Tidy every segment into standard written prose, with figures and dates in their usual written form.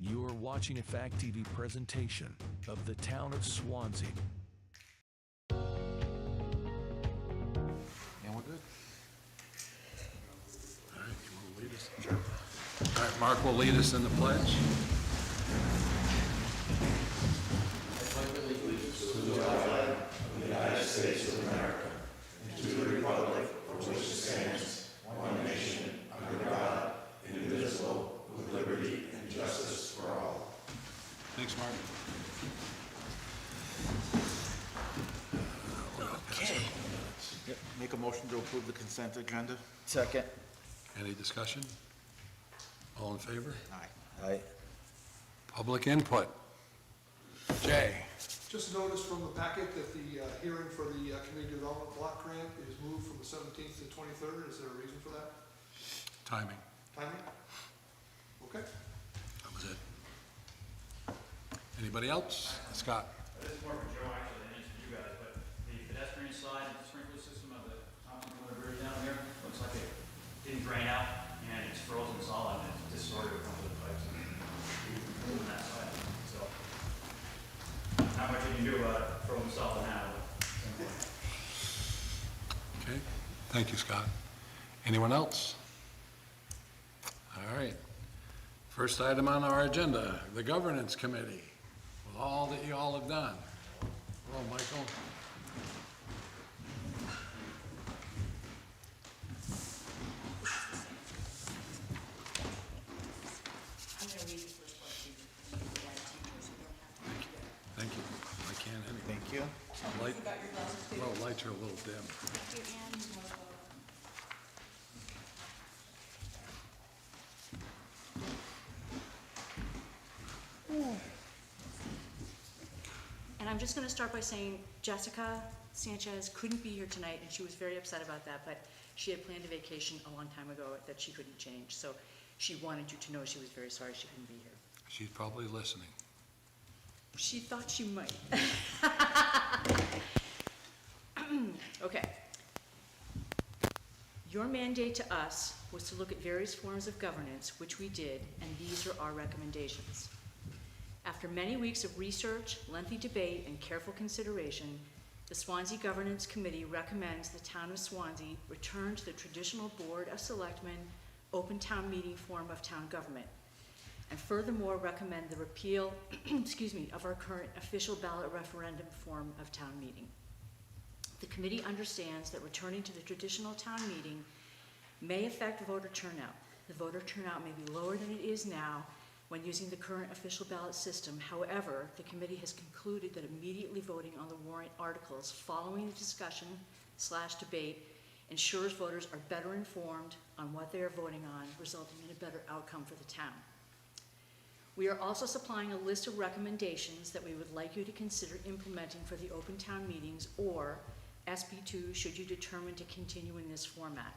You are watching a Fact TV presentation of the town of Swanzey. And we're good. All right, you want to lead us? Sure. All right, Mark will lead us in the pledge. I pledge allegiance to the flag of the United States of America and to the republic for which it stands, one nation, under God, indivisible, with liberty and justice for all. Thanks, Mark. Okay. Yep. Make a motion to approve the consent agenda. Second. Any discussion? All in favor? Aye. Aye. Public input. Jay. Just noticed from the packet that the hearing for the community development block grant is moved from the 17th to the 23rd. Is there a reason for that? Timing. Timing? Okay. That was it. Anybody else? Scott. This is more for Joe, actually, than it is for you guys, but the pedestrian slide and the sprinkler system of the Thompson River Bridge down there, looks like it didn't drain out, and it's frozen solid, and it's distorted with one of the pipes on that side. So, not much you can do about it, frozen solid now. Okay. Thank you, Scott. Anyone else? All right. First item on our agenda, the Governance Committee, with all that you all have done. Hello, Michael. I'm going to read the first one to you. Thank you. I can't anyway. Thank you. Light, You got your glasses too? well, lights are a little dim. Thank you, Ann. You want to go? And I'm just going to start by saying Jessica Sanchez couldn't be here tonight, and she was very upset about that, but she had planned a vacation a long time ago that she couldn't change. So she wanted you to know she was very sorry she couldn't be here. She's probably listening. She thought she might. Okay. Your mandate to us was to look at various forms of governance, which we did, and these are our recommendations. After many weeks of research, lengthy debate, and careful consideration, the Swanzey Governance Committee recommends the town of Swanzey return to the traditional Board of Selectmen open town meeting form of town government, and furthermore recommend the repeal of our current official ballot referendum form of town meeting. The committee understands that returning to the traditional town meeting may affect voter turnout. The voter turnout may be lower than it is now when using the current official ballot system. However, the committee has concluded that immediately voting on the warrant articles following the discussion/debate ensures voters are better informed on what they are voting on, resulting in a better outcome for the town. We are also supplying a list of recommendations that we would like you to consider implementing for the open town meetings, or SB2 should you determine to continue in this format.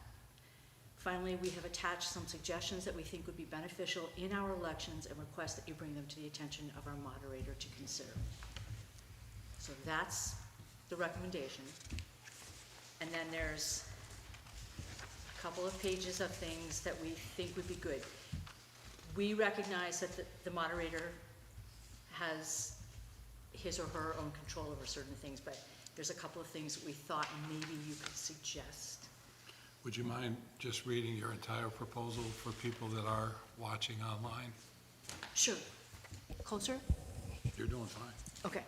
Finally, we have attached some suggestions that we think would be beneficial in our elections and request that you bring them to the attention of our moderator to consider. So that's the recommendation. And then there's a couple of pages of things that we think would be good. We recognize that the moderator has his or her own control over certain things, but there's a couple of things that we thought maybe you could suggest. Would you mind just reading your entire proposal for people that are watching online? Sure. Closer? You're doing fine. Okay.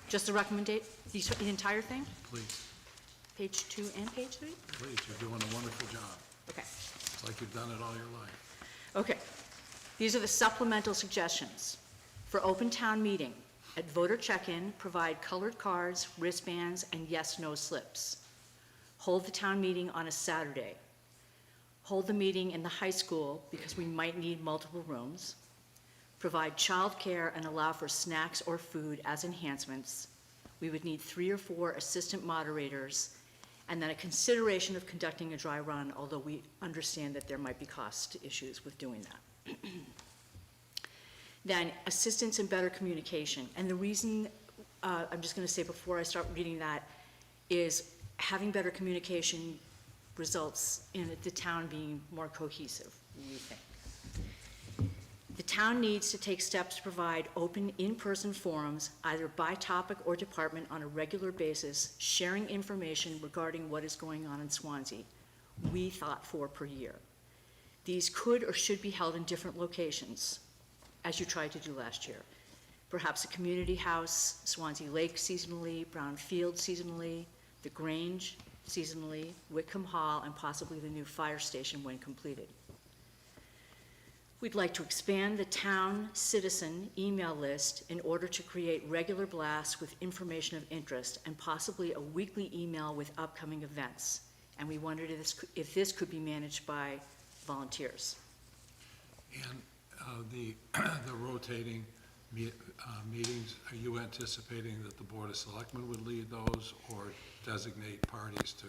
Just the recommendation, the entire thing? Please, Page 2 and page 3? please, you're doing a wonderful job. Okay. It's like you've done it all your life. Okay. These are the supplemental suggestions. For open town meeting, at voter check-in, provide colored cards, wristbands, and yes/no slips. Hold the town meeting on a Saturday. Hold the meeting in the high school because we might need multiple rooms. Provide childcare and allow for snacks or food as enhancements. We would need 3 or 4 assistant moderators, and then a consideration of conducting a dry run, although we understand that there might be cost issues with doing that. Then assistance and better communication. And the reason, I'm just going to say before I start reading that, is having better communication results in the town being more cohesive, we think. The town needs to take steps to provide open in-person forums, either by topic or department, on a regular basis, sharing information regarding what is going on in Swanzey. We thought 4 per year. These could or should be held in different locations, as you tried to do last year. Perhaps a community house, Swanzey Lake seasonally, Brown Field seasonally, the Grange seasonally, Wickham Hall, and possibly the new fire station when completed. We'd like to expand the town citizen email list in order to create regular blasts with information of interest and possibly a weekly email with upcoming events. And we wondered if this could be managed by volunteers. And the rotating meetings, are you anticipating that the Board of Selectmen would lead those or designate parties to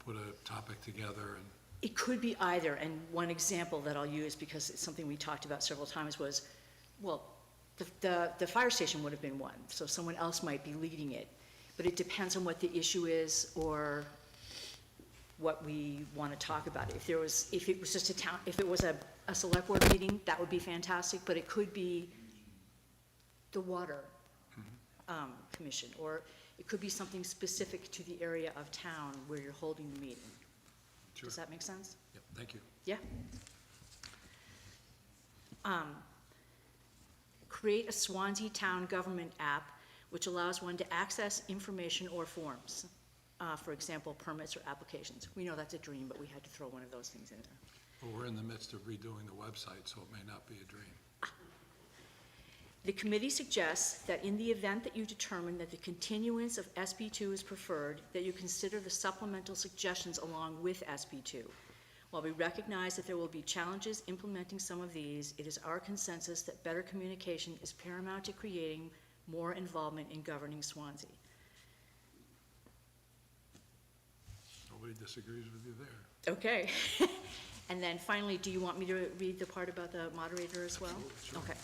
put a topic together? And It could be either, and one example that I'll use, because it's something we talked about several times, was, well, the fire station would have been one, so someone else might be leading it. But it depends on what the issue is or what we want to talk about. If it was just if it was a select board meeting, that would be fantastic, but it could be the water commission, or it could be something specific to the area of town where you're holding the meeting. Sure. Does that make sense? Yep, thank you. Yeah. Create a Swanzey Town Government app which allows one to access information or forms. For example, permits or applications. We know that's a dream, but we had to throw one of those things in there. Well, we're in the midst of redoing the website, so it may not be a dream. The committee suggests that in the event that you determine that the continuance of SB2 is preferred, that you consider the supplemental suggestions along with SB2. While we recognize that there will be challenges implementing some of these, it is our consensus that better communication is paramount to creating more involvement in governing Swanzey. Nobody disagrees with you there. Okay. And then finally, do you want me to read the part about the moderator as well? Absolutely, sure. Okay.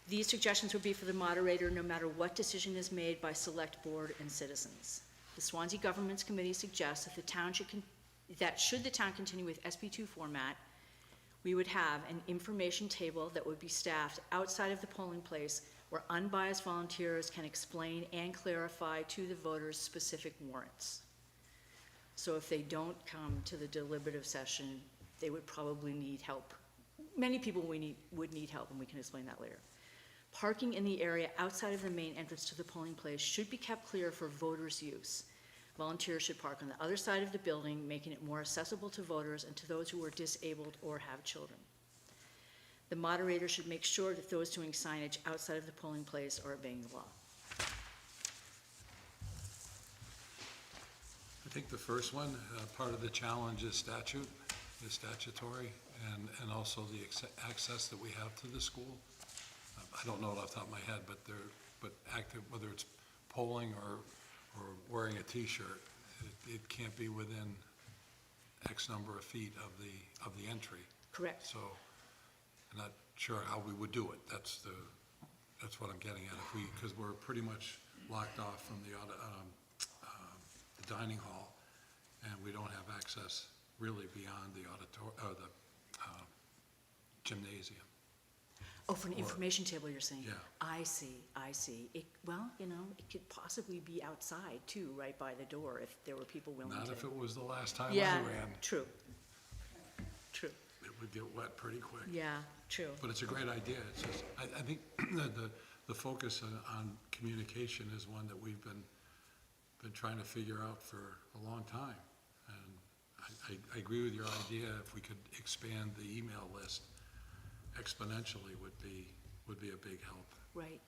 These suggestions would be for the moderator no matter what decision is made by select board and citizens. The Swansea Governments Committee suggests that should the town continue with SB2 format, we would have an information table that would be staffed outside of the polling place where unbiased volunteers can explain and clarify to the voters specific warrants. So if they don't come to the deliberative session, they would probably need help. Many people would need help, and we can explain that later. Parking in the area outside of the main entrance to the polling place should be kept clear for voters' use. Volunteers should park on the other side of the building, making it more accessible to voters and to those who are disabled or have children. The moderator should make sure that those doing signage outside of the polling place are obeying the law. I think the first one, part of the challenge is statutory, and also the access that we have to the school. I don't know it off the top of my head, but active, whether it's polling or wearing a T-shirt, it can't be within X number of feet of the entry. Correct. So I'm not sure how we would do it. That's what I'm getting at. Because we're pretty much locked off from the dining hall, and we don't have access really beyond the gymnasium. Oh, for an information table, you're saying? Yeah. I see. Well, it could possibly be outside too, right by the door, if there were people willing to. Not if it was the last time I Yeah, ran. true. It would get wet pretty quick. Yeah, true. But it's a great idea. It's just, I think the focus on communication is one that we've been trying to figure out for a long time. And I agree with your idea. If we could expand the email list exponentially would be a big help. Right.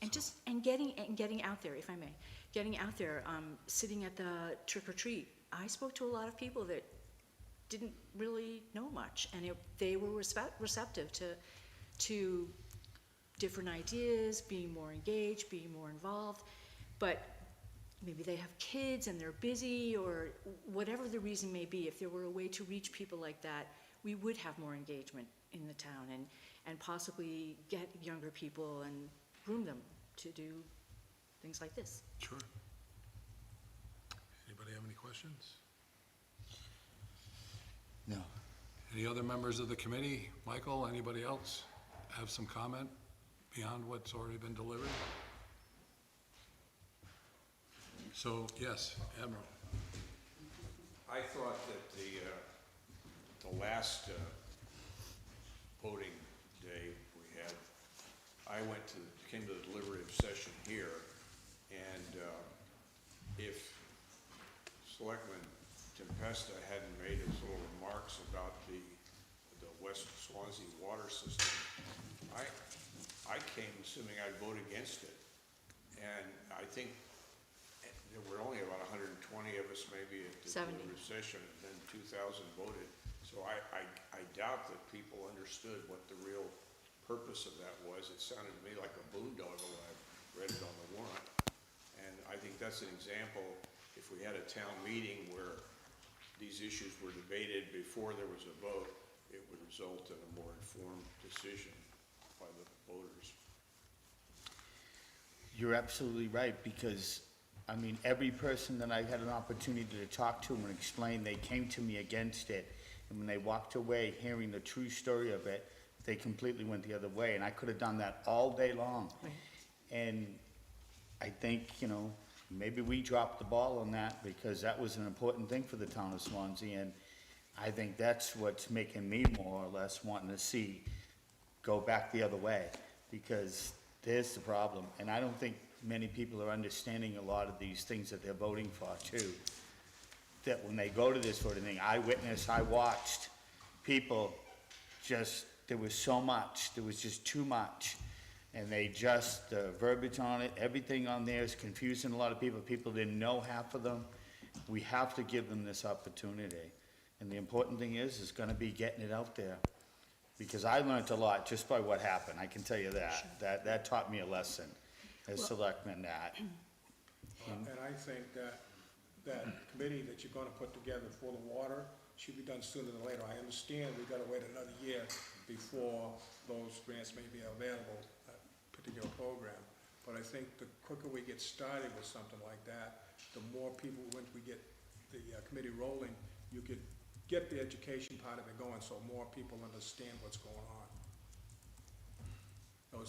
And So- getting out there, if I may, getting out there, sitting at the trick or treat. I spoke to a lot of people that didn't really know much, and they were receptive to different ideas, being more engaged, being more involved. But maybe they have kids and they're busy, or whatever the reason may be. If there were a way to reach people like that, we would have more engagement in the town, and possibly get younger people and groom them to do things like this. Sure. Anybody have any questions? No. Any other members of the committee? Michael, anybody else have some comment beyond what's already been delivered? So, yes, Admiral. I thought that the last voting day we had, came to the deliberative session here, and if Selectman Tempesta hadn't made his little remarks about the West Swansea water system, I came assuming I'd vote against it. And I think there were only about 120 of us maybe at the 70. deliberative session, and then 2,000 voted. So I doubt that people understood what the real purpose of that was. It sounded to me like a boondoggle when I read it on the warrant. And I think that's an example, if we had a town meeting where these issues were debated before there was a vote, it would result in a more informed decision by the voters. You're absolutely right, because, I mean, every person that I had an opportunity to talk to and explain, they came to me against it. And when they walked away hearing the true story of it, they completely went the other way. And I could have done that all day long. Right. And I think, maybe we dropped the ball on that, because that was an important thing for the town of Swansea. And I think that's what's making me more or less wanting to see go back the other way, because there's the problem. And I don't think many people are understanding a lot of these things that they're voting for too. That when they go to this sort of thing, I watched people there was so much, there was just too much. And the verbiage on it, everything on there is confusing a lot of people. People didn't know half of them. We have to give them this opportunity. And the important thing is gonna be getting it out there. Because I learned a lot just by what happened, I can tell you that. That taught me a lesson as selectman that. And I think that committee that you're gonna put together for the water should be done sooner than later. I understand we've gotta wait another year before those grants may be available, that particular program. But I think the quicker we get started with something like that, the more people, once we get the committee rolling, you could get the education part of it going so more people understand what's going on.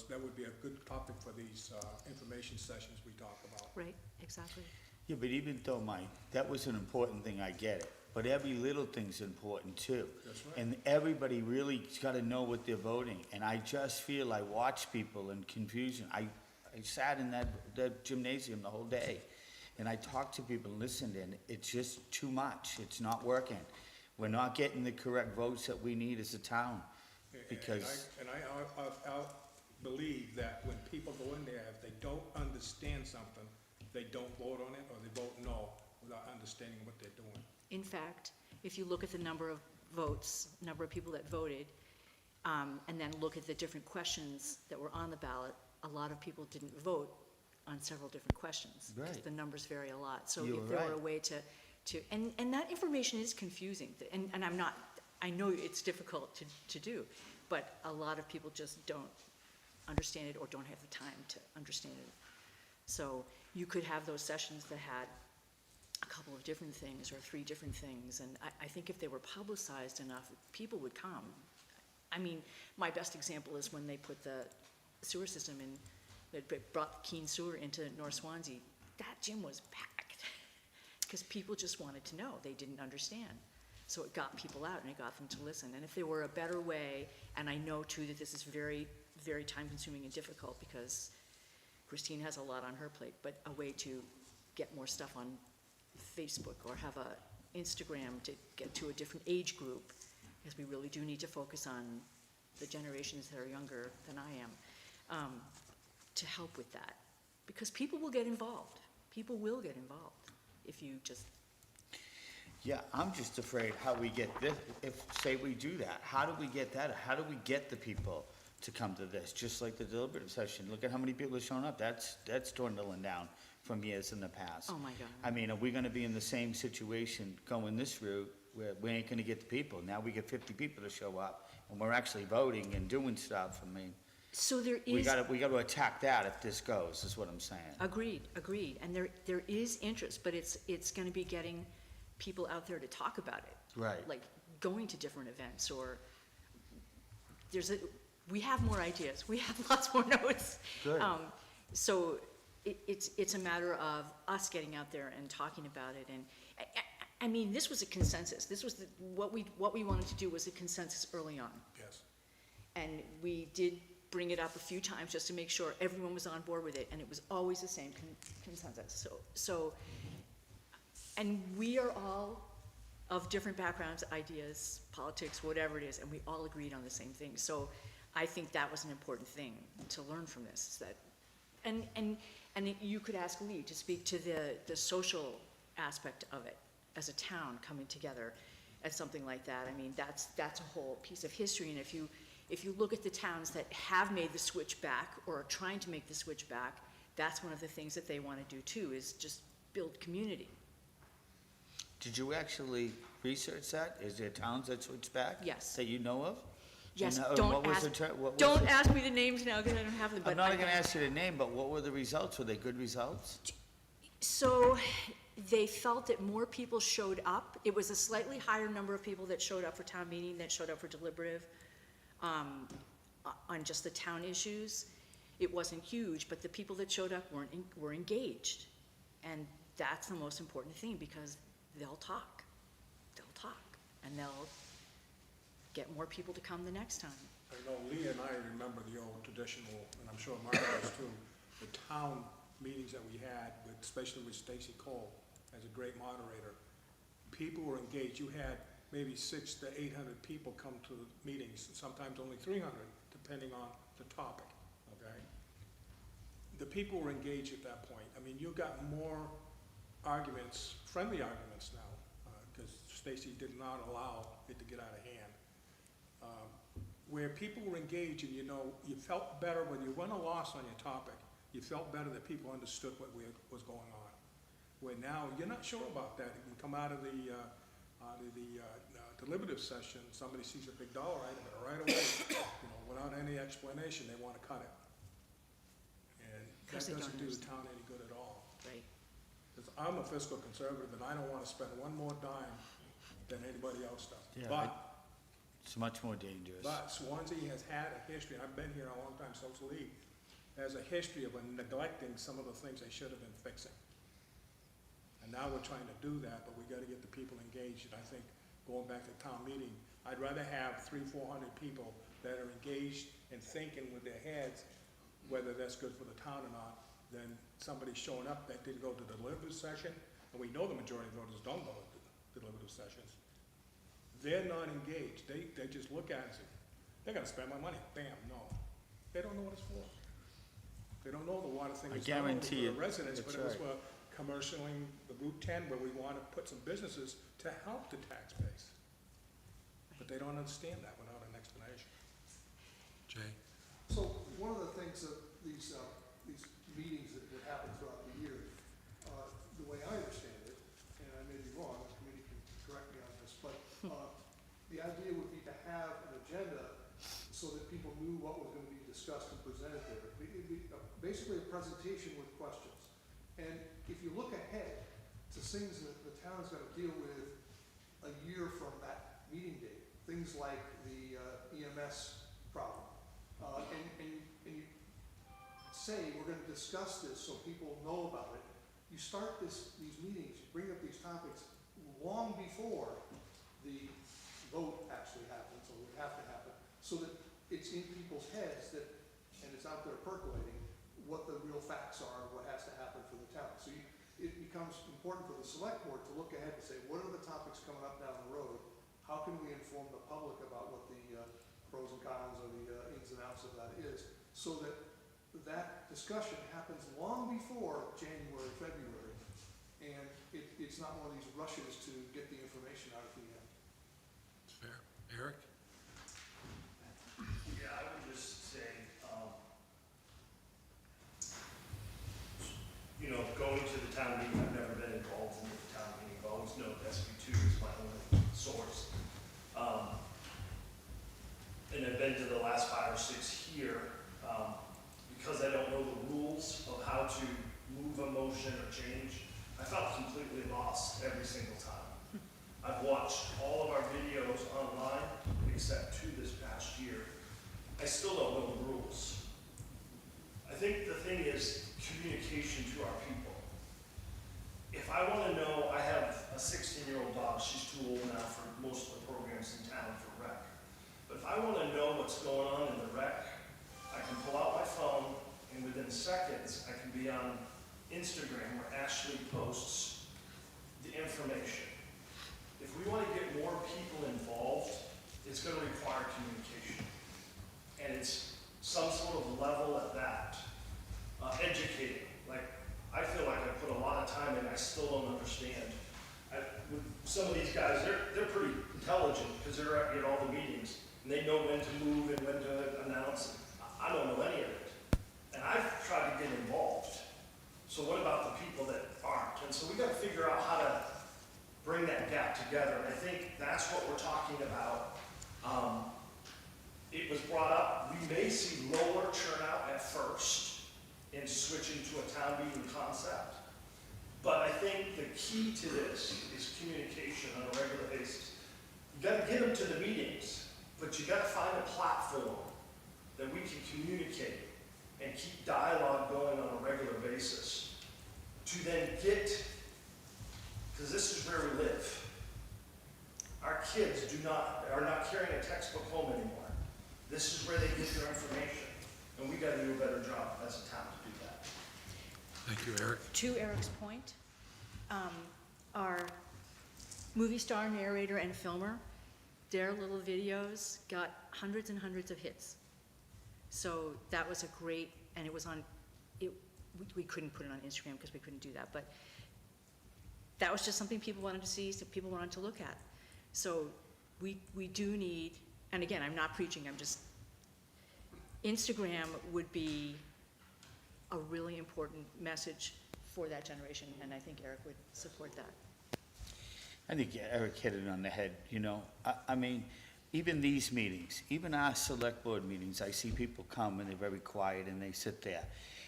That would be a good topic for these information sessions we talk about. Right, exactly. Yeah, but even though that was an important thing, I get it. But every little thing's important too. That's right. And everybody really gotta know what they're voting. And I just feel, I watch people in confusion. I sat in that gymnasium the whole day. And I talked to people and listened, and it's just too much. It's not working. We're not getting the correct votes that we need as a town. Because, I believe that when people go in there, if they don't understand something, they don't vote on it, or they vote no without understanding what they're doing. In fact, if you look at the number of votes, number of people that voted, and then look at the different questions that were on the ballot, a lot of people didn't vote on several different questions. Because Right. the numbers vary a lot. So You're if there were a right. way to and that information is confusing. And I know it's difficult to do, but a lot of people just don't understand it or don't have the time to understand it. So you could have those sessions that had a couple of different things or 3 different things, and I think if they were publicized enough, people would come. I mean, my best example is when they put the sewer system in, that brought Keene Sewer into North Swansea. That gym was packed, because people just wanted to know, they didn't understand. So it got people out and it got them to listen. And if there were a better way, and I know too that this is very, very time consuming and difficult because Christine has a lot on her plate, but a way to get more stuff on Facebook or have a Instagram to get to a different age group, because we really do need to focus on the generations that are younger than I am, to help with that. Because people will get involved. People will get involved if you just... yeah, I'm just afraid how we get this, say we do that, how do we get that? How do we get the people to come to this? Just like the deliberative session, look at how many people are showing up. That's dwindling down from years in the past. Oh, my God. I mean, are we gonna be in the same situation going this route where we ain't gonna get the people? Now we get 50 people to show up, and we're actually voting and doing stuff. I mean, So there we is... gotta attack that if this goes, is what I'm saying. Agreed. And there is interest, but it's gonna be getting people out there to talk about it. Right. Like, going to different events, or we have more ideas, we have lots more notes. Good. So it's a matter of us getting out there and talking about it, and I mean, this was a consensus. This was what we wanted to do was a consensus early on. Yes. And we did bring it up a few times just to make sure everyone was on board with it, and it was always the same consensus. So, and we are all of different backgrounds, ideas, politics, whatever it is, and we all agreed on the same thing. So I think that was an important thing to learn from this, is that, and you could ask Lee to speak to the social aspect of it as a town coming together at something like that. I mean, that's a whole piece of history, and if you look at the towns that have made the switch back or are trying to make the switch back, that's one of the things that they want to do too, is just build community. Did you actually research that? Is there towns that switch back? Yes. That you know of? Do you Yes, know- don't what was ask, the ter- what was don't the- ask me the names now, because I don't have them, but I'm not I gonna can- ask you the name, but what were the results? Were they good results? So they felt that more people showed up. It was a slightly higher number of people that showed up for town meeting, that showed up for deliberative, on just the town issues. It wasn't huge, but the people that showed up were engaged. And that's the most important thing, because they'll talk, and they'll get more people to come the next time. I know Lee and I remember the old traditional, and I'm sure Mark does too, the town meetings that we had, especially with Stacy Cole as a great moderator. People were engaged. You had maybe 600 to 800 people come to meetings, sometimes only 300, depending on the topic, okay? The people were engaged at that point. I mean, you got more arguments, friendly arguments now, because Stacy did not allow it to get out of hand. Where people were engaged, and you felt better when you won or lost on your topic, you felt better that people understood what was going on. Where now, you're not sure about that. You can come out of the deliberative session, somebody sees a big dollar item, and right away, without any explanation, they want to cut it. And that Because they don't doesn't do the understand. town any good at all. Right. Because I'm a fiscal conservative, and I don't want to spend one more dime than anybody else does. Yeah, It's much more dangerous. But Swanzey has had a history, I've been here a long time, so's Lee, has a history of neglecting some of the things they should have been fixing. And now we're trying to do that, but we gotta get the people engaged, and I think, going back to town meeting, I'd rather have 300-400 people that are engaged and thinking with their heads whether that's good for the town or not, than somebody showing up that didn't go to the deliberative session, and we know the majority of voters don't go to deliberative sessions. They're not engaged. They just look at it and say, they're gonna spend my money. Bam, no. They don't know what it's for. They don't know the water thing is not only for guarantee the it. residents, but That's it was right. for commercialing the Route 10, where we wanna put some businesses to help the tax base. But they don't understand that without an explanation. Jay? So one of the things that these meetings that happen throughout the year, the way I understand it, and I may be wrong, the committee can correct me on this, but the idea would be to have an agenda so that people knew what was going to be discussed and presented there. It'd be basically a presentation with questions. And if you look ahead to things that the town is going to deal with a year from that meeting date, things like the EMS problem, and you say, we're gonna discuss this so people know about it. You start these meetings, you bring up these topics long before the vote actually happens, or would have to happen, so that it's in people's heads that, and it's out there percolating, what the real facts are, what has to happen for the town. So it becomes important for the select board to look ahead and say, what are the topics coming up down the road? How can we inform the public about what the pros and cons or the ins and outs of that is, so that that discussion happens long before January, February, and it's not one of these rushes to get the information out at the end. It's fair. Eric? Yeah, I would just say, going to the town meeting, I've never been involved in the town meeting, I've always known SB2 is my only source. And I've been to the last 5 or 6 here, because I don't know the rules of how to move a motion or change, I felt completely lost every single time. I've watched all of our videos on except 2 this past year. I still don't know the rules. I think the thing is communication to our people. If I want to know, I have a 16-year-old daughter, she's too old now for most of the programs in town for rec. But if I want to know what's going on in the rec, I can pull out my phone, and within seconds, I can be on Instagram where Ashley posts the information. If we want to get more people involved, it's going to require communication. And it's some sort of level at that. Educating. Like, I feel like I put a lot of time in, I still don't understand. With some of these guys, they're pretty intelligent because they're at all the meetings. And they know when to move and when to announce. I don't know any of it. And I've tried to get involved. So what about the people that aren't? And so we got to figure out how to bring that gap together. And I think that's what we're talking about. It was brought up, we may see lower turnout at first in switching to a town meeting concept. But I think the key to this is communication on a regular basis. You got to get them to the meetings, but you got to find a platform that we can communicate and keep dialogue going on a regular basis to then get, because this is where we live. Our kids are not carrying a textbook home anymore. This is where they get their information, and we got to do a better job as a town to do that. Thank you, Eric. To Eric's point, our movie star, narrator, and filmer, their little videos got hundreds and hundreds of hits. So that was a great, and it was on, we couldn't put it on Instagram because we couldn't do that, but that was just something people wanted to see, so people wanted to look at. So we do need, and again, I'm not preaching, Instagram would be a really important message for that generation, and I think Eric would support that. I think Eric hit it on the head, you know. I mean, even these meetings, even our select board meetings, I see people come and they're very quiet and they sit there.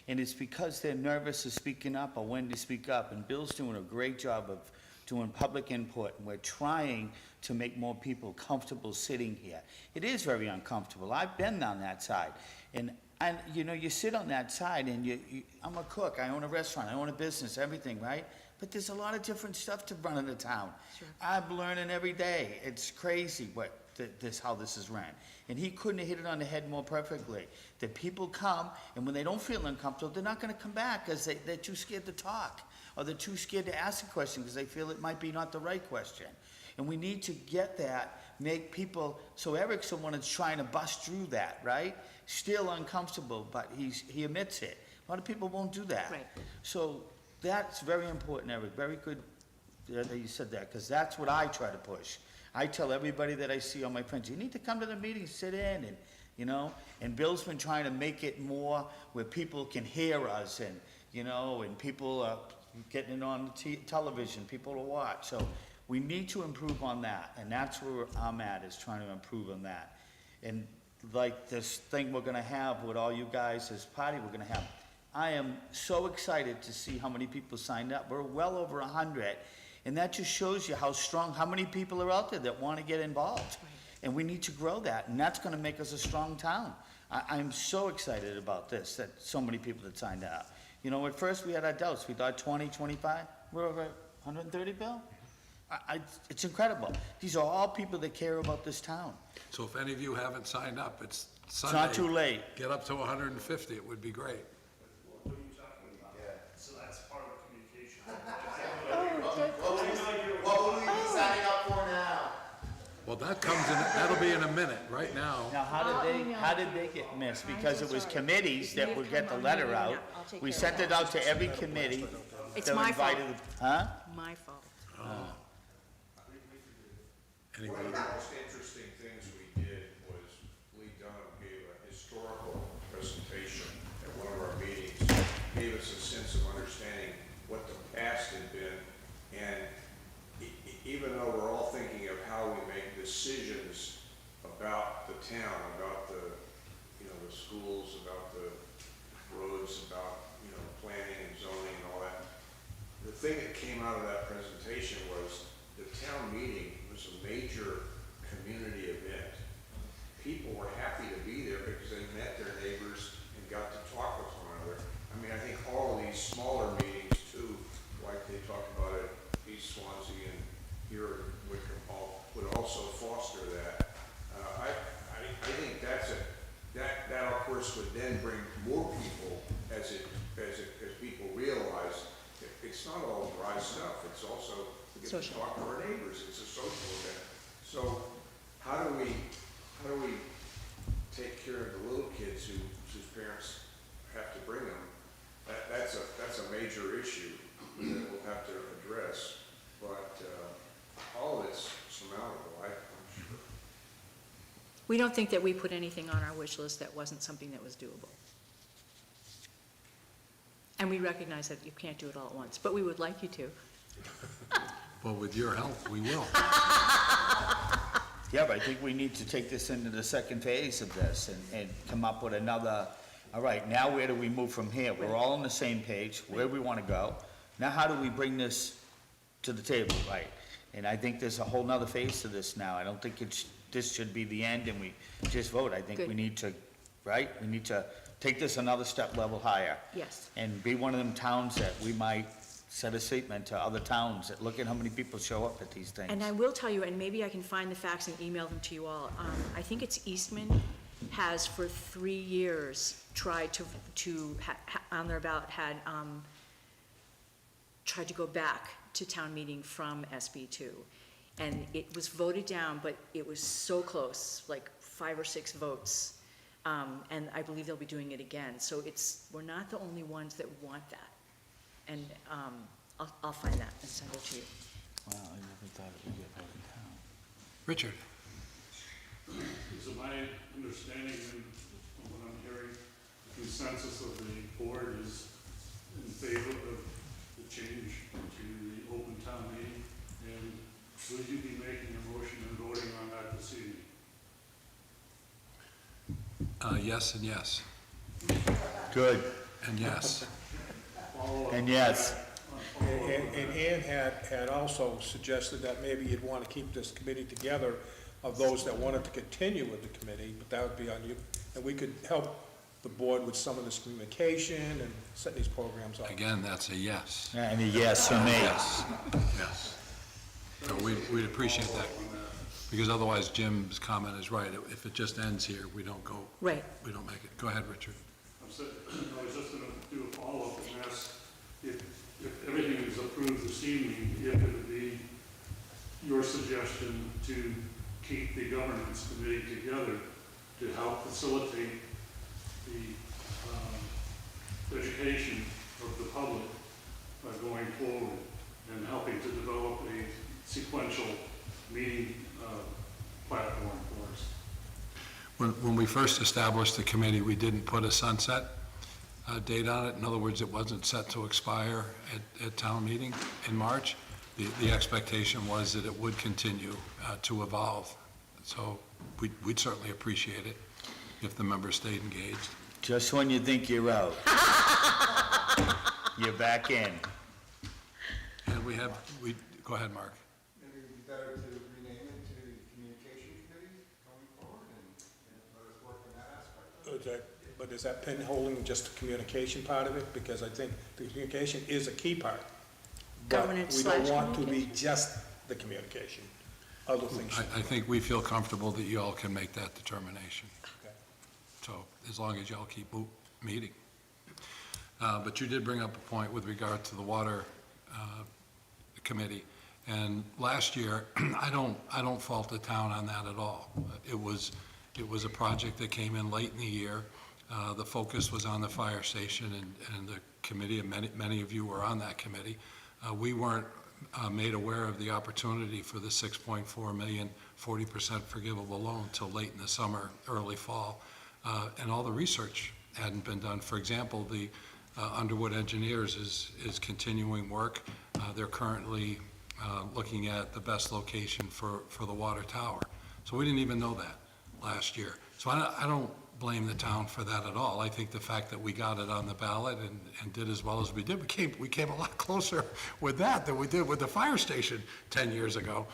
And it's because they're nervous of speaking up or when to speak up. And Bill's doing a great job of doing public input, and we're trying to make more people comfortable sitting here. It is very uncomfortable. I've been on that side. And you know, you sit on that side and I'm a cook, I own a restaurant, I own a business, everything, right? But there's a lot of different stuff to run in the town. Sure. I'm learning every day. It's crazy how this is ran. And he couldn't have hit it on the head more perfectly. That people come, and when they don't feel uncomfortable, they're not gonna come back because they're too scared to talk. Or they're too scared to ask a question because they feel it might be not the right question. And we need to get that, make people, so Eric's the one that's trying to bust through that, right? Still uncomfortable, but he admits it. A lot of people won't do that. Right. So that's very important, Eric, very good that you said that, because that's what I try to push. I tell everybody that I see on my friends, you need to come to the meeting, sit in, and, you know, and Bill's been trying to make it more where people can hear us, and, you know, and people are getting it on television, people to watch. So we need to improve on that, and that's where I'm at, is trying to improve on that. And like this thing we're gonna have with all you guys, this party we're gonna have, I am so excited to see how many people signed up. We're well over 100, and that just shows you how strong, how many people are out there that want to get involved. Right. And we need to grow that, and that's gonna make us a strong town. I'm so excited about this, that so many people that signed up. You know, at first we had our doubts. We thought 20, 25. We're over 130, Bill? It's incredible. These are all people that care about this town. So if any of you haven't signed up, it's It's Sunday. not too late. Get up to 150, it would be great. What are you talking about? So that's part of communication. What will we be signing up for now? Well, that'll be in a minute, right now. Now, how did they get missed? Because it was committees that would get the letter out. We sent it out to every committee. It's that my fault. invited- Huh? My fault. Anyway, One of the most interesting things we did was Lee Dunham gave a historical presentation at one of our meetings, gave us a sense of understanding what the past had been, and even though we're all thinking of how we make decisions about the town, about the schools, about the roads, about, planning and zoning and all that, the thing that came out of that presentation was the town meeting was a major community event. East Swansea and here in Wickham Hall would also foster that. I think that of course would then bring more people as people realize it's not all dry stuff, it's also, we get to Social. talk to our neighbors, it's a social event. So how do we take care of the little kids whose parents have to bring them? That's a major issue that we'll have to address, but all of it's surmountable, I'm sure. We don't think that we put anything on our wish list that wasn't something that was doable. And we recognize that you can't do it all at once, but we would like you to. Well, with your help, we will. Yeah, but I think we need to take this into the second phase of this and come up with another, all right, now where do we move from here? We're all on the same page, where we want to go. Now how do we bring this to the table, right? And I think there's a whole nother phase to this now. I don't think this should be the end and we just vote. I think we Good. need to, right? We need to take this another step level higher. Yes. And be one of them towns that we might set a statement to other towns that look at how many people show up at these things. And I will tell you, and maybe I can find the facts and email them to you all, I think it's Eastman has for 3 years tried to on their ballot had tried to go back to town meeting from SB2. And it was voted down, but it was so close, like 5 or 6 votes. And I believe they'll be doing it again. So we're not the only ones that want that. And I'll find that and send it to you. Wow, I never thought it would get voted down. Richard? Is it my understanding, and from what I'm hearing, the consensus of the board is in favor of the change to the open town meeting? And would you be making a motion and voting on that this evening? Yes and yes. Good. And yes. And yes. And Ann had also suggested that maybe you'd want to keep this committee together of those that wanted to continue with the committee, but that would be on you. And we could help the board with some of this communication and setting these programs up. Again, that's a yes. And a yes for me. Yes, yes. So we'd appreciate that, because otherwise Jim's comment is right. If it just ends here, we don't go. Right. We don't make it. Go ahead, Richard. I was just going to do a follow-up and ask if everything is approved this evening, if it would be your suggestion to keep the governance committee together to help facilitate the education of the public going forward and helping to develop a sequential meeting platform for us. When we first established the committee, we didn't put a sunset date on it. In other words, it wasn't set to expire at town meeting in March. The expectation was that it would continue to evolve. So we'd certainly appreciate it if the members stayed engaged. Just when you think you're out, you're back in. And go ahead, Mark. Maybe it would be better to rename it to the Communication Committee going forward and let us work on that aspect. But is that pinholing just the communication part of it? Because I think the communication is a key part. Governance But we slash don't want to be communication. just the communication. Other things. I think we feel comfortable that you all can make that determination. Okay. So as long as y'all keep meeting. But you did bring up a point with regard to the water committee. And last year, I don't fault the town on that at all. It was a project that came in late in the year. The focus was on the fire station and the committee, and many of you were on that committee. We weren't made aware of the opportunity for the 6.4 million, 40% forgivable loan till late in the summer, early fall. And all the research hadn't been done. For example, the Underwood Engineers is continuing work. They're currently looking at the best location for the water tower. So we didn't even know that last year. So I don't blame the town for that at all. I think the fact that we got it on the ballot and did as well as we did, we came a lot closer with that than we did with the fire station 10 years ago.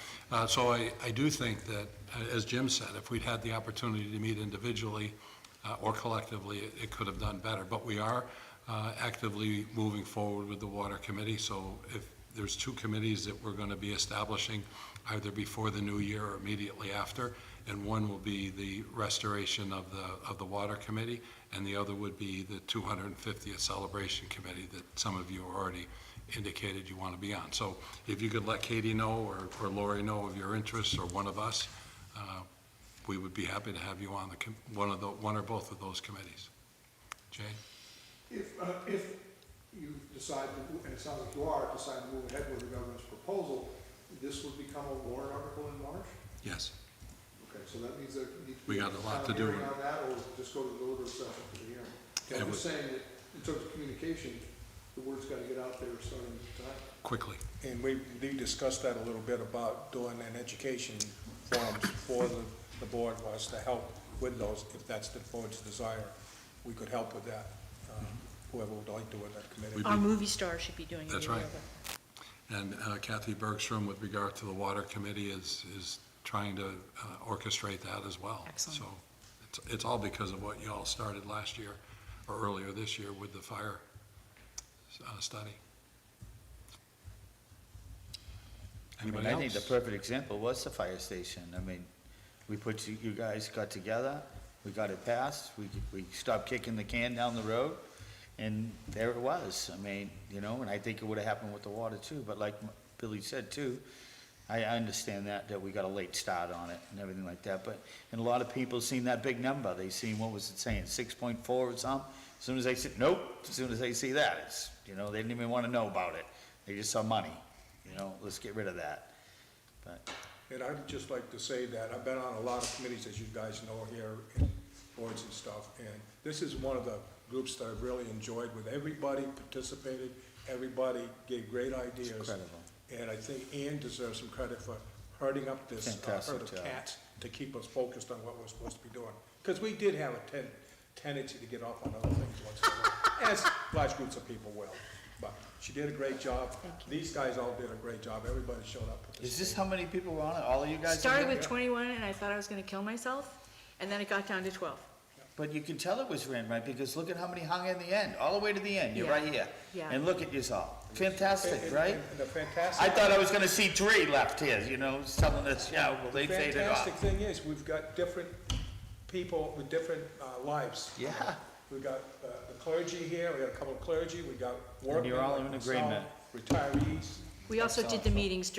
So I do think that, as Jim said, if we'd had the opportunity to meet individually or collectively, it could have done better. But we are actively moving forward with the water committee. So if there's two committees that we're going to be establishing either before the new year or immediately after, and one will be the restoration of the Water Committee, and the other would be the 250th Celebration Committee that some of you already indicated you want to be on. So if you could let Katie know or Lori know of your interests, or one of us, we would be happy to have you on one or both of those committees. Jay? If you decide, and it sounds like you are, decide to move ahead with the governor's proposal, this would become a warrant article in March? Yes. Okay, so that means there needs to We be got a lot to do. hearing on that, or just go to the deliberative session for the hearing? Yeah, I'm just saying that in terms of communication, the word's gotta get out there starting tonight. Quickly. And we discussed that a little bit about doing an education forums for the board was to help with those, if that's the board's desire. We could help with that, whoever would like to with that committee. Our movie star should be doing it. That's right. And Kathy Bergstrom, with regard to the Water Committee, is trying to orchestrate that as well. Excellent. So it's all because of what you all started last year, or earlier this year, with the fire study. Anybody I else? think the perfect example was the fire station. I mean, you guys got together, we got it passed, we stopped kicking the can down the road, and there it was. I mean, you know, and I think it would have happened with the water too, but like Billy said too, I understand that we got a late start on it and everything like that, but, and a lot of people seen that big number, they seen, what was it saying, 6.4 or something? As soon as they said, nope, as soon as they see that, it's, you know, they didn't even want to know about it. They just saw money, you know, let's get rid of that. But And I'd just like to say that I've been on a lot of committees, as you guys know, here, in boards and stuff, and this is one of the groups that I've really enjoyed, with everybody participated, everybody gave great ideas. incredible. And I think Ann deserves some credit for herding up this Fantastic herd of job. cats to keep us focused on what we're supposed to be doing. Because we did have a tendency to get off on other things once in a while, as large groups of people will. But she did a great job. These guys all did a great job. Everybody showed up. Is this how many people were on it? All of you guys? Started in there? with 21, and I thought I was gonna kill myself, and then it got down to 12. But you can tell it was ran right, because look at how many hung in the end, all the way to the end, you're Yeah. right here. Yeah. And look at yourself, fantastic, And- right? And the fantastic. I thought I was gonna see 3 left here, you know, telling us, yeah, well, they faded Fantastic off. thing is, we've got different people with different lives. Yeah, We've got the clergy here, we got a couple of clergy, we got workmen. you're all like in myself, agreement. Retirees. We also That's did the awesome. meetings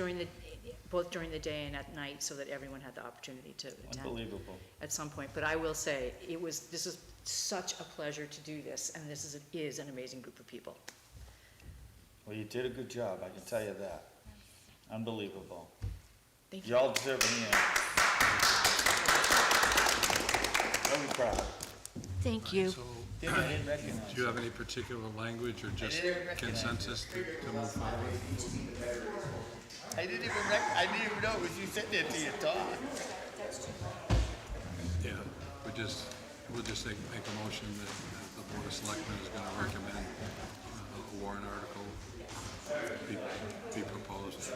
both during the day and at night, so that everyone had the opportunity to attend unbelievable. at some point. But I will say, this is such a pleasure to do this, and this is an amazing group of people. Well, you did a good job, I can tell you that. Unbelievable. Thank you. You all deserve an Very proud. Thank you. So, Yeah, I didn't recognize. do you have any particular language or just didn't recognize consensus to move forward? I didn't even know it was you sitting there till you talk. Yeah, we'll just make a motion that the Board of Selectmen is going to recommend a warrant article be proposed for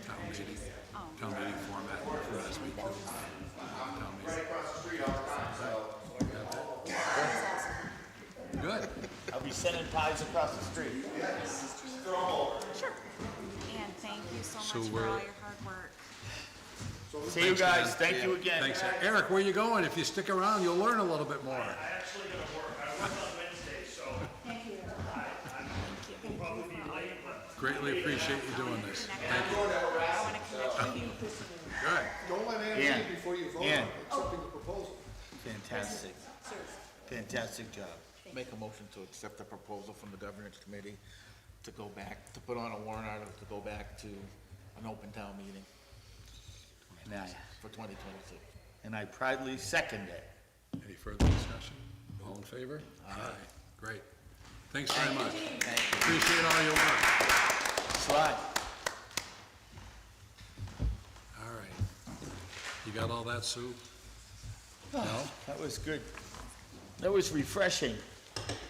town meeting format for SB2. Town meeting. Good. I'll be sending pies across the street. Sure. And thank you so So much for we're- all your hard work. See you guys, thank you again. Thanks. Eric, where you going? If you stick around, you'll learn a little bit more. I actually gonna work, I work on Wednesday, so I'm probably be late, but Greatly appreciate you doing this. Thank you. I want to connect with you. Good. Don't let Ann Yeah. leave before you vote on Yeah. accepting the proposal. Fantastic. Fantastic job. Make a motion to accept the proposal from the governance committee to go back, to put on a warrant article to go back to an open town meeting for 2022. And I proudly second it. Any further discussion? All in favor? Aye. Great. Thanks very much. Appreciate all your work. Slide. All right. You got all that, Sue? No? That was good. That was refreshing.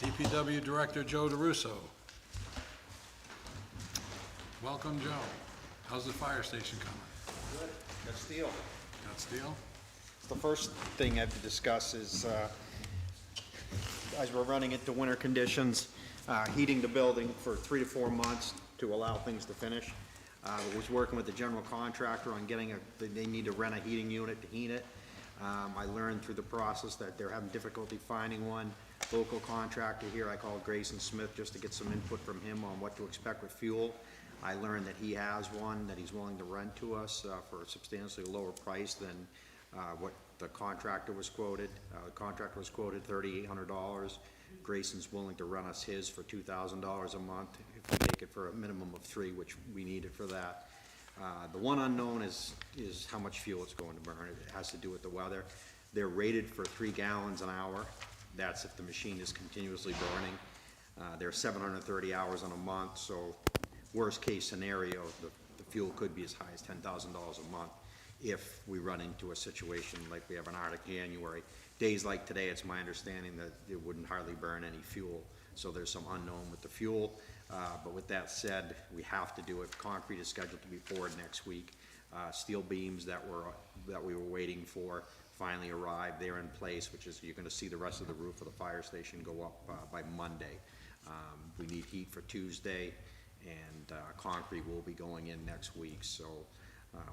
DPW Director Joe DeRusso. Welcome, Joe. How's the fire station coming? Got steel. Got steel? The first thing I have to discuss is, as we're running into winter conditions, heating the building for 3 to 4 months to allow things to finish. Was working with the general contractor on getting they need to rent a heating unit to heat it. I learned through the process that they're having difficulty finding one. Local contractor here, I called Grayson Smith just to get some input from him on what to expect with fuel. I learned that he has one that he's willing to rent to us for a substantially lower price than what the contractor was quoted. The contractor was quoted $3,800. Grayson's willing to run us his for $2,000 a month if we take it for a minimum of 3, which we need it for that. The one unknown is how much fuel it's going to burn. It has to do with the weather. They're rated for 3 gallons an hour. That's if the machine is continuously burning. They're 730 hours on a month, so worst case scenario, the fuel could be as high as $10,000 a month if we run into a situation like we have an Arctic January. Days like today, it's my understanding that it wouldn't hardly burn any fuel, so there's some unknown with the fuel. But with that said, we have to do it. Concrete is scheduled to be poured next week. Steel beams that we were waiting for finally arrived. They're in place, which is you're going to see the rest of the roof of the fire station go up by Monday. We need heat for Tuesday, and concrete will be going in next week. So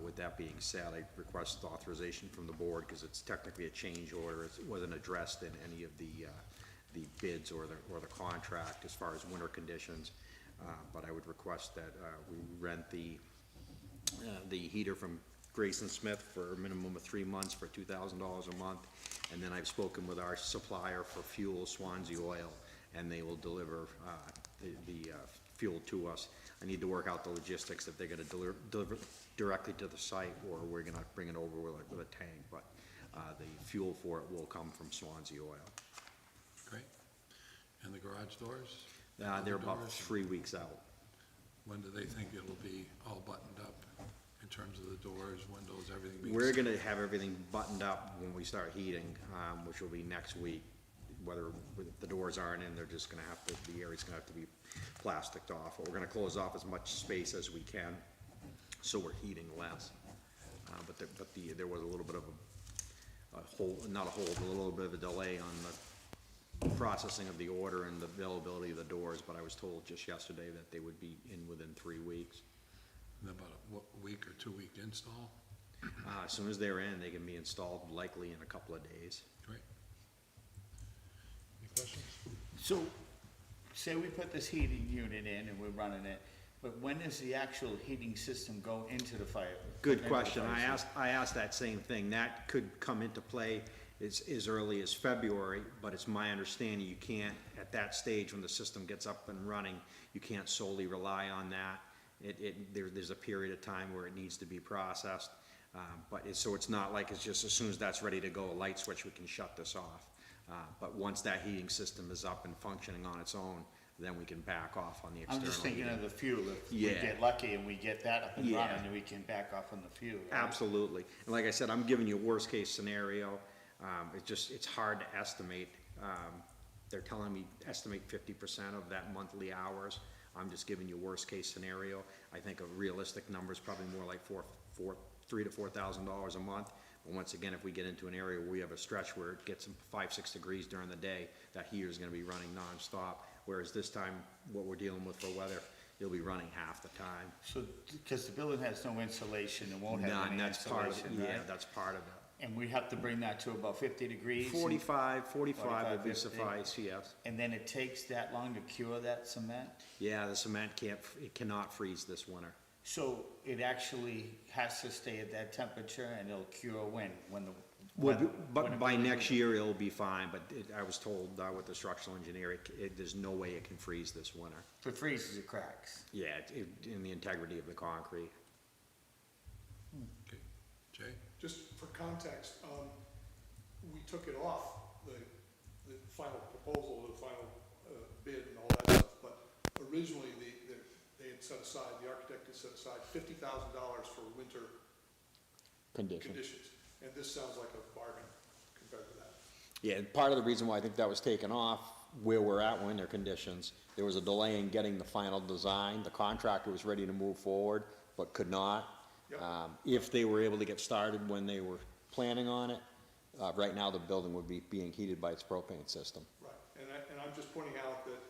with that being said, I request authorization from the board because it's technically a change order. It wasn't addressed in any of the bids or the contract as far as winter conditions. But I would request that we rent the heater from Grayson Smith for a minimum of 3 months for $2,000 a month. And then I've spoken with our supplier for fuel, Swanzey Oil, and they will deliver the fuel to us. I need to work out the logistics if they're gonna deliver directly to the site or we're gonna bring it over with a tank, but the fuel for it will come from Swanzey Oil. Great. And the garage doors? They're about 3 weeks out. When do they think it'll be all buttoned up in terms of the doors, windows, everything? We're gonna have everything buttoned up when we start heating, which will be next week. Whether the doors aren't in, they're just gonna have to, the area's gonna have to be plasticed off. But we're gonna close off as much space as we can, so we're heating less. But there was a little bit of a little bit of a delay on the processing of the order and the availability of the doors, but I was told just yesterday that they would be in within 3 weeks. And about a week or 2 week install? As soon as they're in, they can be installed likely in a couple of days. Great. Any questions? So, say we put this heating unit in and we're running it, but when does the actual heating system go into the fire? Good question. I asked that same thing. That could come into play as early as February, but it's my understanding you can't, at that stage when the system gets up and running, you can't solely rely on that. There's a period of time where it needs to be processed, so it's not like it's just as soon as that's ready to go, a light switch, we can shut this off. But once that heating system is up and functioning on its own, then we can back off on the external I'm just thinking heating. of the fuel. If we Yeah. get lucky and we get that up and Yeah. running, then we can back off on the fuel. Right? Absolutely. And like I said, I'm giving you a worst case scenario. It's hard to estimate. They're telling me estimate 50% of that monthly hours. I'm just giving you worst case scenario. I think a realistic number is probably more like $3,000 to $4,000 a month. But once again, if we get into an area where we have a stretch where it gets 5-6 degrees during the day, that heater is going to be running nonstop. Whereas this time, what we're dealing with for weather, it'll be running half the time. So, because the building has no insulation, it won't have None, any that's part of it. insulation, Yeah, right? that's part of it. And we have to bring that to about 50 degrees? 45 would be 50. suffice, yes. And then it takes that long to cure that cement? Yeah, the cement cannot freeze this winter. So it actually has to stay at that temperature and it'll cure when the... But by next year, it'll be fine, but I was told with the structural engineer, there's no way it can freeze this winter. If it freezes, it cracks. Yeah, in the integrity of the concrete. Okay. Jay? Just for context, we took it off the final proposal, the final bid and all that stuff, but originally they had set aside, the architect had set aside $50,000 for winter conditions. And this sounds like a bargain compared to that. Yeah, and part of the reason why I think that was taken off, where we're at winter conditions, there was a delay in getting the final design. The contractor was ready to move forward, but could not. Yep. If they were able to get started when they were planning on it, right now the building would be being heated by its propane system. Right, and I'm just pointing out that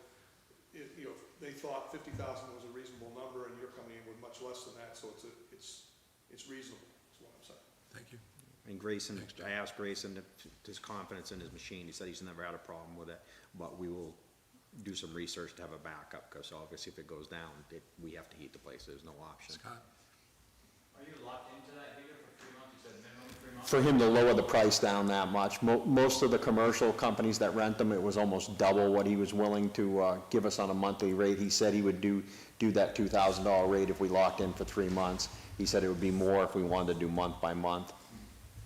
they thought 50,000 was a reasonable number, and you're coming in with much less than that, so it's reasonable, is what I'm saying. Thank you. And Grayson, I asked Grayson if his confidence in his machine, he said he's never had a problem with it, but we will do some research to have a backup, because obviously if it goes down, we have to heat the place, there's no option. Scott? Are you locked into that heater for 3 months? You said minimum 3 months? For him to lower the price down that much, most of the commercial companies that rent them, it was almost double what he was willing to give us on a monthly rate. He said he would do that $2,000 rate if we locked in for 3 months. He said it would be more if we wanted to do month by month.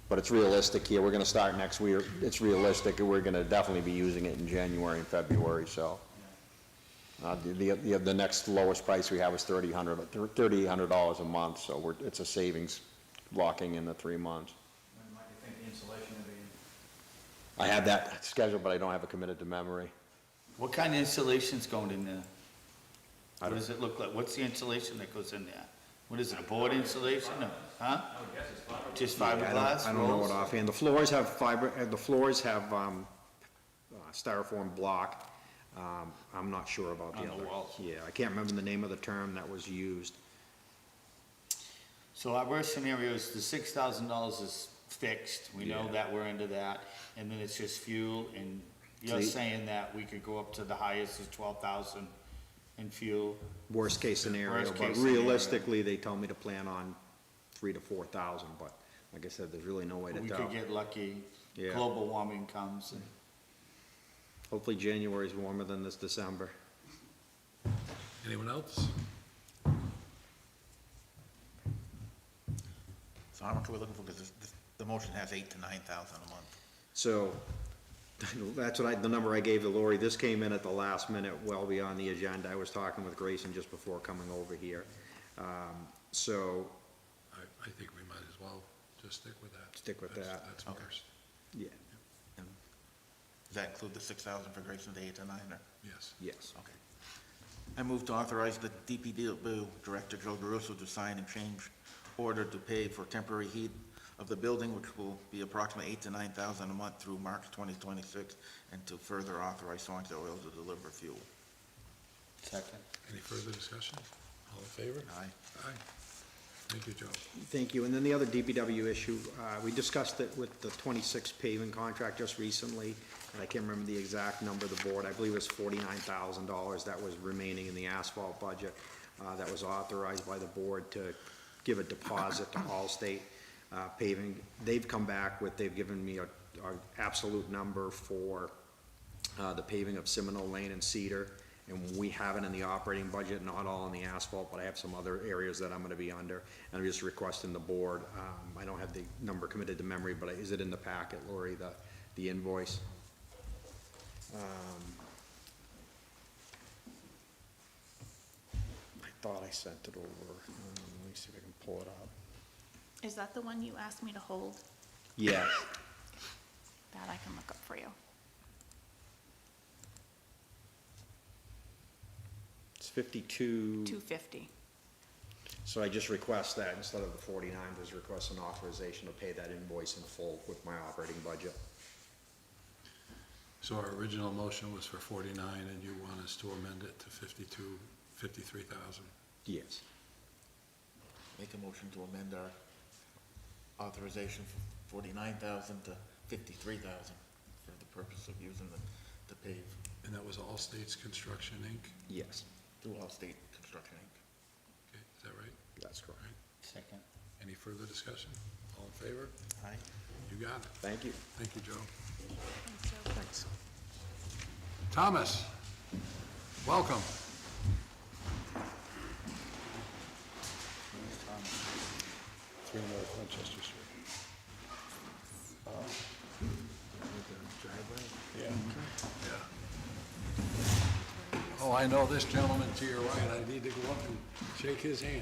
But it's realistic here, we're gonna start next week, it's realistic, and we're gonna definitely be using it in January and February, so. The next lowest price we have is $3,800 a month, so it's a savings locking in the 3 months. When might you think the insulation will be in? I have that scheduled, but I don't have it committed to memory. What kind of insulation's going in there? What does it look like? What's the insulation that goes in there? What is it, a board insulation, or, huh? I would guess it's fiberglass. Just Yeah, fiberglass? I don't know rolls? what offhand, the floors have styrofoam block, I'm not sure about the On the other. walls. Yeah, I can't remember the name of the term that was used. So our worst scenario is the $6,000 is fixed, we know Yeah. that we're into that, and then it's just fuel, and you're See- saying that we could go up to the highest of 12,000 in fuel. Worst case scenario, Worst but case scenario. realistically, they tell me to plan on 3,000 to 4,000, but like I said, there's really no way to We tell. could get lucky, Yeah. global warming comes, and Hopefully January's warmer than this December. Anyone else? So how much are we looking for, because the motion has 8,000 to 9,000 a month. So, that's the number I gave to Lori, this came in at the last minute, well beyond the agenda, I was talking with Grayson just before coming over here. So, I think we might as well just stick with that. Stick with that. That's Okay. worse. yeah, And does that include the 6,000 for Grayson to 8 to 9, or? Yes. yes. Okay. I move to authorize the DPW Director Joe DeRusso to sign and change order to pay for temporary heat of the building, which will be approximately 8,000 to 9,000 a month through March 2026, and to further authorize Swanzey Oil to deliver fuel. second. Any further discussion? All in favor? Aye. Aye. Thank you, Joe. Thank you. And then the other DPW issue, we discussed it with the 26 paving contract just recently, and I can't remember the exact number of the board. I believe it was $49,000 that was remaining in the asphalt budget that was authorized by the board to give a deposit to Allstate Paving. They've come back they've given me a absolute number for the paving of Seminole Lane and Cedar, and we have it in the operating budget, not all in the asphalt, but I have some other areas that I'm gonna be under, and I'm just requesting the board, I don't have the number committed to memory, but is it in the packet, Lori, the invoice? I thought I sent it over, let me see if I can pull it up. Is that the one you asked me to hold? Yes. That I can look up for you. It's 52. 250. So I just request that instead of the 49, just request an authorization to pay that invoice in full with my operating budget. So our original motion was for 49, and you want us to amend it to 53,000. Yes. Make a motion to amend our authorization from 49,000 to 53,000 for the purpose of using the pave And that was All States Construction, Inc.? Yes, through Allstate Construction, Inc. Okay, is that right? that's correct. Second. Any further discussion? All in favor? Aye. You got it. Thank you. Thank you, Joe. Thanks. Thomas, welcome. 3 North Winchester Street. Yeah. Oh, I know this gentleman to your right. I need to go up and shake his hand.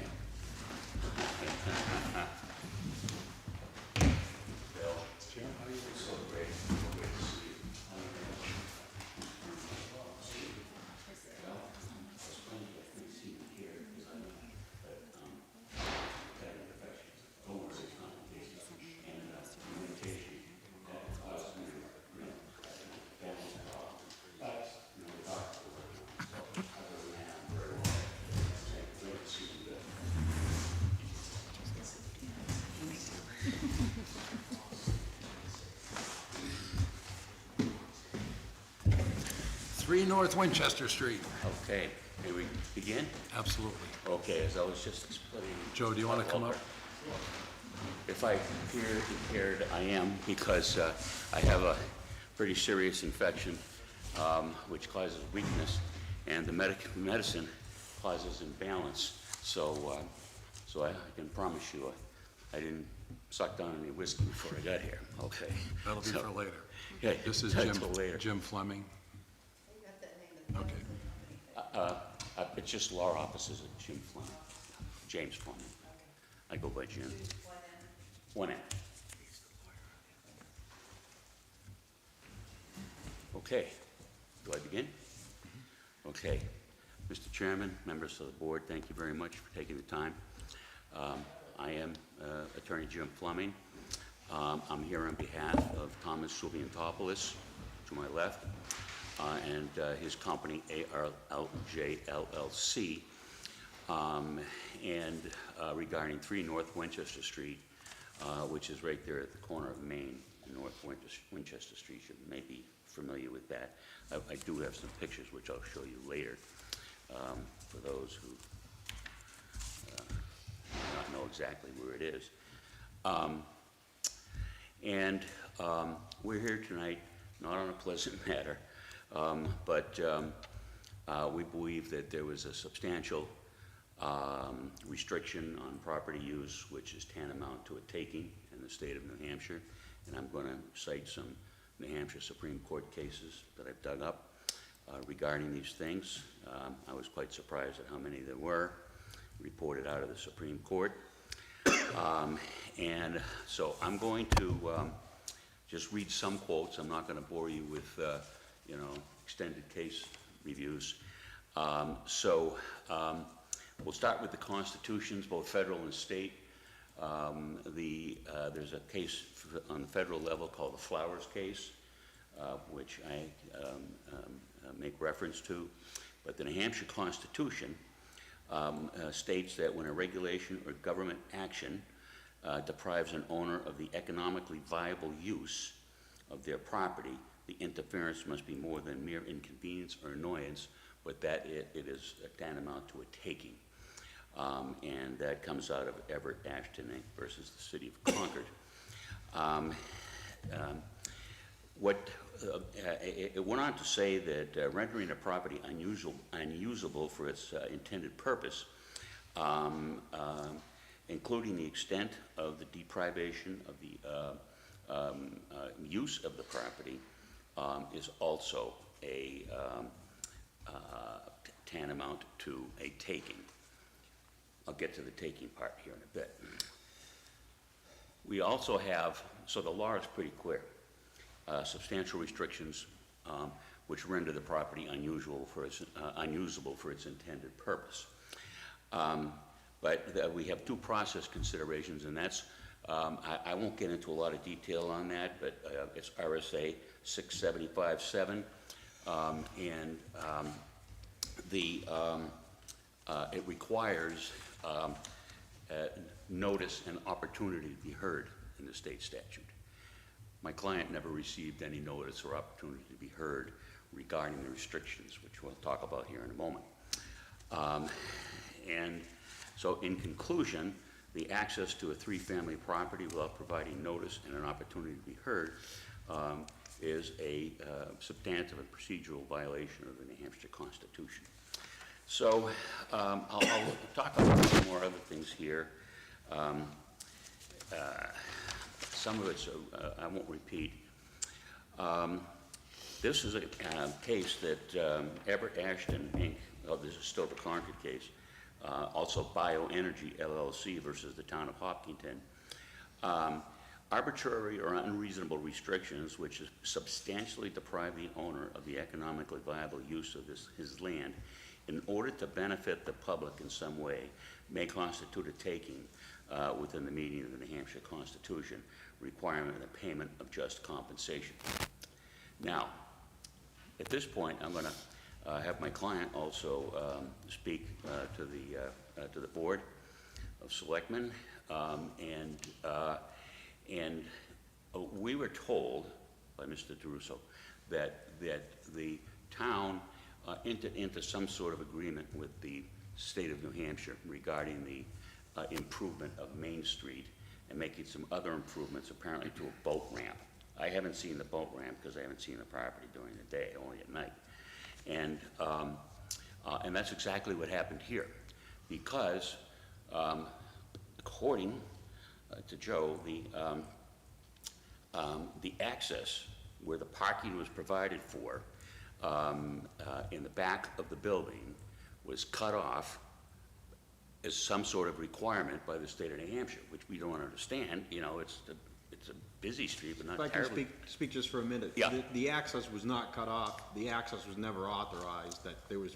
Jim, how you doing? 3 North Winchester Street. Okay, may we begin? Absolutely. Okay, as I was just explaining. Joe, do you want to come up? If I appear impaired, I am, because I have a pretty serious infection, which causes weakness, and the medicine causes imbalance. So I can promise you, I didn't suck down any whiskey before I got here. Okay. That'll be for later. Yeah, This is until later. Jim Fleming. Okay. It's just law offices of Jim Fleming, James Fleming. I go by Jim. One N. Okay, do I begin? Okay. Mr. Chairman, members of the board, thank you very much for taking the time. I am Attorney Jim Fleming. I'm here on behalf of Thomas Subiantopoulos, to my left, and his company, ARLJ LLC, and regarding 3 North Winchester Street, which is right there at the corner of Main and North Winchester Street. You may be familiar with that. I do have some pictures which I'll show you later for those who do not know exactly where it is. We're here tonight not on a pleasant matter, but we believe that there was a substantial restriction on property use, which is tantamount to a taking in the state of New Hampshire. And I'm going to cite some New Hampshire Supreme Court cases that I've dug up regarding these things. I was quite surprised at how many there were reported out of the Supreme Court. And so I'm going to just read some quotes. I'm not going to bore you with, extended case reviews. We'll start with the constitutions, both federal and state. There's a case on the federal level called the Flowers case, which I make reference to. But the New Hampshire Constitution states that when a regulation or government action deprives an owner of the economically viable use of their property, the interference must be more than mere inconvenience or annoyance, but that it is tantamount to a taking. And that comes out of Everett Ashton Inc. versus the City of Concord. It went on to say that rendering a property unusable for its intended purpose, including the extent of the deprivation of the use of the property, is also a tantamount to a taking. I'll get to the taking part here in a bit. We also have, so the law is pretty clear, substantial restrictions which render the property unusable for its intended purpose. But we have due process considerations, and that's, I won't get into a lot of detail on that, but it's RSA 675-7, and it requires notice and opportunity to be heard in the state statute. My client never received any notice or opportunity to be heard regarding the restrictions, which we'll talk about here in a moment. And so in conclusion, the access to a 3-family property without providing notice and an opportunity to be heard is a substantive and procedural violation of the New Hampshire Constitution. So I'll talk about some more other things here. Some of it's, I won't repeat. This is a case that Everett Ashton Inc., this is still the Concord case, also Bioenergy LLC versus the town of Hopkinton. Arbitrary or unreasonable restrictions which substantially deprive the owner of the economically viable use of his land in order to benefit the public in some way may constitute a taking within the meaning of the New Hampshire Constitution, requirement of the payment of just compensation. Now, at this point, I'm going to have my client also speak to the board of Selectmen, and we were told by Mr. DeRusso that the town entered into some sort of agreement with the state of New Hampshire regarding the improvement of Main Street and making some other improvements, apparently to a boat ramp. I haven't seen the boat ramp because I haven't seen the property during the day, only at night. And that's exactly what happened here, because according to Joe, the access where the parking was provided for in the back of the building was cut off as some sort of requirement by the state of New Hampshire, which we don't understand. You know, it's a busy street, but not If I can terribly. speak just for a minute. Yeah. The access was not cut off, the access was never authorized,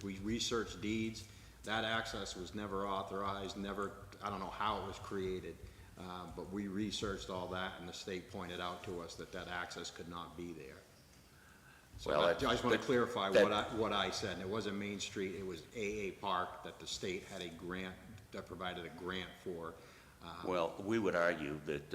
we researched deeds, that access was never authorized, never, I don't know how it was created, but we researched all that, and the state pointed out to us that access could not be there. So Well, I that's- just want to that- clarify that- what I said, and it wasn't Main Street, it was AA Park, that the state had a grant, that provided a grant for. Well, we would argue that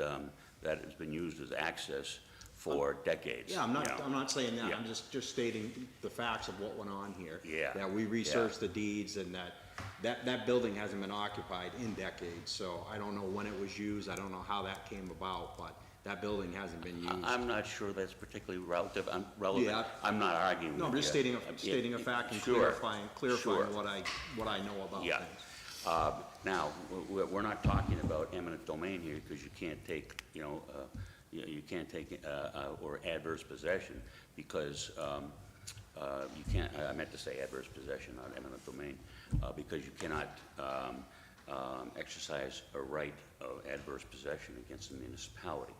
that has been used as access for decades. Yeah, I'm not saying that, Yeah. I'm just stating the facts of what went on here. Yeah. That we researched the deeds, and that building hasn't been occupied in decades, so I don't know when it was used, I don't know how that came about, but that building hasn't been used. I'm not sure that's particularly relevant. Yeah. I'm not arguing No, I'm with just you. stating a fact and Sure, clarifying sure. what I know about Yeah. things. Now, we're not talking about eminent domain here, because you can't take, you can't take, or adverse possession, because you can't, I meant to say adverse possession, not eminent domain, because you cannot exercise a right of adverse possession against the municipality,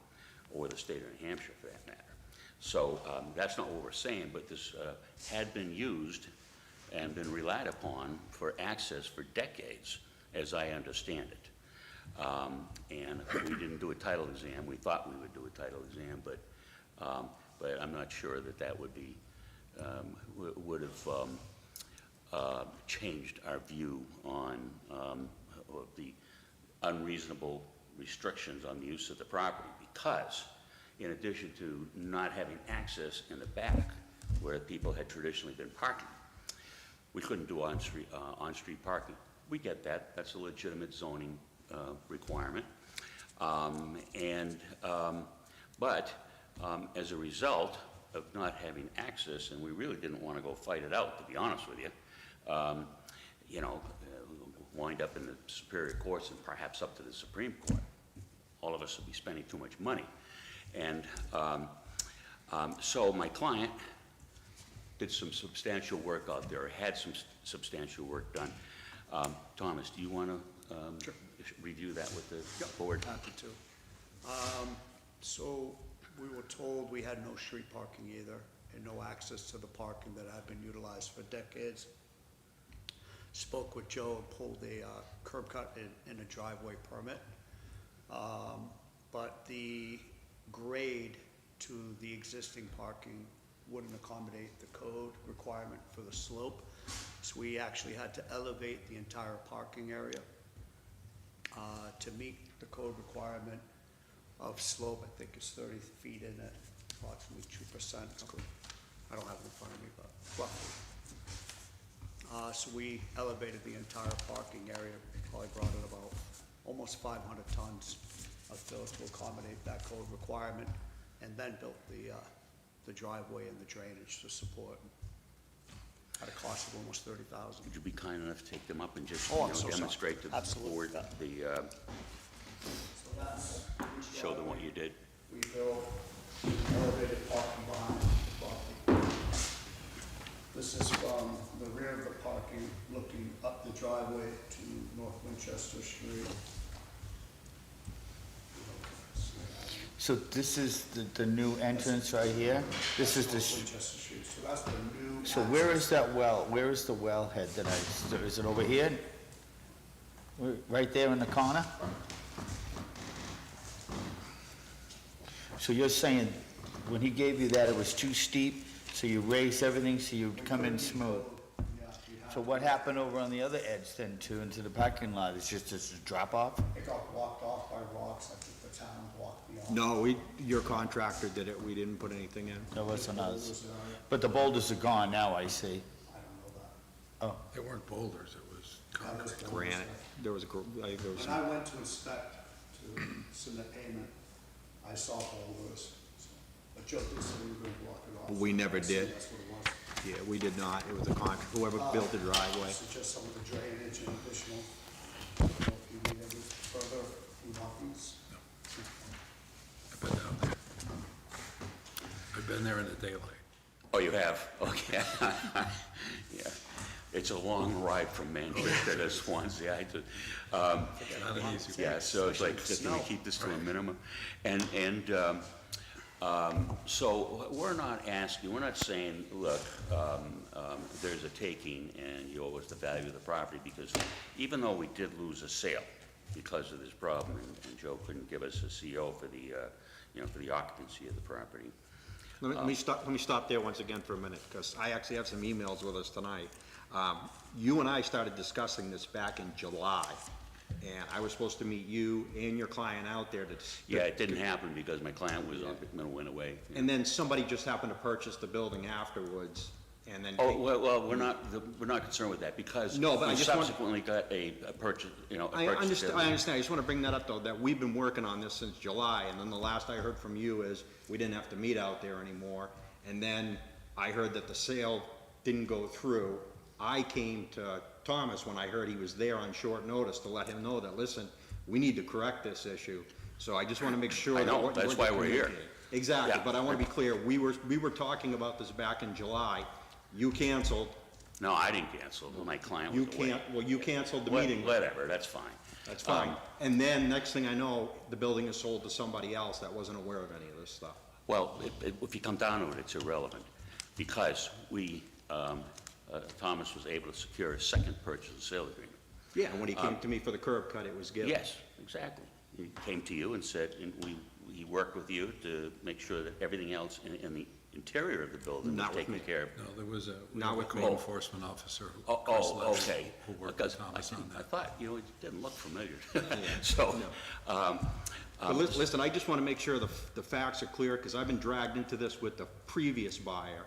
or the state of New Hampshire for that matter. So that's not what we're saying, but this had been used and been relied upon for access for decades, as I understand it. And we didn't do a title exam. We thought we would do a title exam, but I'm not sure that would be, would have changed our view on the unreasonable restrictions on the use of the property, because in addition to not having access in the back where people had traditionally been parking, we couldn't do on-street parking. We get that. That's a legitimate zoning requirement. But as a result of not having access, and we really didn't want to go fight it out, to be honest with you, wind up in the Superior Courts and perhaps up to the Supreme Court. All of us would be spending too much money. And so my client did some substantial work out there, had some substantial work done. Thomas, do you want to review that with the board? Happy to. So we were told we had no street parking either, and no access to the parking that had been utilized for decades. Spoke with Joe and pulled a curb cut and a driveway permit. But the grade to the existing parking wouldn't accommodate the code requirement for the slope. So we actually had to elevate the entire parking area to meet the code requirement of slope. I think it's 30 feet in it, approximately 2%. I don't have it in front of me, but roughly. So we elevated the entire parking area, probably brought in about almost 500 tons of fill to accommodate that code requirement, and then built the driveway and the drainage to support. At a cost of almost $30,000. Would you be kind enough to take them up and just I'm so demonstrate to the Absolutely. board the, So that's each show them what driveway. you did? We built elevated parking behind the property. This is from the rear of the parking, looking up the driveway to North Winchester Street. So this is the new entrance right here? This is the, Winchester Street, so that's the new. so where is that well? Where is the wellhead that is it over here? Right there in the corner? So you're saying, when he gave you that, it was too steep, so you raised everything so you'd come in smooth? Yeah, we So what happened over on the other edge then into the parking lot? It's just a drop off? It got blocked off by rocks, I think the town blocked me off. No, your contractor did it, we didn't put anything in. That wasn't us. Was, But the boulders are gone now, I see. I don't know that. Oh, They weren't boulders, it was concrete. Granite, there was, I think there was When some, I went to inspect, to submit payment, I saw boulders, so, but Joe did say we were gonna block it off. We never I assume did. That's what it was. yeah, we did not, it was a contract, whoever built the driveway. This is just some of the drainage and additional, I don't know if you need any further remarkings. I've been down there. I've been there in the daylight. Oh, you have? Okay. Yeah. It's a long ride from Manchester to Swansea. I just, Not an easy yeah, so it's like, just gonna keep this to a minimum. And, so we're not asking, we're not saying, look, there's a taking and you owe us the value of the property, because even though we did lose a sale because of this problem, and Joe couldn't give us a CO for the, for the occupancy of the property. Let me stop there once again for a minute, because I actually have some emails with us tonight. You and I started discussing this back in July, and I was supposed to meet you and your client out there to. Yeah, it didn't happen because my client was went away. And then somebody just happened to purchase the building afterwards, and then. Oh, well, we're not concerned with that, because No, but I we just want- subsequently got a purchase, a I purchase. understand, I just want to bring that up, though, that we've been working on this since July, and then the last I heard from you is we didn't have to meet out there anymore, and then I heard that the sale didn't go through. I came to Thomas when I heard he was there on short notice to let him know that, listen, we need to correct this issue. So I just want to make sure I that. know, that's why we're here. Exactly, Yeah. but I want to be clear, we were talking about this back in July. You canceled. No, I didn't cancel, my client was away. You canceled the meeting. Whatever, that's fine. That's fine. And then, next thing I know, the building is sold to somebody else that wasn't aware of any of this stuff. Well, if you come down to it, it's irrelevant, because we, Thomas was able to secure a second purchase and sale agreement. Yeah, and when he came to me for the curb cut, it was given. Yes, exactly. He came to you and said, and he worked with you to make sure that everything else in the interior of the building was Not with taken me. care of. No, there was a Not with code me. enforcement officer who. Oh, Chris Levy, okay. Who worked Because with Thomas on I that. thought, it didn't look familiar. So, But listen, I just want to make sure the facts are clear, because I've been dragged into this with the previous buyer.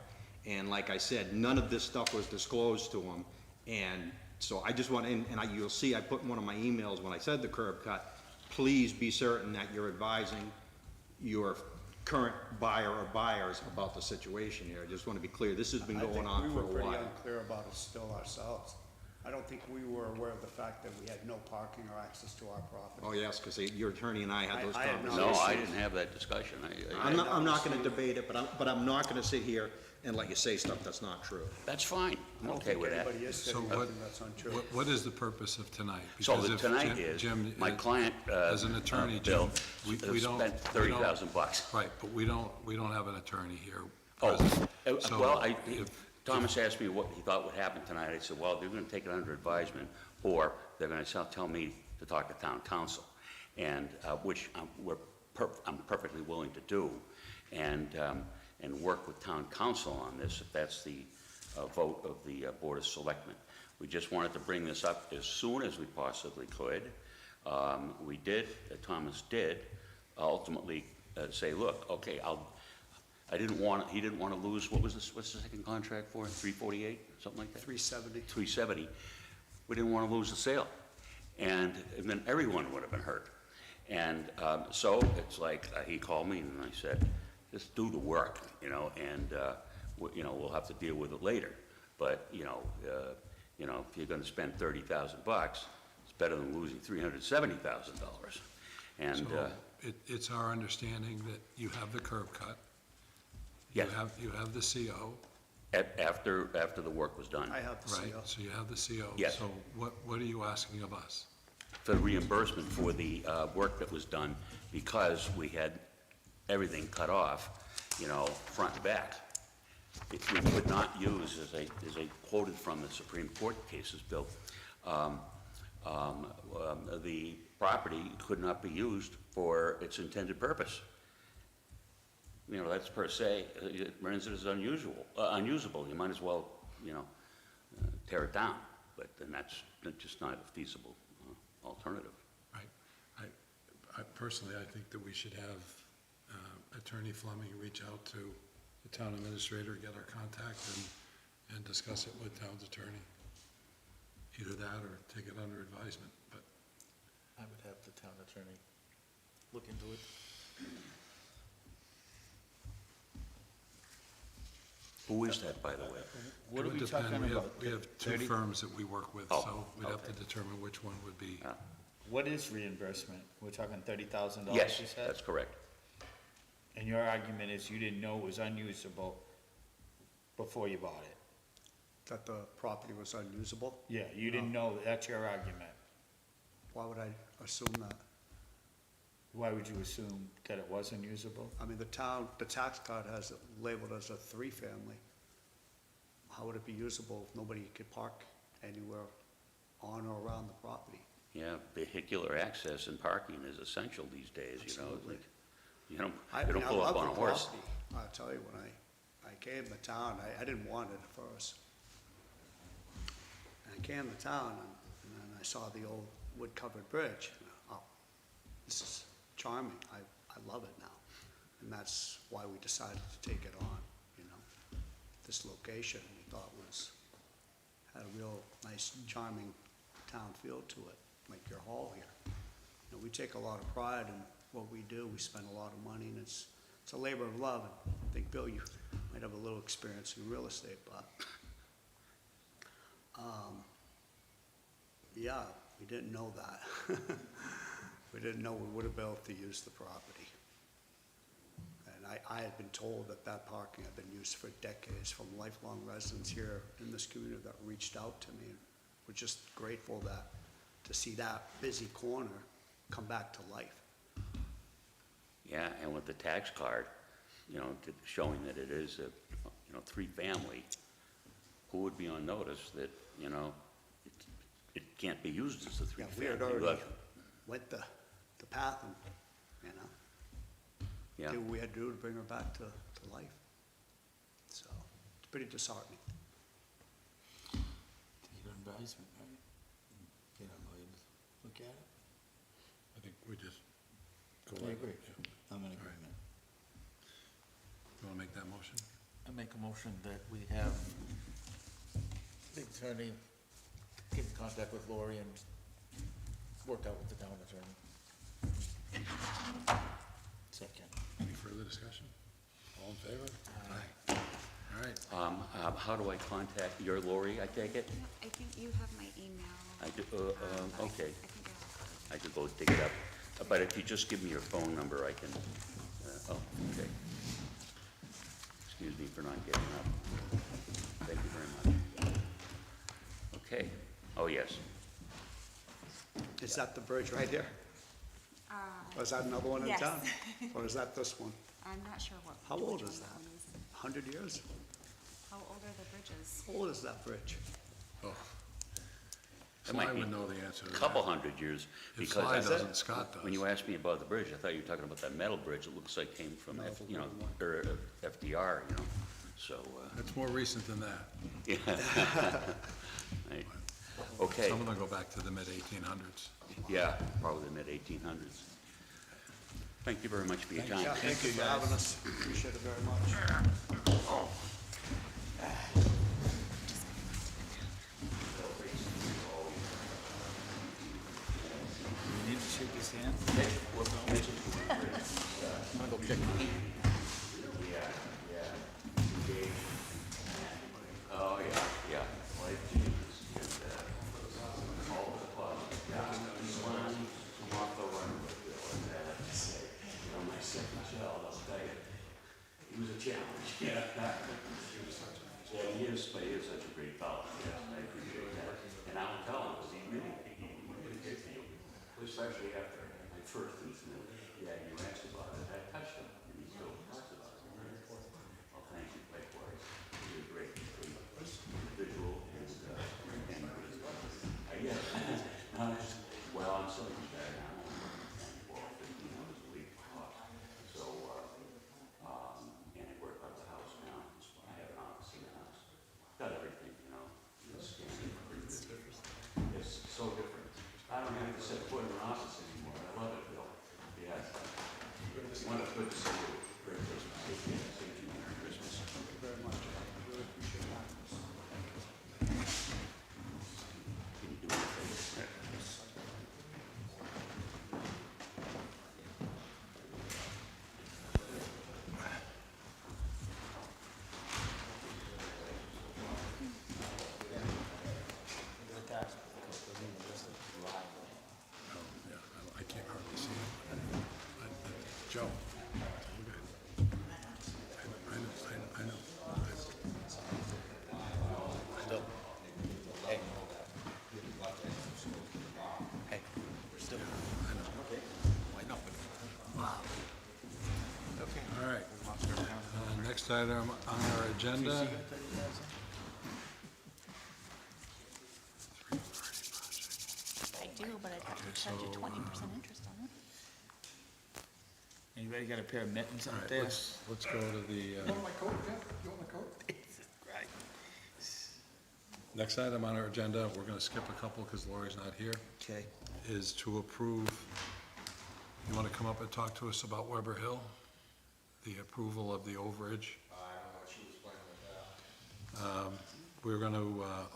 And like I said, none of this stuff was disclosed to him. And so I just want, you'll see, I put in one of my emails when I said the curb cut, please be certain that you're advising your current buyer or buyers about the situation here. I just want to be clear, this has been going on for a I think we were while. pretty unclear about it still ourselves. I don't think we were aware of the fact that we had no parking or access to our property. Oh, yes, because your attorney and I had those I had conversations. no, I didn't have that discussion. I'm not gonna debate it, but I'm not gonna sit here and let you say stuff that's not true. That's fine. I'm I don't okay think with that. anybody is So saying what, anything that's untrue. what is the purpose of tonight? So Because if tonight Jim- is, my client, as an attorney, Jim, Bill, we has don't. spent we don't- $30,000. Right, but we don't have an attorney here Oh, present. So well, if- Thomas asked me what he thought would happen tonight. I said, well, they're gonna take it under advisement, or they're gonna tell me to talk to town council, and, which I'm perfectly willing to do, and work with town council on this, if that's the vote of the Board of Selectmen. We just wanted to bring this up as soon as we possibly could. We did, Thomas did, ultimately say, look, okay, he didn't want to lose, what's the second contract for, 348, something like that? 370. 370. We didn't want to lose the sale, and then everyone would have been hurt. And so it's like, he called me and I said, just do the work, and we'll have to deal with it later. But if you're going to spend $30,000, it's better than losing $370,000. And So it's our understanding that you have the curb cut. Yes. You have the CO. after the work was done. I have the Right, CO. so you have the CO. Yes. So what are you asking of us? For reimbursement for the work that was done, because we had everything cut off, front and back. We could not use, as I quoted from the Supreme Court cases, Bill, the property could not be used for its intended purpose. That's per se, it renders it as unusable. You might as well, tear it down, but then that's just not a feasible alternative. I personally, I think that we should have Attorney Fleming reach out to the town administrator, get our contact, and discuss it with town's attorney. Either that or take it under advisement, but. I would have the town attorney look into it. Who is that, by the way? What It are would we depend. talking about? We have two 30? firms that we work with, Oh, so we'd have to okay. determine which one would be. What is reimbursement? We're talking $30,000, you Yes, said? that's correct. And your argument is you didn't know it was unusable before you bought it? That the property was unusable? Yeah, you didn't know, that's your argument. Why would I assume that? Why would you assume that it was unusable? I mean, the tax card has it labeled as a 3-family. How would it be usable if nobody could park anywhere on or around the property? Yeah, vehicular access and parking is essential these days, you know. Absolutely. You don't, I you mean, don't I pull up love on a the horse. property. I'll tell you, when I came to town, I didn't want it at first. And I came to town and then I saw the old wood-covered bridge. Oh, this is charming. I love it now. And that's why we decided to take it on, you know. This location we thought had a real nice, charming town feel to it, like your hall here. You know, we take a lot of pride in what we do. We spend a lot of money, and it's a labor of love. And I think, Bill, you might have a little experience in real estate, but yeah, we didn't know that. We didn't know we would have been able to use the property. And I had been told that that parking had been used for decades from lifelong residents here in this community that reached out to me. We're just grateful to see that busy corner come back to life. Yeah, and with the tax card, you know, showing that it is a, 3-family, who would be on notice that, you know, it can't be used as a 3-family? Yeah, we had already went the path and, you know, Yeah. did what we had to do to bring her back to life. So, it's pretty disheartening. Take it on advisement, right? Get a lawyer to look at it. I think we just go. I agree. Yeah. I'm in All right. agreement. You wanna make that motion? I make a motion that we have the attorney get in contact with Lori and work out with the town attorney. Second. Any further discussion? All in favor? Aye. All right. How do I contact your Lori, I take it? I think you have my email. I do, okay, I think I have. I could go dig it up. But if you just give me your phone number, I can, okay. Excuse me for not getting up. Thank you very much. Okay, oh, yes. Is that the bridge right here? Or is that another one in yes. town? Or is that this one? I'm not sure what. How old which is one that? one is. 100 years? How old are the bridges? How old is that bridge? Oh. That might Sly be would know the answer to that. Couple hundred years, If because Sly I- doesn't, Scott does. when you asked me about the bridge, I thought you were talking about that metal bridge. It looks like it came from, No, F- it's a you know, wooden one. or FDR, you know, so, It's more recent than that. yeah. Right. Okay, Some of them go back to the mid-1800s. yeah, probably the mid-1800s. Thank you very much for your time. Yeah, thank you for having us. Appreciate it very much. You need to shake his hand? I'm gonna go check. Oh, yeah, yeah. Life changes. And, all the club. Come off the run with Bill, and you know, my second child, I'll tell you, he was a challenge. Yeah. Yeah, he is, but he is such a great fellow. Yes, I appreciate that. And I will tell him, because he really did for you. Especially after my first incident. Yeah, you asked about it. I touched him, and he still talks about it. Well, thank you, likewise. You're a great individual, and yeah. Well, I'm so retired now. I'm 15 hours a week. So, and I work out of the house now. I have an office in the house. Got everything, you know, scanning Wanda, good to see you. Merry Christmas. Thank you. Merry Christmas. Thank you very much. I really appreciate that. Can you do me a favor? I can't hardly see him. Joe. I know. Hey. Hey, we're still. Okay. Why not? Okay. All right. Next item on our agenda. I do, but I'd have to charge you 20% interest on it. Anybody got a pair of mittens All out right, there? let's go to the, You want my coat, Jeff? You want my coat? Right. next item on our agenda. We're gonna skip a couple because Lori's not here. Okay. Is to approve, you wanna come up and talk to us about Weber Hill? The approval of the overage? I don't know what she was planning with that. We're gonna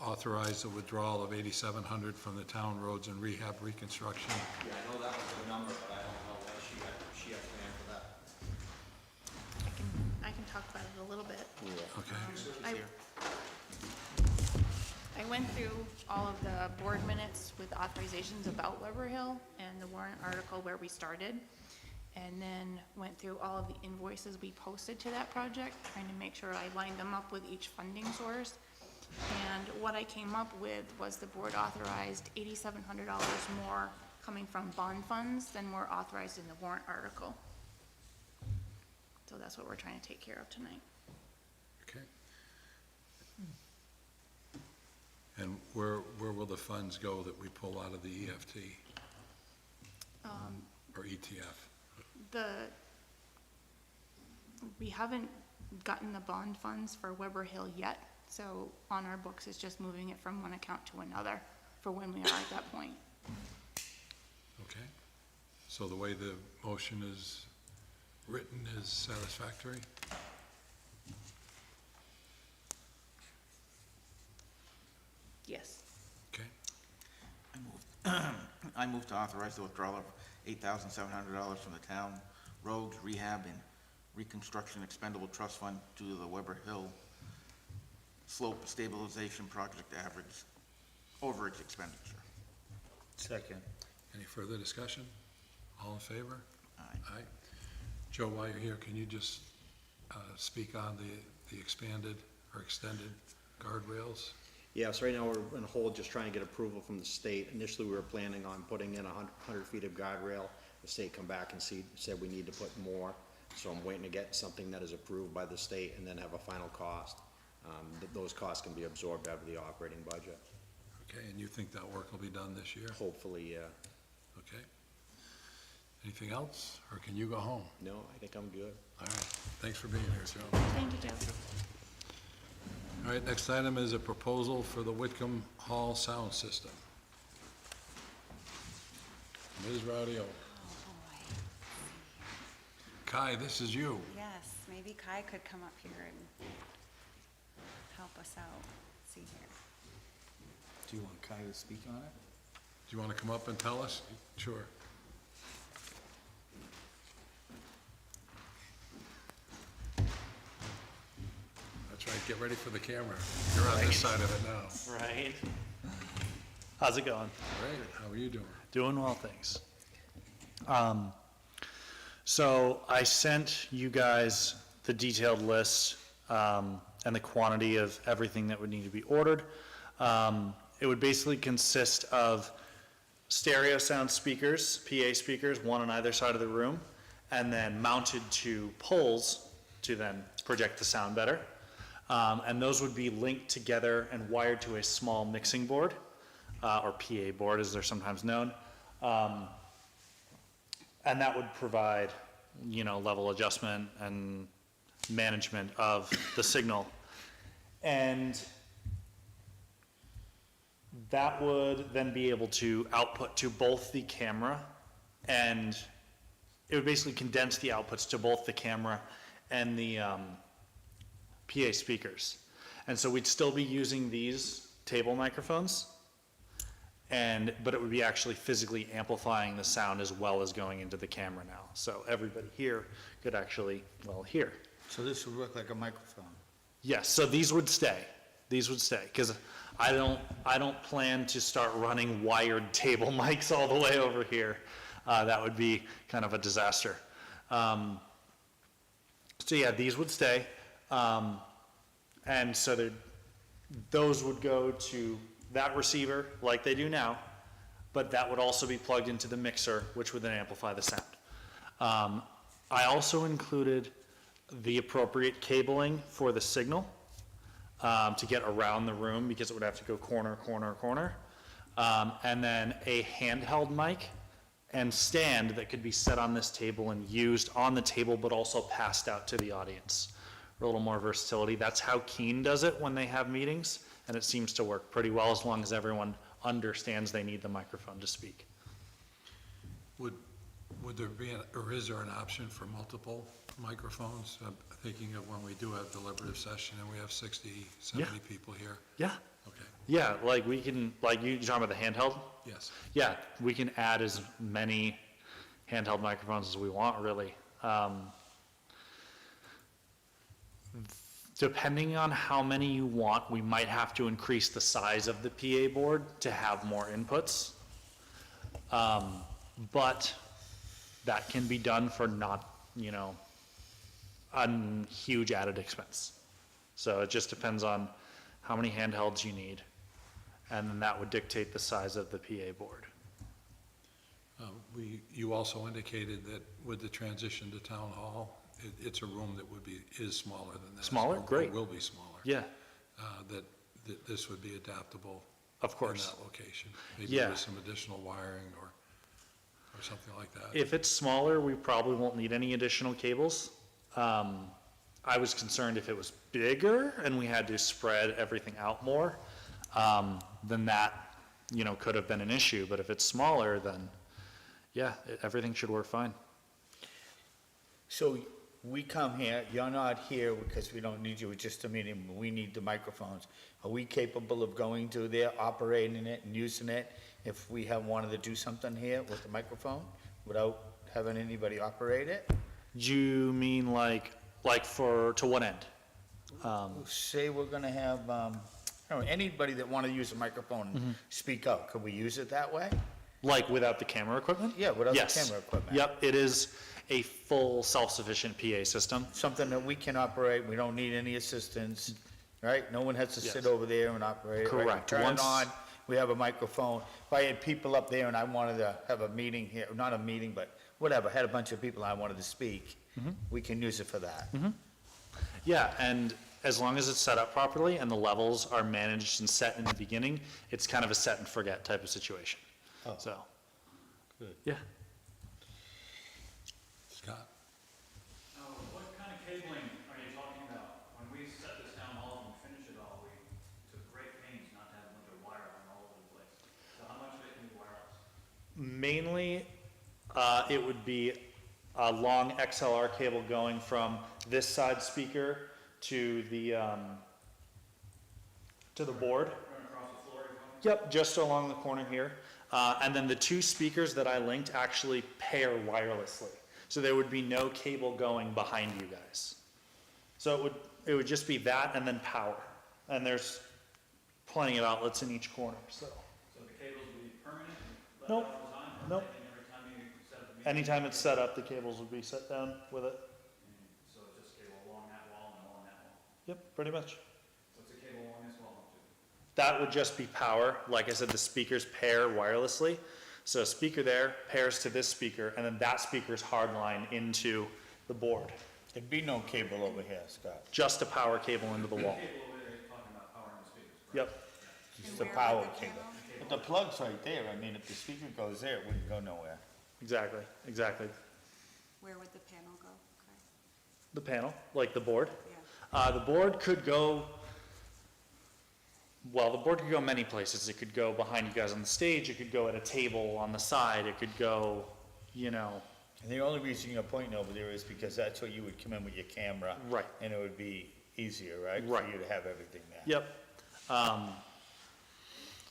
authorize the withdrawal of $8,700 from the town roads and rehab reconstruction. Yeah, I know that was the number, but I don't know what she had planned for that. I can talk about it a little bit. Okay. I went through all of the board minutes with authorizations about Weber Hill and the warrant article where we started. And then went through all of the invoices we posted to that project, trying to make sure I lined them up with each funding source. And what I came up with was the board authorized $8,700 more coming from bond funds than were authorized in the warrant article. So that's what we're trying to take care of tonight. Okay. And where will the funds go that we pull out of the EFT or ETF? We haven't gotten the bond funds for Weber Hill yet, so on our books it's just moving it from one account to another for when we are at that point. Okay. So the way the motion is written is satisfactory? Yes. Okay. I move to authorize the withdrawal of $8,700 from the town roads rehab and reconstruction expendable trust fund to the Weber Hill slope stabilization project overage expenditure. Second. Any further discussion? All in favor? Aye. Aye. Joe, while you're here, can you just speak on the expanded or extended guardrails? Yeah, so right now we're in hold, just trying to get approval from the state. Initially, we were planning on putting in 100 feet of guardrail. The state come back and said we need to put more. So I'm waiting to get something that is approved by the state and then have a final cost. Those costs can be absorbed out of the operating budget. Okay, and you think that work will be done this year? Hopefully, yeah. Okay. Anything else, or can you go home? No, I think I'm good. All right, thanks for being here, Joe. Thank you, Joe. All right, next item is a proposal for the Whitcomb Hall sound system. Ms. Rowdio. Oh, boy. Kai, this is you. Yes, maybe Kai could come up here and help us out. Let's see here. Do you want Kai to speak on it? Do you want to come up and tell us? Sure. That's right, get ready for the camera. You're on this side of it now. Right. How's it going? Great, how are you doing? Doing well, thanks. So I sent you guys the detailed list and the quantity of everything that would need to be ordered. It would basically consist of stereo sound speakers, PA speakers, one on either side of the room, and then mounted to poles to then project the sound better. And those would be linked together and wired to a small mixing board, or PA board as they're sometimes known. And that would provide, level adjustment and management of the signal. And that would then be able to output to both the camera and it would basically condense the outputs to both the camera and the PA speakers. And so we'd still be using these table microphones, but it would be actually physically amplifying the sound as well as going into the camera now. So everybody here could actually, well, hear. So this would work like a microphone? Yes, so these would stay, because I don't plan to start running wired table mics all the way over here. That would be kind of a disaster. So yeah, these would stay. And so those would go to that receiver like they do now, but that would also be plugged into the mixer, which would then amplify the sound. I also included the appropriate cabling for the signal to get around the room, because it would have to go corner, corner, corner. And then a handheld mic and stand that could be set on this table and used on the table, but also passed out to the audience. A little more versatility. That's how Keene does it when they have meetings, and it seems to work pretty well as long as everyone understands they need the microphone to speak. Would there be, or is there an option for multiple microphones? I'm thinking of when we do have deliberative session and we have 60, 70 people here. Yeah. Okay. Yeah, like we can, like you're talking about the handheld? Yes. Yeah, we can add as many handheld microphones as we want, really. Depending on how many you want, we might have to increase the size of the PA board to have more inputs. But that can be done for not, a huge added expense. So it just depends on how many handhelds you need, and then that would dictate the size of the PA board. You also indicated that with the transition to town hall, it's a room that is smaller than that. Smaller? Great. It will be smaller. Yeah. That this would be adaptable. Of course. In that location. Maybe Yeah. with some additional wiring or something like that. If it's smaller, we probably won't need any additional cables. I was concerned if it was bigger and we had to spread everything out more, then that, could have been an issue. But if it's smaller, then yeah, everything should work fine. So we come here, you're not here because we don't need you, it's just a meeting, we need the microphones. Are we capable of going to there, operating it and using it if we wanted to do something here with the microphone without having anybody operate it? You mean to what end? Say we're gonna have, anybody that wanna use a microphone and speak out, could we use it that way? Like without the camera equipment? Yeah, without the Yes. camera equipment. Yep, it is a full self-sufficient PA system. Something that we can operate, we don't need any assistance, right? No one has to sit Yes. over there and operate it. right? Correct. Turn it Once- on, we have a microphone. If I had people up there and I wanted to have a meeting here, not a meeting, but whatever, had a bunch of people I wanted to speak, we can use it for that. Yeah, and as long as it's set up properly and the levels are managed and set in the beginning, it's kind of a set and forget type of situation. Oh. So, Good. yeah. Scott? What kind of cabling are you talking about? When we set this town hall and finish it all, we took great pains not to have a bunch of wire all over the place. So how much of it can be wireless? Mainly, it would be a long XLR cable going from this side speaker to the board. Run across the floor? Yep, just along the corner here. And then the two speakers that I linked actually pair wirelessly. So there would be no cable going behind you guys. So it would just be that and then power. And there's plenty of outlets in each corner, so. So the cables will be permanent? Left Nope. all the time, or Nope. anything every time you set up the meeting? Anytime it's set up, the cables would be set down with it. So it's just cable along that wall and along that wall? Yep, pretty much. What's the cable along this wall up to? That would just be power. Like I said, the speakers pair wirelessly. So a speaker there pairs to this speaker, and then that speaker's hard line into the board. There'd be no cable over here, Scott. Just a power cable into the wall. Cable over there, you're talking about powering the speakers, right? Yep. Just the power cable. But the plug's right there, I mean, if the speaker goes there, it wouldn't go nowhere. Exactly, exactly. Where would the panel go? Okay. The panel, like the board. Yeah. The board could go, well, the board could go many places. It could go behind you guys on the stage. It could go at a table on the side. It could go, And the only reason you're pointing over there is because that's where you would come in with your camera. Right. And it would be easier, right? Right. For you to have everything there. Yep.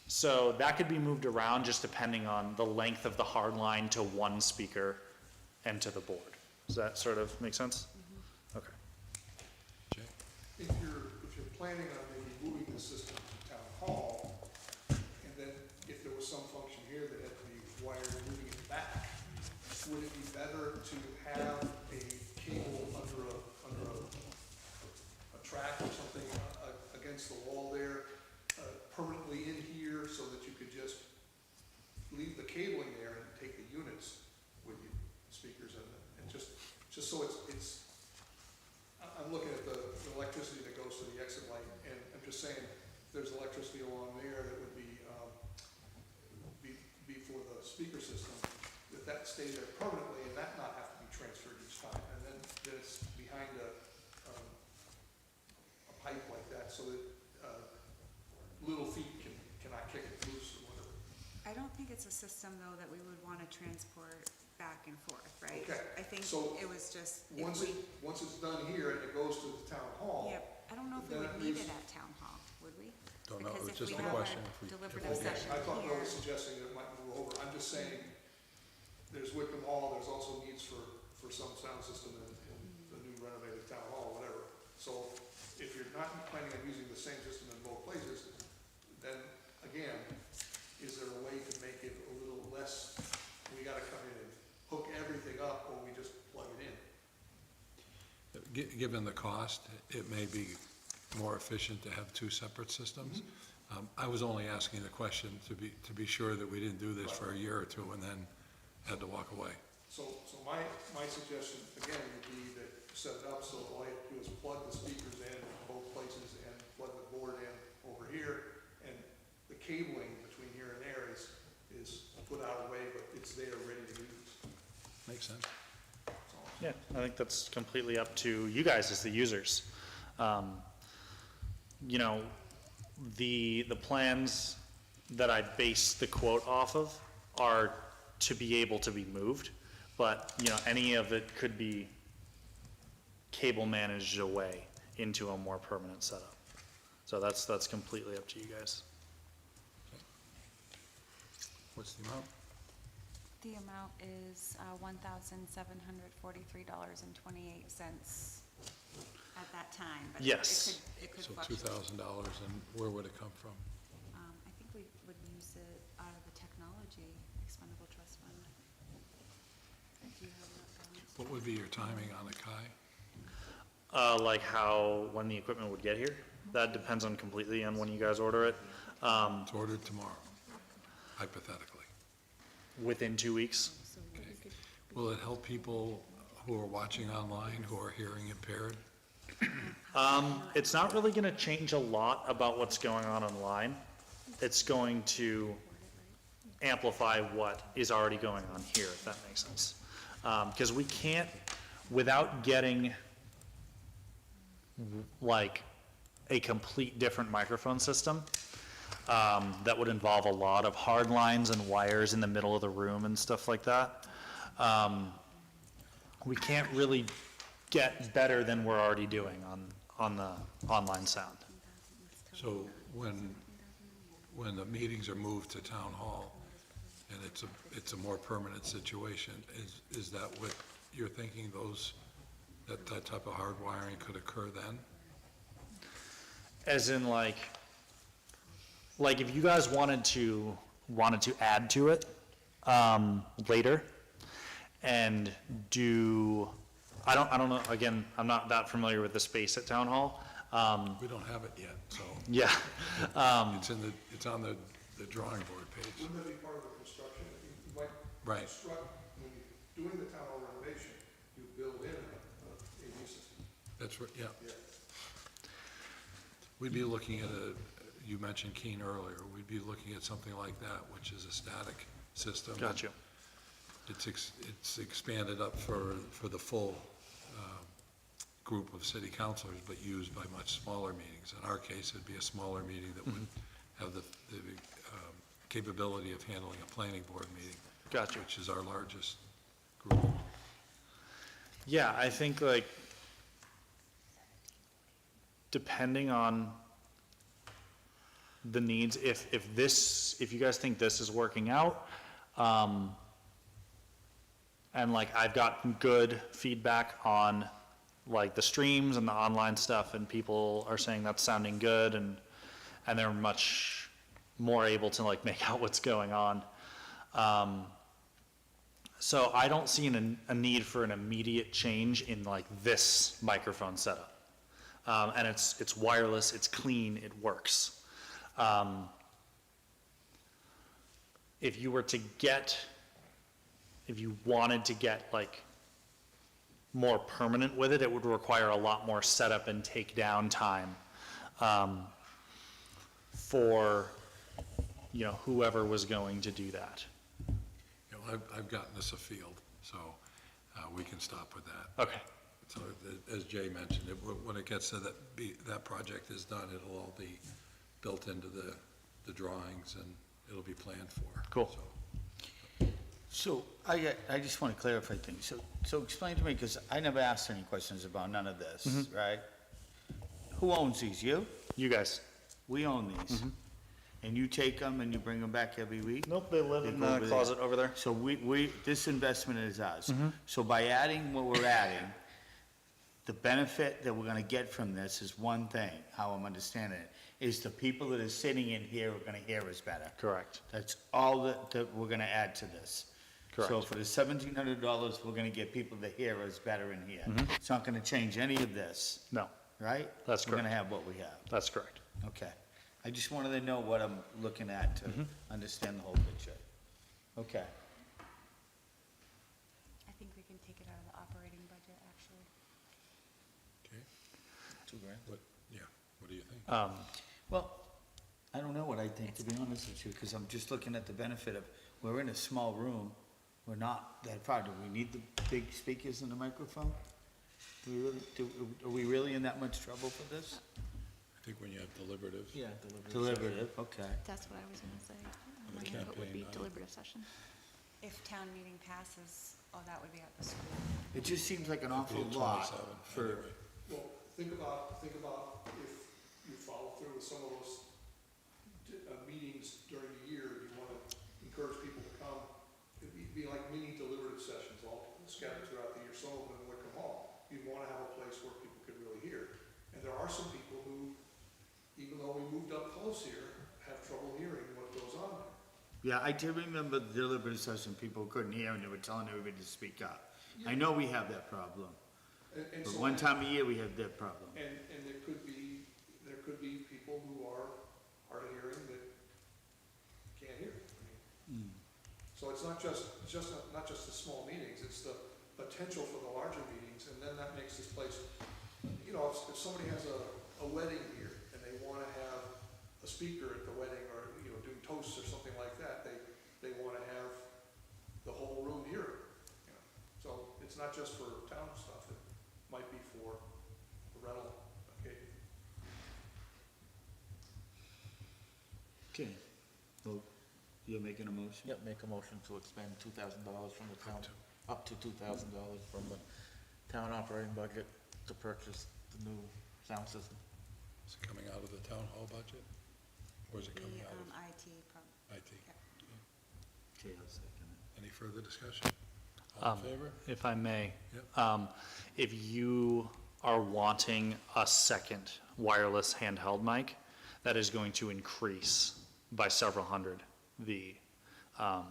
So that could be moved around just depending on the length of the hard line to one speaker and to the board. Does that sort of make sense? Okay. If you're planning on maybe moving the system to town hall, and then if there was some function here that had to be wired and moving it back, would it be better to have a cable under a track or something against the wall there, permanently in here, so that you could just leave the cabling there and take the units with you, speakers and just so it's I'm looking at the electricity that goes to the exit light, and I'm just saying, there's electricity along there that would be for the speaker system, that stay there permanently and that not have to be transferred each time, and then it's behind a pipe like that, so that little feet cannot kick it loose or whatever. I don't think it's a system, though, that we would want to transport back and forth, right? Okay, I think so it was just. Once it's done here and it goes to the town hall. Yep, I don't know if we then would at need least- it at town hall, would we? Don't know, Because it's if just we a have question if we- deliberative Okay, session I thought Bill here. was suggesting that it might move over. I'm just saying, there's Wickham Hall, there's also needs for some sound system in the new renovated town hall, whatever. So if you're not planning on using the same system in both places, then again, is there a way to make it a little less, we gotta come in and hook everything up, or we just plug it in? Given the cost, it may be more efficient to have two separate systems. I was only asking the question to be sure that we didn't do this for a year or two and then had to walk away. So my suggestion, again, would be that you set it up so all you have to do is plug the speakers in both places and plug the board in over here, and the cabling between here and there is put out of the way, but it's there ready to use. Makes sense. Yeah, I think that's completely up to you guys as the users. You know, the plans that I base the quote off of are to be able to be moved, but, you know, any of it could be cable managed away into a more permanent setup. So that's completely up to you guys. What's the amount? The amount is $1,743.28 at that time. But Yes. It could So fluctuate. $2,000, and where would it come from? I think we would use it out of the technology expendable trust fund. Do you have that balance? What would be your timing on the Kai? Like when the equipment would get here, that depends on completely on when you guys order it. It's ordered tomorrow, hypothetically. Within 2 weeks. Will it help people who are watching online who are hearing impaired? It's not really gonna change a lot about what's going on online. It's going to amplify what is already going on here, if that makes sense. Because we can't, without getting like a complete different microphone system, that would involve a lot of hard lines and wires in the middle of the room and stuff like that. We can't really get better than we're already doing on the online sound. So when the meetings are moved to town hall and it's a more permanent situation, is that what you're thinking, that type of hard wiring could occur then? As in like if you guys wanted to add to it, later and do, I don't know, again, I'm not that familiar with the space at town hall. We don't have it yet, so. Yeah. It's on the drawing board page. Wouldn't that be part of the construction? You might Right. construct, when you're doing the town hall renovation, you build in a AV system. That's right, yeah. Yeah. We'd be looking at you mentioned Keene earlier, we'd be looking at something like that, which is a static system. Gotcha. It's expanded up for the full group of city councilors, but used by much smaller meetings. In our case, it'd be a smaller meeting that would have the capability of handling a planning board meeting. Gotcha. Which is our largest group. Yeah, I think like, depending on the needs, if you guys think this is working out, and like I've gotten good feedback on like the streams and the online stuff, and people are saying that's sounding good, and they're much more able to like make out what's going on. So I don't see a need for an immediate change in like this microphone setup. And it's wireless, it's clean, it works. If you wanted to get like more permanent with it, it would require a lot more setup and takedown time for, you know, whoever was going to do that. You know, I've gotten this afield, so we can stop with that. Okay. So as Jay mentioned, when it gets to that project is done, it'll all be built into the drawings and it'll be planned for. Cool. So I just want to clarify things. So explain to me, because I never asked any questions about none of this, right? Who owns these? You? You guys. We own these. And you take them and you bring them back every week? Nope, they live in the closet over there. So this investment is ours. So by adding what we're adding, the benefit that we're gonna get from this is one thing, how I'm understanding it, is the people that are sitting in here are gonna hear us better. Correct. That's all that we're gonna add to this. Correct. So for the $1,700, we're gonna get people to hear us better in here. It's not gonna change any of this. No. Right? That's We're gonna correct. have what we have. That's correct. Okay. I just wanted to know what I'm looking at to understand the whole picture. Okay. I think we can take it out of the operating budget, actually. Okay. What do you think? Well, I don't know what I think, to be honest with you, because I'm just looking at the benefit of, we're in a small room, we're not that far. Do we need the big speakers and the microphone? Are we really in that much trouble for this? I think when you have deliberative. Yeah, Deliberative, okay. That's what I was gonna say. I'm The wondering if it would be campaign, deliberative session. If town meeting passes, that would be at the school. It just seems like an awful It'd be a lot 27 for, anyway. Well, think about if you follow through with some of those meetings during the year, you wanna encourage people to come. It'd be like mini deliberative sessions all scattered throughout the year, some of them in Wickham Hall. You'd wanna have a place where people could really hear. And there are some people who, even though we moved up close here, have trouble hearing what goes on there. yeah, I do remember the deliberative session, people couldn't hear and they were telling everybody to speak up. I know we have that problem, And but so- one time a year we have that problem. And there could be people who are hard of hearing that can't hear. I mean, So it's not just the small meetings, it's the potential for the larger meetings, and then that makes this place, you know, if somebody has a wedding here and they wanna have a speaker at the wedding, or, you know, do toasts or something like that, they wanna have the whole room hear it. You know. So it's not just for town stuff, it might be for the rental. Okay. Well, you're making a motion? Yep, make a motion to expend $2,000 from the town, up to $2,000 from the town operating budget to purchase the new sound system. Is it coming out of the town hall budget? Or is it coming out of IT, IT? Okay, I'll second it. Any further discussion? All in favor? If I may. Yep. If you are wanting a second wireless handheld mic, that is going to increase by several hundred. I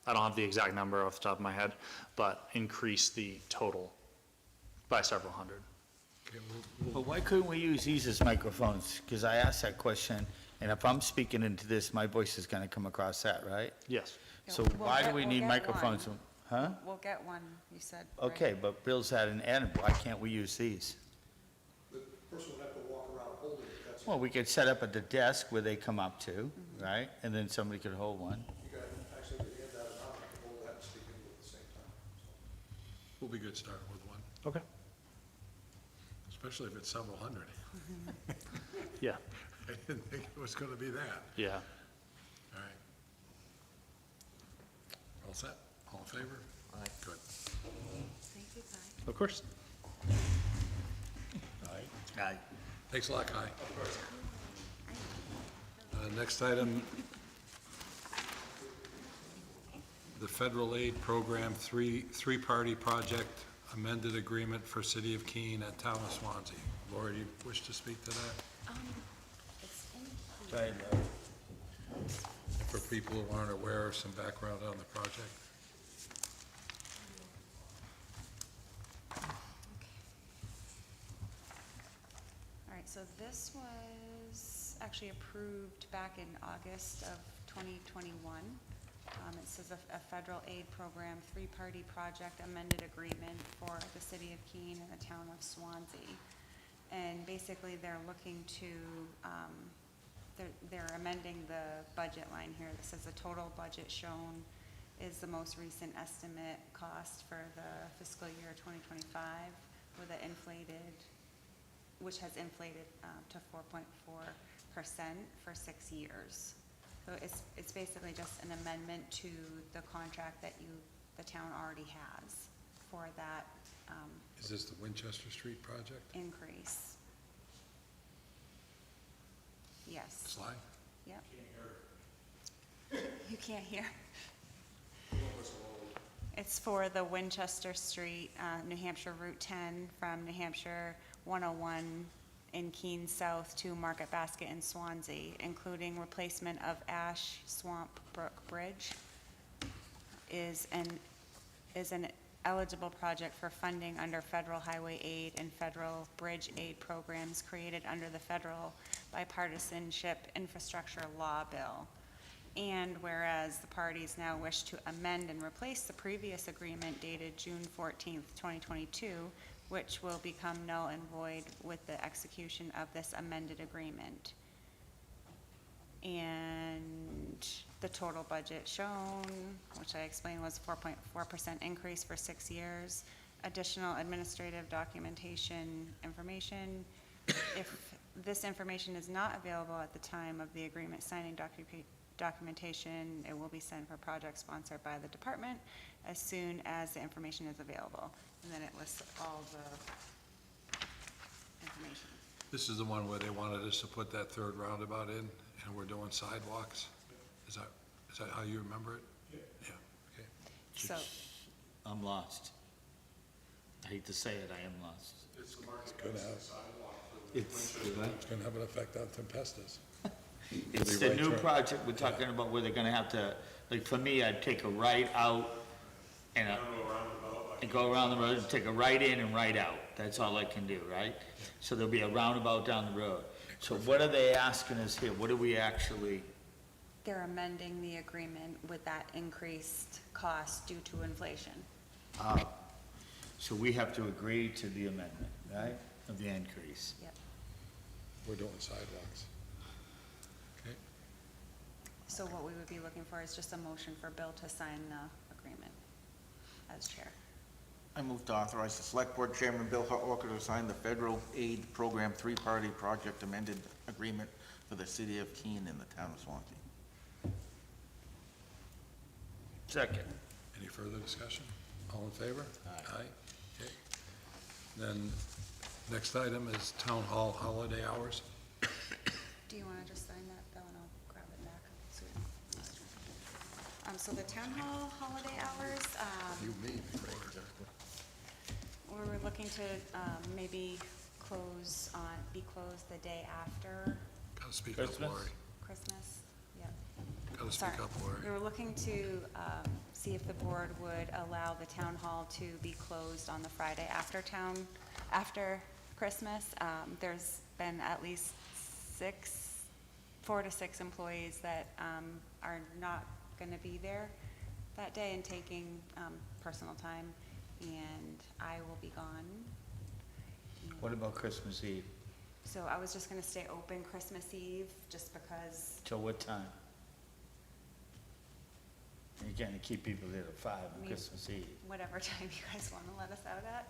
don't have the exact number off the top of my head, but increase the total by several hundred. Okay, But why couldn't we use these as microphones? Because I asked that question, and if I'm speaking into this, my voice is gonna come across that, right? Yes. So We'll why get- do we we'll need get microphones? one. Huh? We'll get one, you said. right? Okay, but Bill's had an added, why can't we use these? The person would have to walk around holding it, that's. Well, we could set up at the desk where they come up to, right? And then somebody could hold one. You got, actually, if you hand that around, you can hold that and speak into it at the same time. Will be good starting with one, Okay. especially if it's several hundred. Yeah. I didn't think it was gonna be that. Yeah. All right. All set? All in favor? Aye. Good. Thank you, guys. Of course. Aye. Aye. Thanks a lot, Kai. Next item, the federal aid program, three-party project amended agreement for City of Keene at Town of Swanzey. Laura, do you wish to speak to that? It's in Go ahead, Larry. For people who aren't aware, some background on the project. All right, so this was actually approved back in August of 2021. It says a federal aid program, three-party project amended agreement for the City of Keene and the Town of Swanzey. And basically, they're looking to, they're amending the budget line here that says the total budget shown is the most recent estimate cost for the fiscal year 2025 with an inflated, which has inflated to 4.4% for 6 years. So it's basically just an amendment to the contract that the town already has for that Is this the Winchester Street project? increase. Yes. Sly? Yep. You can't hear. It's for the Winchester Street, New Hampshire Route 10 from New Hampshire 101 in Keene South to Market Basket in Swanzey, including replacement of Ash Swamp Brook Bridge. Is an eligible project for funding under federal highway aid and federal bridge aid programs created under the federal bipartisanship infrastructure law bill. And whereas the parties now wish to amend and replace the previous agreement dated June 14th, 2022, which will become null and void with the execution of this amended agreement. And the total budget shown, which I explained was 4.4% increase for 6 years. Additional administrative documentation information. If this information is not available at the time of the agreement signing documentation, it will be sent for project sponsored by the department as soon as the information is available. And then it lists all the information. This is the one where they wanted us to put that third roundabout in, and we're doing sidewalks? Is that how you remember it? Yeah, okay. So, I'm lost. I hate to say it, I am lost. It's gonna have, It's, it's gonna have an effect on Tempestus. it's You'll be the right new turn. project we're talking about where they're gonna have to, like, for me, I'd take a right out and go around the road, and take a right in and right out. That's all I can do, right? So there'll be a roundabout down the road. So what are they asking us here? What are we actually, they're amending the agreement with that increased cost due to inflation. so we have to agree to the amendment, right, of the increase? Yep. We're doing sidewalks. Okay, So what we would be looking for is just a motion for Bill to sign the agreement as chair. I move to authorize the Select Board Chairman Bill Hutwalker to sign the Federal Aid Program three-party project amended agreement for the City of Keene and the Town of Swansea. Second. any further discussion? All in favor? Aye. Okay. Then, next item is Town Hall holiday hours. Do you want to just sign that, Bill, and I'll grab it back? So the town hall holiday hours, You, me, we were looking to maybe be closed the day after Gotta speak up, Christmas? Lori. Christmas. Yep. Gotta Sorry. speak up, Lori. We were looking to see if the board would allow the town hall to be closed on the Friday after Christmas. There's been at least 4 to 6 employees that are not gonna be there that day and taking personal time, and I will be gone. What about Christmas Eve? So I was just gonna stay open Christmas Eve, just because, Till what time? You're gonna keep people there till 5 on mean- Christmas Eve. whatever time you guys wanna let us out at.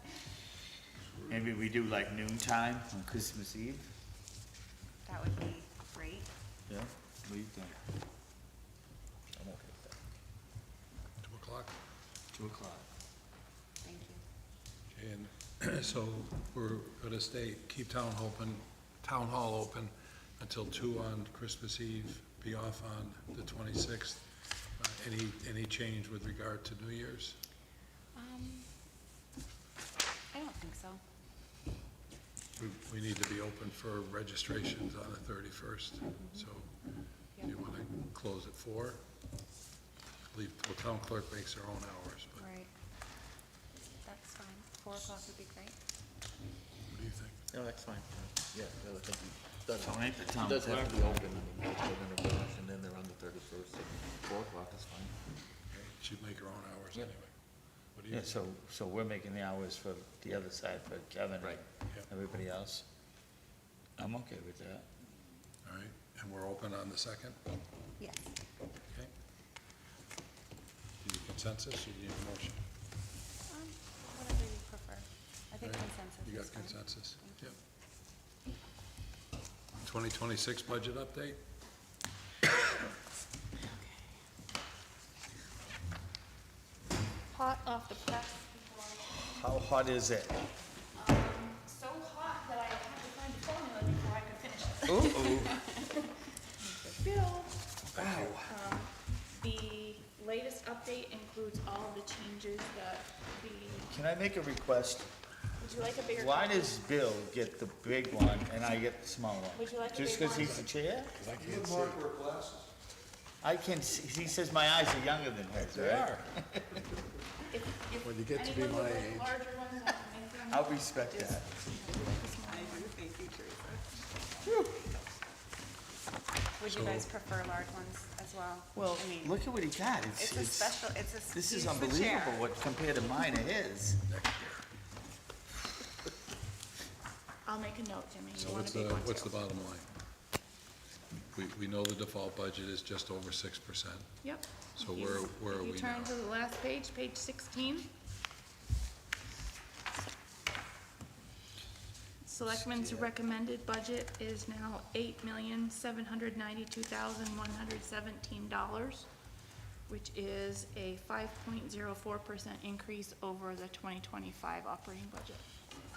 Maybe we do like noon time on Christmas Eve? That would be great. Yeah, what do you think? I'm okay with that. 2 o'clock. 2 o'clock. Thank you. Okay, and So we're gonna keep town hall open until 2 on Christmas Eve, be off on the 26th. Any change with regard to New Year's? I don't think so. We need to be open for registrations on the 31st, so do you want to close at 4? Leave, well, town clerk makes her own hours, but Right. That's fine. 4 o'clock would be great. what do you think? No, that's fine. Yeah, I would think he does, Fine, the he town does have to be clerk. open, I mean, they're gonna rush, and then they're on the 31st, so 4 o'clock is fine. She'd make her own hours Yeah. anyway. What do you Yeah, think? so we're making the hours for the other side, for Kevin. Right. Yep. Everybody else. I'm okay with that. All right, and we're open on the 2nd? Yes. Okay. Do you consensus, or do you need a motion? Whatever you prefer. I think Right. consensus You is got fine. consensus? Yep. 2026 budget update? Hot off the press. How hot is it? So hot that I had to find a formula before I could finish it. Ooh, Bill. wow. The latest update includes all of the changes that Can I make a request? would you like a bigger? Why copy? does Bill get the big one and I get the small one? Would you like a Just big because one? he's the chair? I You and Mark wear glasses. I can see, he says my eyes are younger than his, They right? are. If When you get to be anyone would my like age. larger ones, I can make them. I'll respect that. Thank you, Teresa. Would you guys prefer large ones as well? Well, I mean, look at what he got. it's a special, it's a, This he's is the unbelievable chair. what compared to mine or his. I'll make a note, Jimmy. So You want what's a big one what's too? the bottom line? We know the default budget is just over 6%. Yep. So If you- where are we If you turn now? to the last page, page 16. Selectmen's recommended budget is now $8,792,117, which is a 5.04% increase over the 2025 operating budget.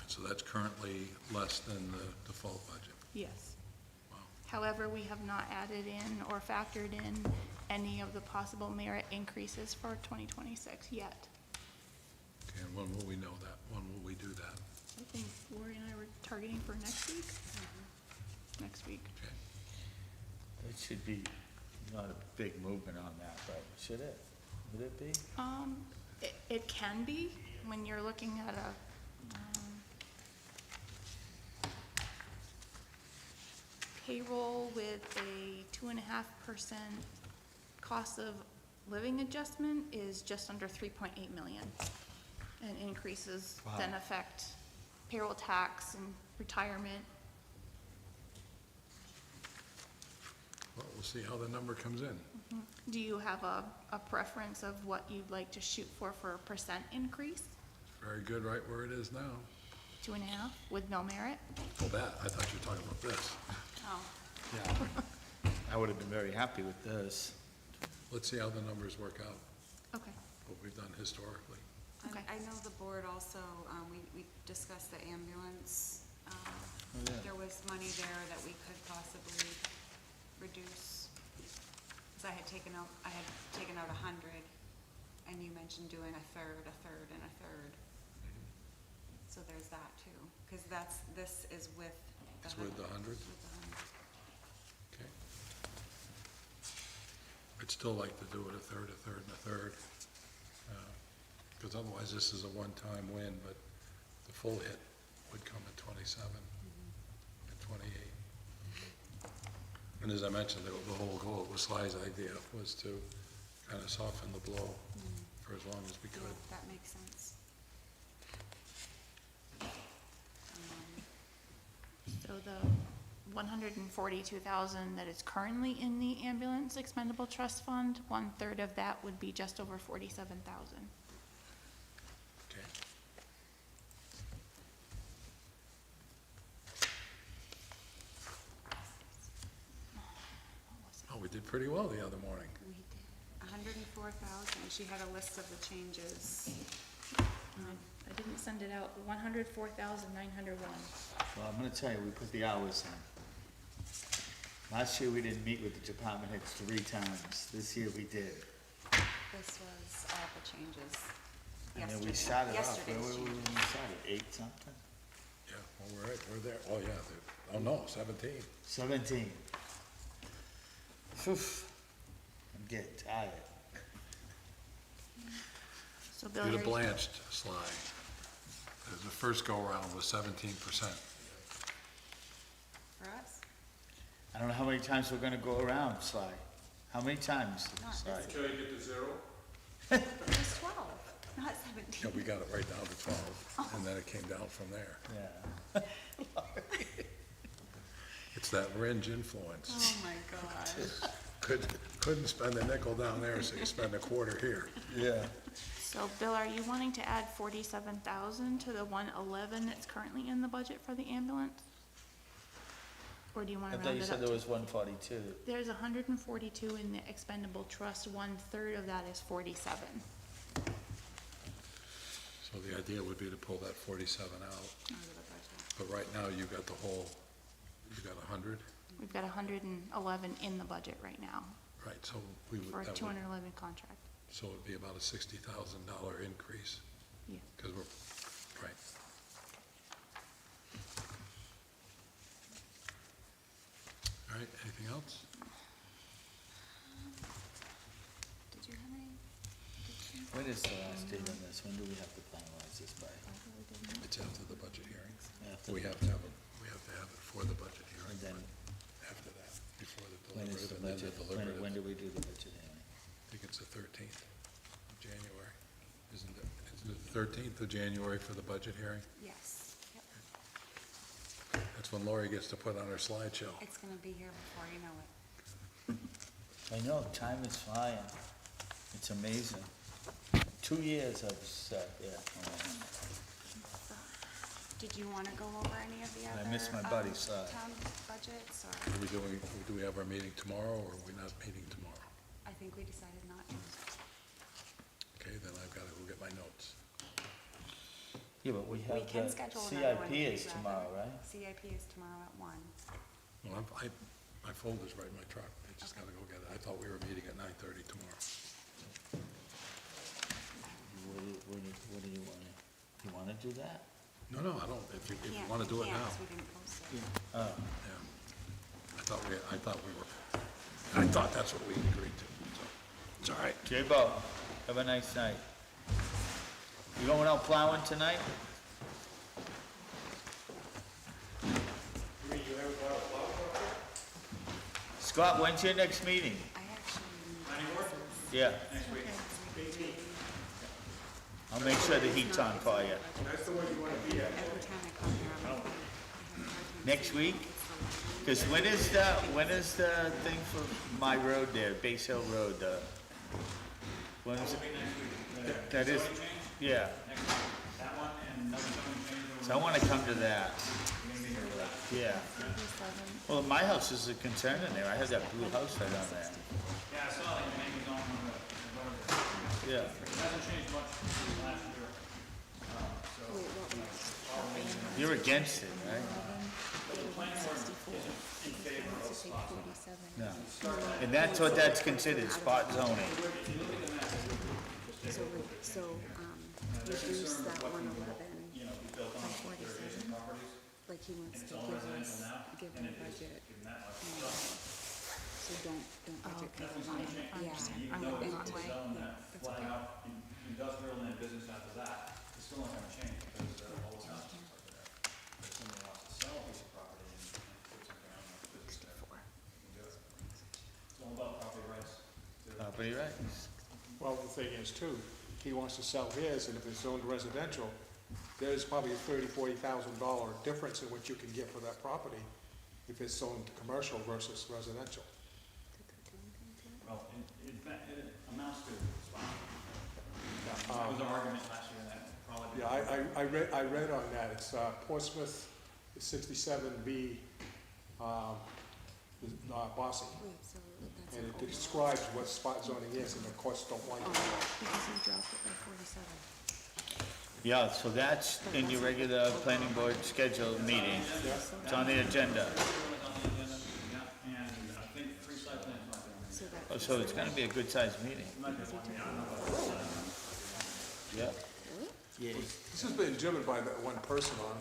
So that's currently less than the default budget. Yes. Wow. However, we have not added in or factored in any of the possible merit increases for 2026 yet. Okay, and when will we know that? When will we do that? I think Lori and I were targeting for next week. Next week. Okay. It should be not a big movement on that, but should it? Would it be? It can be when you're looking at a, payroll with a 2.5% cost of living adjustment is just under 3.8 million. And increases then Wow. affect payroll tax and retirement. Well, we'll see how the number comes in. Do you have a preference of what you'd like to shoot for a percent increase? Very good right where it is now. 2.5 with no merit? Oh, that, I thought you were talking about this. Oh, Yeah. I would have been very happy with this. Let's see how the numbers work out, Okay. what we've done historically. Okay. I know the board also, we discussed the ambulance. yeah. There was money there that we could possibly reduce. Because I had taken out 100, and you mentioned doing a third, and a third. So there's that too, because this is with the It's with the 100? With the 100. Okay. I'd still like to do it a third, and a third. Because otherwise this is a one-time win, but the full hit would come at 27 and 28. And as I mentioned, the whole goal, it was Sly's idea, was to kind of soften the blow for as long as we Yeah, could. that makes sense. So the 142,000 that is currently in the ambulance expendable trust fund, 1/3 of that would be just over 47,000. Okay. Oh, we did pretty well the other morning. We did 104,000. She had a list of the changes. I didn't send it out, 104,901. Well, I'm gonna tell you, we put the hours in. Last year, we didn't meet with the department heads 3 times. This year, we did. This was all the changes. And then we Yesterday- started off, yesterday's where we changes. started, 8 something? Yeah, well, we're there, oh, yeah, oh, no, 17. 17. Phew, I'm getting tired. So Bill, Do the you're- blanched slide. The first go-around was 17%. For us? I don't know how many times we're gonna go around, Sly. How many times, Not Sly? this Until you get to 0? It was 12, not 17. Yeah, we got it right down to 12, and then it came down from there. Yeah. It's that Ringe influence. Oh, my gosh. Couldn't spend a nickel down there, so you spend a quarter here. Yeah. So Bill, are you wanting to add 47,000 to the 111 that's currently in the budget for the ambulance? Or do you wanna I round thought you it said up there to? was 142. There's 142 in the expendable trust, 1/3 of that is 47. So the idea would be to pull that 47 out. But right now, you got the whole, you got 100? We've got 111 in the budget right now Right, so we would, for a that would, 211 contract. so it'd be about a $60,000 increase. Yeah. Because we're, right. All right, anything else? Did you have any? When is the last date on this? When do we have to finalize this by? It's after the budget hearing. After We the- have to have it, we have to have it for the budget hearing. And then, After that, before the when is the deliberative, and then the budget, deliberative. when do we do the budget hearing? I think it's the 13th of January, isn't it? It's the 13th of January for the budget hearing? Yes. Yep. That's when Lori gets to put on her slideshow. It's gonna be here before you know it. I know, time is flying. It's amazing. 2 years I've sat there. Did you wanna go over any of the I other, miss my buddy, Si. town budgets, or? Are we doing, do we have our meeting tomorrow, or are we not meeting tomorrow? I think we decided not to. Okay, then I've got to go get my notes. Yeah, but we We have can the schedule another one. CIP if is you'd tomorrow, rather. right? CIP is tomorrow at 1. Well, my folder's right in my truck, I just got to go get it. I thought we were meeting at 9:30 tomorrow. What do you want? You want to do that? No, I don't, if you Can't- want to do it can't, now. 'cause we didn't post it. Oh, Yeah. I thought that's what we agreed to, so, it's all right. J-Bo, have a nice night. You going out plowing tonight? Scott, when's your next meeting? I actually. Yeah. I'll make sure the heat's on for you. That's the way you wanna be at. Every time I come here, I'm like, I have a hard time Next saying week? it's the- Because when is the thing for my road there, Base Hill Road, when is it? That is, yeah. That one and another zoning change over. So I want to come to that. Yeah. 37. Well, my house is a concern in there. I have that blue house right on there. Yeah, I saw like the main zone on the, Yeah. it hasn't changed much since last year. Wait, what was? You're against it, right? No. And that's what that's considered, spot zoning. So, reduce that 111 by 47? Like he wants to give them budget. No. So don't budget for the line. Yeah. I'm going the wrong way. That's okay. Industrial and then business after that, it's still not gonna change because all the houses are there. If somebody wants to sell a piece of property and put something on the business there, you can do it. It's all about property rights. Property rights. Well, the thing is too, he wants to sell his, and if it's zoned residential, there's probably a $30,000-$40,000 difference in what you can get for that property if it's zoned commercial versus residential. Well, it amounts to, that was our argument last year, and that probably. Yeah, I read on that, it's Portsmouth 67B, Bossy. Wait, so that's And an it overall. describes what spot zoning is, and the courts don't like it. Because he dropped it by 47. Yeah, so that's in your regular planning board scheduled meeting. It's on the agenda. Oh, so it's gonna be a good sized meeting. Yeah. Yeah. This has been driven by that one person on,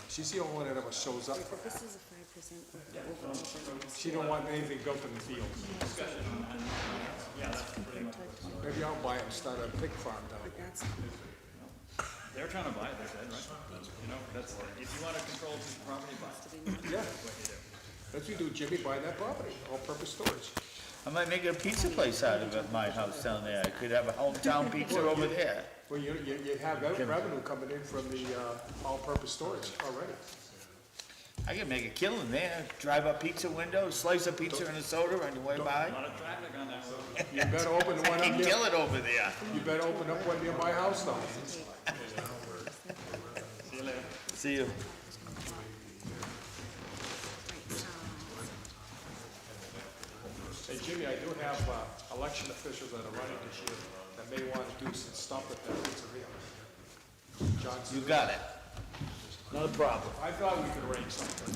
she's the only one that ever shows up for that. This is a 5% of the overall. She don't want anything built in the field. Maybe I'll buy it and start a pig farm down here. They're trying to buy it, they said, right? You know, that's, if you want to control the property, buy it. Yeah. That's what you do, Jimmy, buy that property, all-purpose storage. I might make a pizza place out of it, my house down there. I could have a hometown pizza over there. Well, you have revenue coming in from the, all-purpose storage already. I could make a killing there. Drive up pizza windows, slice a pizza and a soda on the way by. A lot of traffic on that road. You better open one I up can near. kill it over there. You better open up one near my house though. See you later. See you. Hey Jimmy, I do have, election officials that are running this year that may want to do some stuff at that pizzeria. Johnson. You got it. No problem. I thought we could arrange something.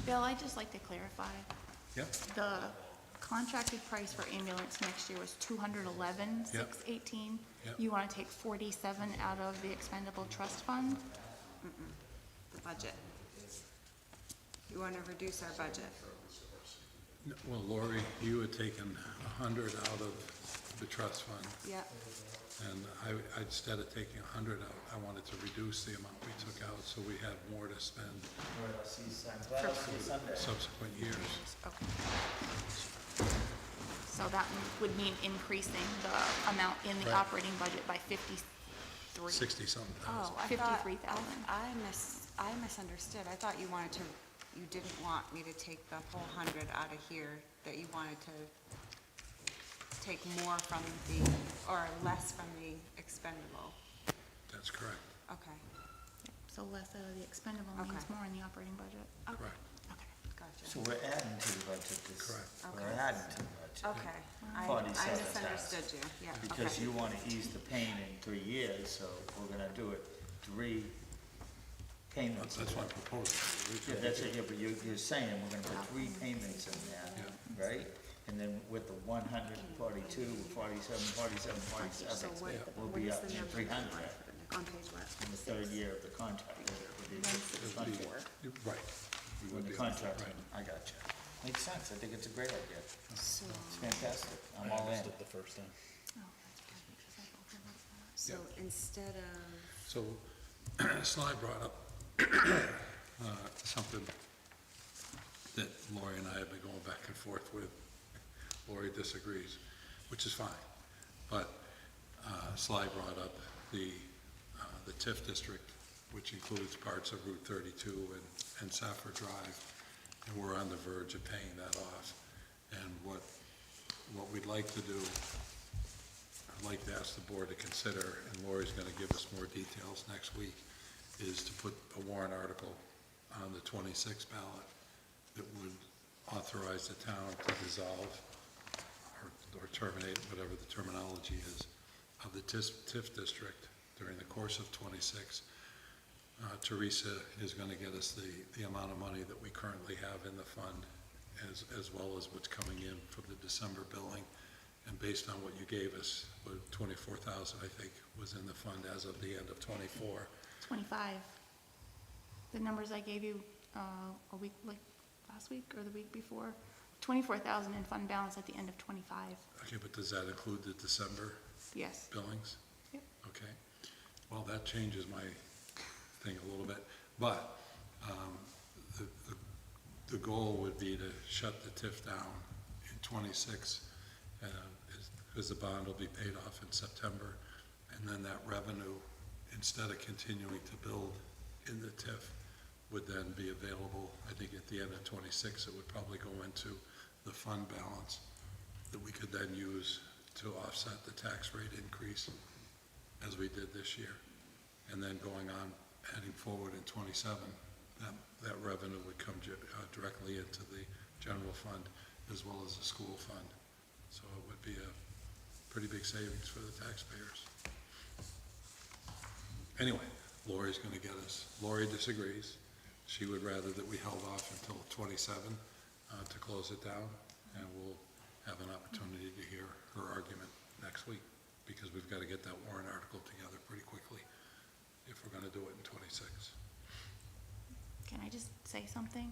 Bill, I'd just like to clarify. Yep. The contracted price for ambulance next year was $211,618. Yep. You want to take 47 out of the expendable trust fund? The budget. You want to reduce our budget. Well, Lori, you had taken 100 out of the trust fund, Yep. and I, instead of taking 100 out, I wanted to reduce the amount we took out, so we have more to spend subsequent years. Okay. So that would mean increasing the amount in the Right. operating budget by 53. 60-something thousand. Oh, I thought, 53,000. I misunderstood. I thought you didn't want me to take the whole 100 out of here, that you wanted to take more from or less from the expendable. That's correct. Okay, So less out of the expendable means Okay. more in the operating budget. Correct. Okay. gotcha. So we're adding to the budget this. Correct. We're adding to the budget. Okay, I 47,000. misunderstood you, yeah, okay. Because you want to ease the pain in 3 years, so we're gonna do it 3 payments. That's my proposal. Yeah, that's it, yeah, but you're saying we're gonna put 3 payments in there, right? And then with the 142, 47, 47, 47, we'll be up to 300 On page what? in the 3rd year of the contract. with the contract. Right. We When would the be, contract, right. I got you. Makes sense, I think it's a great idea. So, It's fantastic, I'm all in. the first time. Oh, that's good, because I overlooked that. so instead of, So Sly brought up something that Lori and I have been going back and forth with. Lori disagrees, which is fine. But Sly brought up the TIF district, which includes parts of Route 32 and Safford Drive, and we're on the verge of paying that off. And what we'd like to do, I'd like to ask the board to consider, and Lori's gonna give us more details next week, is to put a warrant article on the 26th ballot that would authorize the town to dissolve or terminate, whatever the terminology is, of the TIF district during the course of 26. Teresa is gonna get us the amount of money that we currently have in the fund, as well as what's coming in from the December billing. And based on what you gave us, 24,000, I think, was in the fund as of the end of 24. 25. The numbers I gave you a week, like last week or the week before, 24,000 in fund balance at the end of 25. Okay, but does that include the December Yes. billings? Yep. Okay, well, that changes my thing a little bit, but the goal would be to shut the TIF down in 26, because the bond will be paid off in September, and then that revenue, instead of continuing to build in the TIF, would then be available. I think at the end of 26, it would probably go into the fund balance that we could then use to offset the tax rate increase as we did this year. And then going on, heading forward in '27, that revenue would come directly into the general fund as well as the school fund. So it would be a pretty big savings for the taxpayers. Anyway, Lori's gonna get us, Lori disagrees. She would rather that we held off until '27 to close it down, and we'll have an opportunity to hear her argument next week, because we've got to get that warrant article together pretty quickly if we're gonna do it in '26. Can I just say something?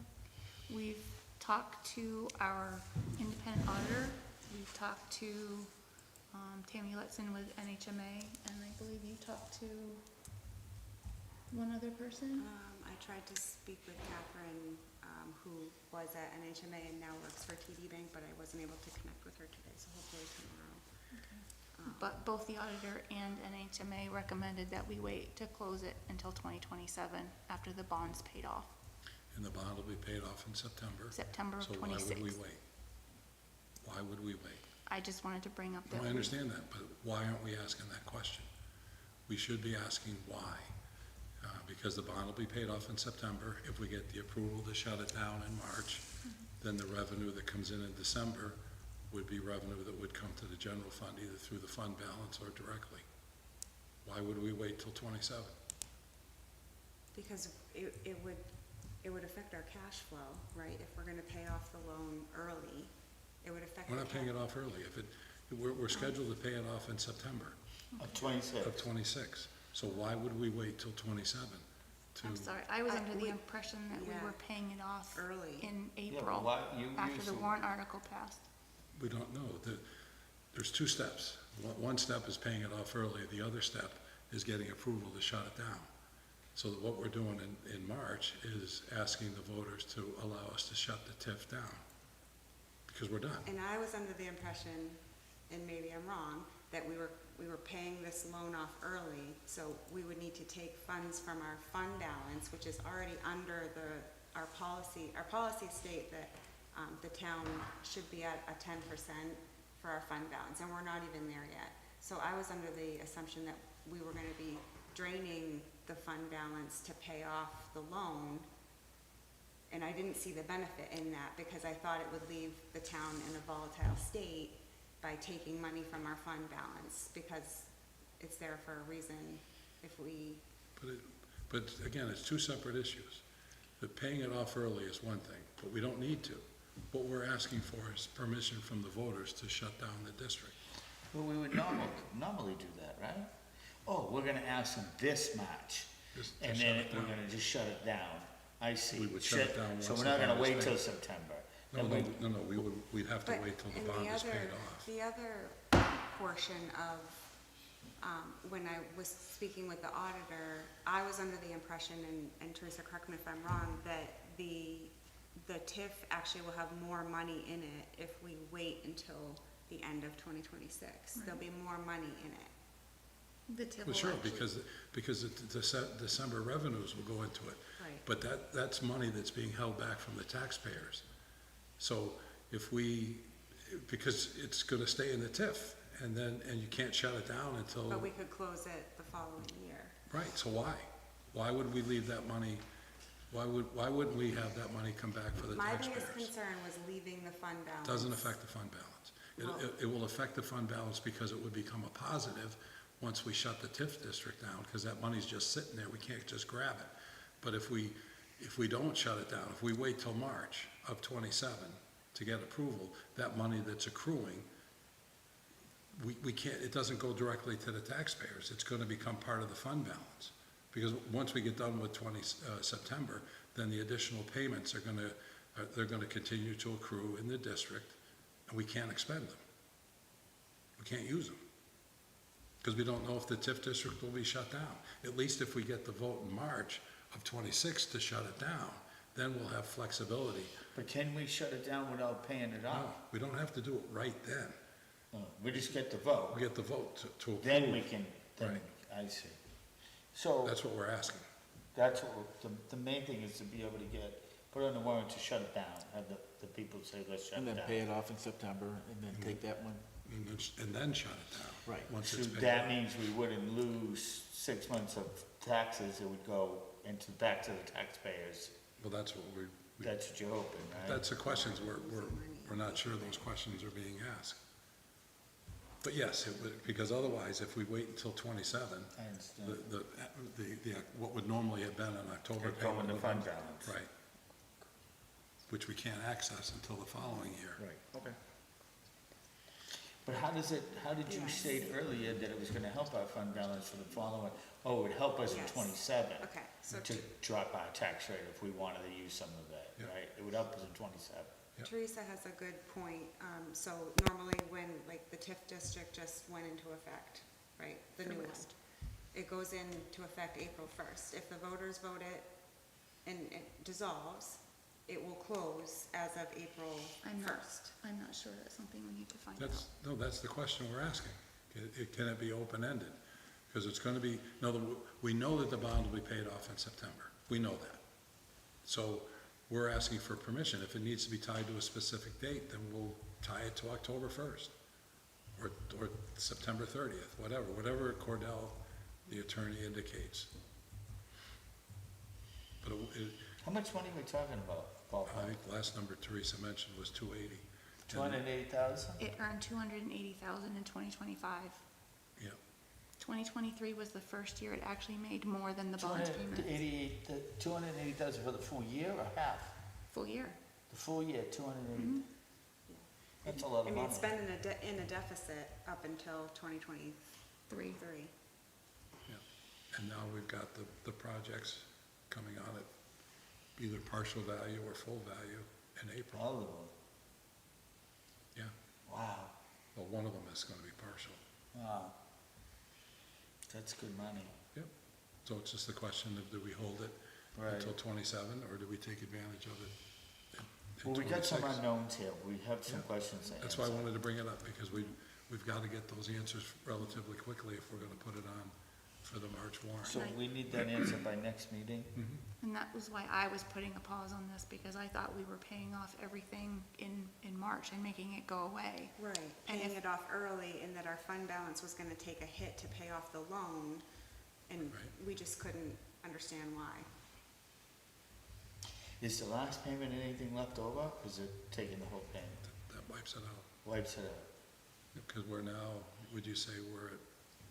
We've talked to our independent auditor, we've talked to Tammy Letson with NHMA, and I believe you talked to one other person? I tried to speak with Catherine, who was at NHMA and now works for TD Bank, but I wasn't able to connect with her today, so hopefully tomorrow. But both the auditor and NHMA recommended that we wait to close it until 2027 after the bond's paid off. And the bond will be paid off in September. September of So why would we 26. wait? Why would we wait? I just wanted to bring up that. No, I understand that, but why aren't we asking that question? We should be asking why. Because the bond will be paid off in September. If we get the approval to shut it down in March, then the revenue that comes in December would be revenue that would come to the general fund, either through the fund balance or directly. Why would we wait till '27? Because it would affect our cash flow, right? If we're gonna pay off the loan early, it would affect. We're not paying it off early. We're scheduled to pay it off in September. Of '26. Of '26. So why would we wait till '27? I'm sorry, I was under the impression that we were paying it off early in but April, why- you after the usually- warrant article passed. We don't know. There's two steps. One step is paying it off early. The other step is getting approval to shut it down. So that what we're doing in March is asking the voters to allow us to shut the TIF down, because we're done. And I was under the impression, and maybe I'm wrong, that we were paying this loan off early, so we would need to take funds from our fund balance, which is already under our policy. Our policies state that the town should be at a 10% for our fund balance, and we're not even there yet. So I was under the assumption that we were gonna be draining the fund balance to pay off the loan, and I didn't see the benefit in that, because I thought it would leave the town in a volatile state by taking money from our fund balance, because it's there for a reason. If we, But again, it's two separate issues. The paying it off early is one thing, but we don't need to. What we're asking for is permission from the voters to shut down the district. Well, we would normally do that, right? Oh, we're gonna ask them this much, Just to and shut then it we're down. So shut it down. I see. We would shut it down So once we're the not gonna bond is wait till paid. September. No, Then we- we'd have to but wait till the in bond is paid off. the other portion of, when I was speaking with the auditor, I was under the impression, and Teresa, correct me if I'm wrong, that the TIF actually will have more money in it if we wait until the end of 2026. There'll be more money in it. The TIF Well, will sure, actually- because the December revenues will go into it. Right. But that's money that's being held back from the taxpayers. So because it's gonna stay in the TIF, and you can't shut it down until. But we could close it the following year. Right, so why? Why would we leave that money, why wouldn't we have that money come back for the My taxpayers? biggest concern was leaving the fund balance. Doesn't affect the fund balance. Well- It will affect the fund balance because it would become a positive once we shut the TIF district down, because that money's just sitting there, we can't just grab it. But if we don't shut it down, if we wait till March of '27 to get approval, that money that's accruing, we can't, it doesn't go directly to the taxpayers, it's gonna become part of the fund balance. Because once we get done with September, then the additional payments they're gonna continue to accrue in the district, and we can't expend them. We can't use them. Because we don't know if the TIF district will be shut down. At least if we get the vote in March of '26 to shut it down, then we'll have flexibility. But can we shut it down without paying it No, off? we don't have to do it right then. We just get the vote. We get the vote to approve. Then we can, Right. I see. So. That's what we're asking. That's what, the main thing is to be able to get put on the warrant to shut it down, have the people say, let's shut it And down. then pay it off in September, and then take that one. And then shut it down. Right. Once So it's paid that off. means we wouldn't lose 6 months of taxes, it would go back to the taxpayers. Well, that's what That's what you're hoping, right? that's the questions, we're not sure those questions are being asked. But yes, it would, because otherwise, if we wait until 27, I understand. what would normally have been an October It'd go in payment. the would fund have- balance. Right. Which we can't access until the following year. Right, okay. But how did you state earlier that it was gonna help our fund balance for the following, it would help us in Yes. 27? Okay, so To drop our tax rate if we wanted to use some of that, Yep. right? It would help us in 27. Yep. Teresa has a good point. So normally when, like, the TIF district just went into effect, right, the new one, it goes into effect April 1st. If the voters vote it and it dissolves, it will close as of April 1st. I'm not sure, that's something we need to find out. That's the question we're asking. Can it be open-ended? Because it's gonna be, we know that the bond will be paid off in September. We know that. So we're asking for permission. If it needs to be tied to a specific date, then we'll tie it to October 1st or September 30th, whatever Cordell, the attorney, indicates. But How much money are we talking about, Paul? I think the last number Teresa mentioned was 280. 280,000? It earned 280,000 in 2025. Yeah. 2023 was the first year it actually made more than the bond payment. 280,000 for the full year or half? Full year. The full year, 280. That's a lot of I money. mean, it's been in a deficit up until 2023. Yeah. And now we've got the projects coming on at either partial value or full value in April. All of them? Yeah. Wow. Well, one of them is gonna be partial. Wow. That's good money. Yep. So it's just the question of, do we hold it Right. until 27, or do we take advantage of it in Well, we got some 26? unknowns here. We have some Yeah. questions to answer. That's why I wanted to bring it up, because we've got to get those answers relatively quickly if we're gonna put it on for the March warrant. So we need that answer by next meeting? And that was why I was putting a pause on this, because I thought we were paying off everything in March and making it go away. Right, And paying if- it off early, and that our fund balance was gonna take a hit to pay off the loan, and we just couldn't understand why. Is the last payment anything left over, or is it taking the whole payment? That wipes it out. Wipes it out? Because we're now, would you say we're at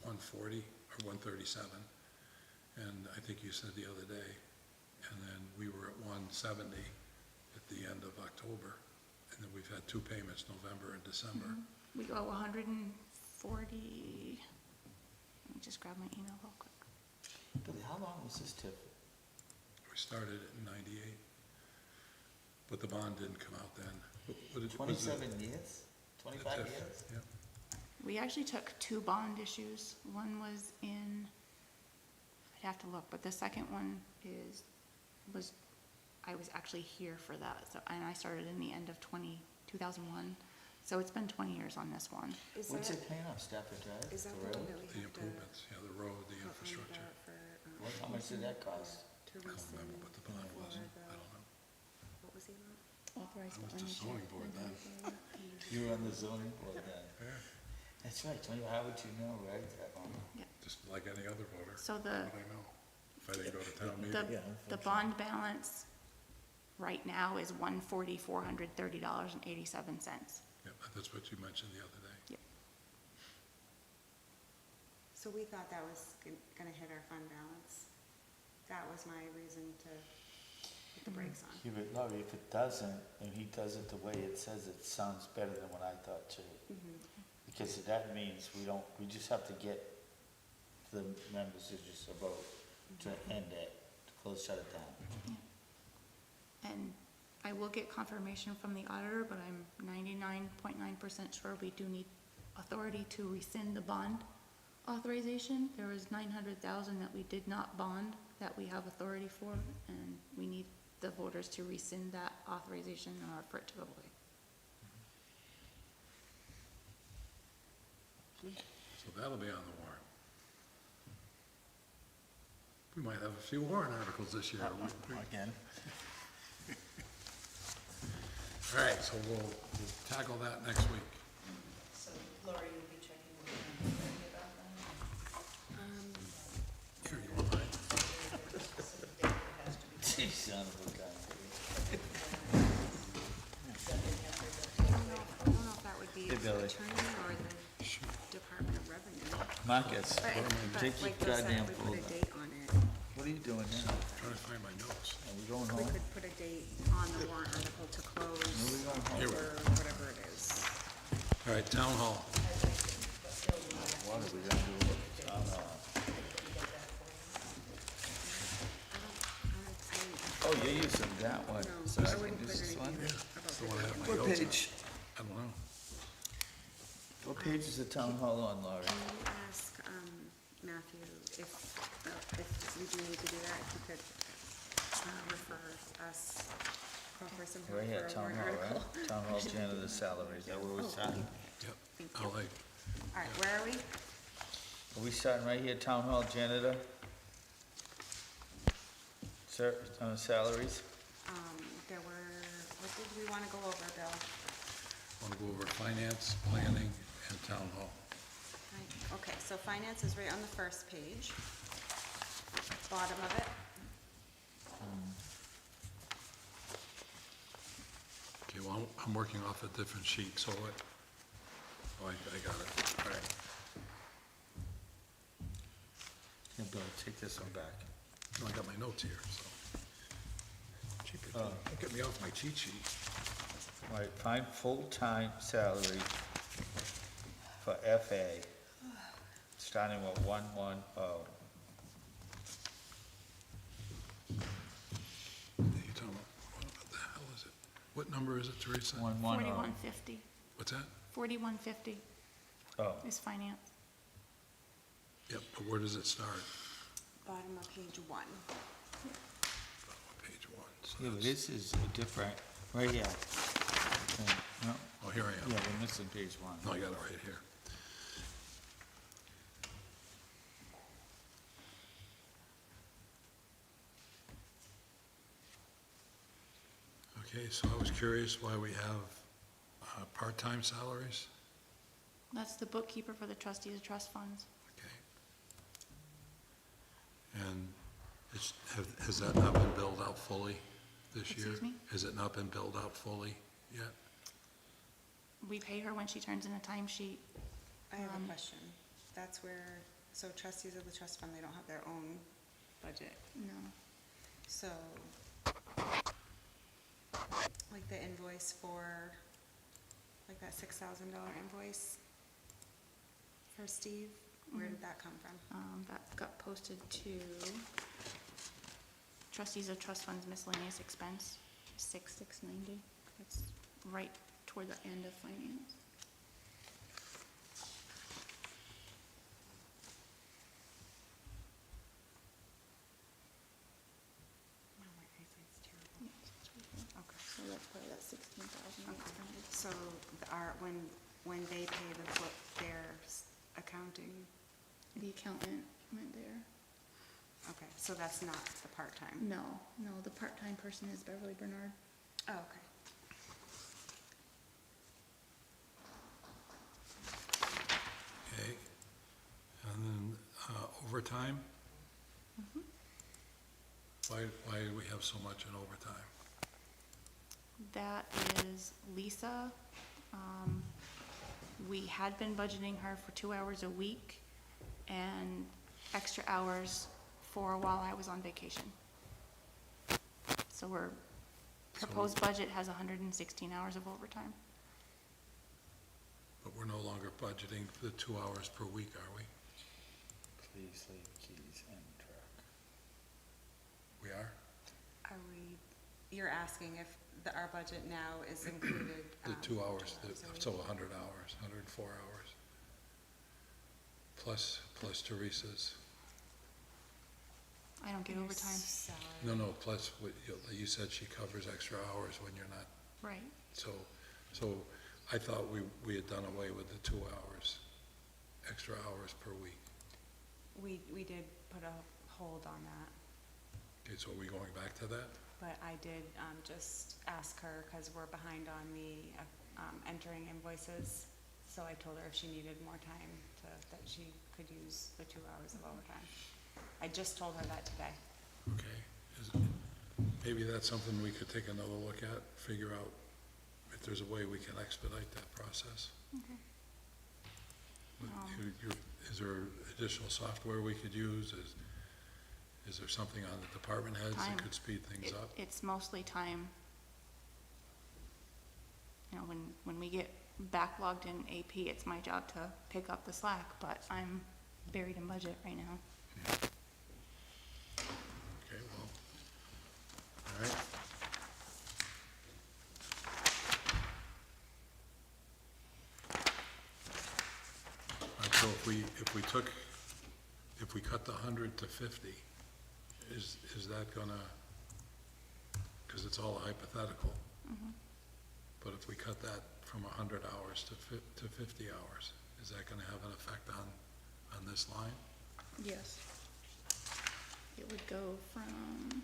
140 or 137? And I think you said the other day, and then we were at 170 at the end of October. And then we've had two payments, November and December. We owe 140, let me just grab my email real quick. Billy, how long was this TIF? We started it in 98, but the bond didn't come out then. What did- was it- 27 years? the 25 TIF? years? Yeah. We actually took two bond issues. One was I'd have to look, but the second one I was actually here for that, and I started in the end of 2001. So it's been 20 years on this one. What's it paying off, Stafford Drive? Is that The the one road? that we The have to? improvements, yeah, the road, the infrastructure. How much did that cost? To I don't remember rescind what the bond was. for I the- don't know. What was the amount? Authorized I was to the uninsured zoning board then. You were on the zoning board then. Yeah, That's right, how would you know, right? That one? just like any other voter. So How would I know? If I didn't go to town meeting. The bond balance right now is $140,430.87. Yeah, that's what you mentioned the other day. Yep. So we thought that was gonna hit our fund balance. That was my reason to put the brakes on. Yeah, but Laurie, if it doesn't, and he does it the way it says, it sounds better than what I thought too. Because that means we just have to get the members to just vote to end it, to shut it down. And I will get confirmation from the auditor, but I'm 99.9% sure we do need authority to rescind the bond authorization. There was 900,000 that we did not bond that we have authority for, and we need the voters to rescind that authorization in order for it to go away. So that'll be on the warrant. We might have a few warrant articles this year. Again. All right, so we'll tackle that next week. So Lori, you'll be checking with Randy about that? Here, you want mine? Son of a gun. I don't know if that would be Hey, the Billy. attorney or the Department of Revenue. Marcus, But take your like Bill said, goddamn if we put a folder. date on it, What are you doing now? Trying to find my notes. Are we going we home? could put a date on the warrant article to close Where we going home? Here we or whatever it is. All right, town hall. What are we gonna do with the town hall? Oh, you're using that one, so I can use this one? That's the one I have my What notes on. page? I don't know. What page is the town hall on, Laurie? Can you ask, Matthew if we do need to do that, if you could, refer us, offer some help Right here, for a town warrant hall, article? right? Town hall janitor salary, is that where we're starting? Yep, I'll like, All right, where are we? Are we starting right here, town hall janitor? Sir, salaries? There were, what did we wanna go over, Bill? want to go over finance, planning, and town hall. Right, okay, so finance is right on the first page, bottom of it. Okay, well, I'm working off a different sheet, so what? Oh, I got it, all right. Yeah, Bill, take this one back. No, I got my notes here, so. Cheaper, don't get me off my cheat sheet. All right, find full-time salary for FA, starting with 110. You're talking about, what the hell is it? What number is it, Teresa? 110. 4150. What's that? 4150 Oh, is finance. Yep, but where does it start? Bottom of page one. Page one. So yeah, but that's- this is different, right here. No, Oh, here I am. yeah, we're missing page one. No, I got it right here. Okay, so I was curious why we have part-time salaries. That's the bookkeeper for the trustees of trust funds. Okay. And has that not been billed out fully this year? Excuse me? Has it not been billed out fully yet? We pay her when she turns in a timesheet. I have a question. That's where, so trustees of the trust fund, they don't have their own budget. No. So, like the invoice for, like that $6,000 invoice for Steve, where did that come from? That got posted to trustees of trust funds miscellaneous expense, 6,690. It's right toward the end of finance. Oh, my eyesight's terrible. Yes, it's right there. Okay. So that's probably that 16,800. So, when they pay their accounting, The accountant went there. okay, so that's not the part-time? No, the part-time person is Beverly Bernard. Oh, okay. Okay. And then overtime? Why do we have so much in overtime? That is Lisa. We had been budgeting her for 2 hours a week and extra hours for while I was on vacation. So our proposed budget has 116 hours of overtime. But we're no longer budgeting the 2 hours per week, are we? Please leave keys in truck. We are? Are we, you're asking if our budget now is included? The 2 hours, a week? so 100 hours, 104 hours. Plus Teresa's. I don't get overtime. No, plus what you said she covers extra hours when you're not. Right. So I thought we had done away with the 2 hours, extra hours per week. We did put a hold on that. Okay, so are we going back to that? but I did just ask her, because we're behind on the entering invoices, so I told her if she needed more time that she could use the 2 hours of overtime. I just told her that today. Okay. Maybe that's something we could take another look at, figure out if there's a way we can expedite that process. Okay. Is there additional software we could use? Is there something on the department heads that Time. could speed things up? It's mostly time. You know, when we get backlogged in AP, it's my job to pick up the slack, but I'm buried in budget right now. Okay, well, all right. All right, so if we cut the 100 to 50, is that gonna, because it's all hypothetical, but if we cut that from 100 hours to 50 hours, is that gonna have an effect on this line? Yes. It would go from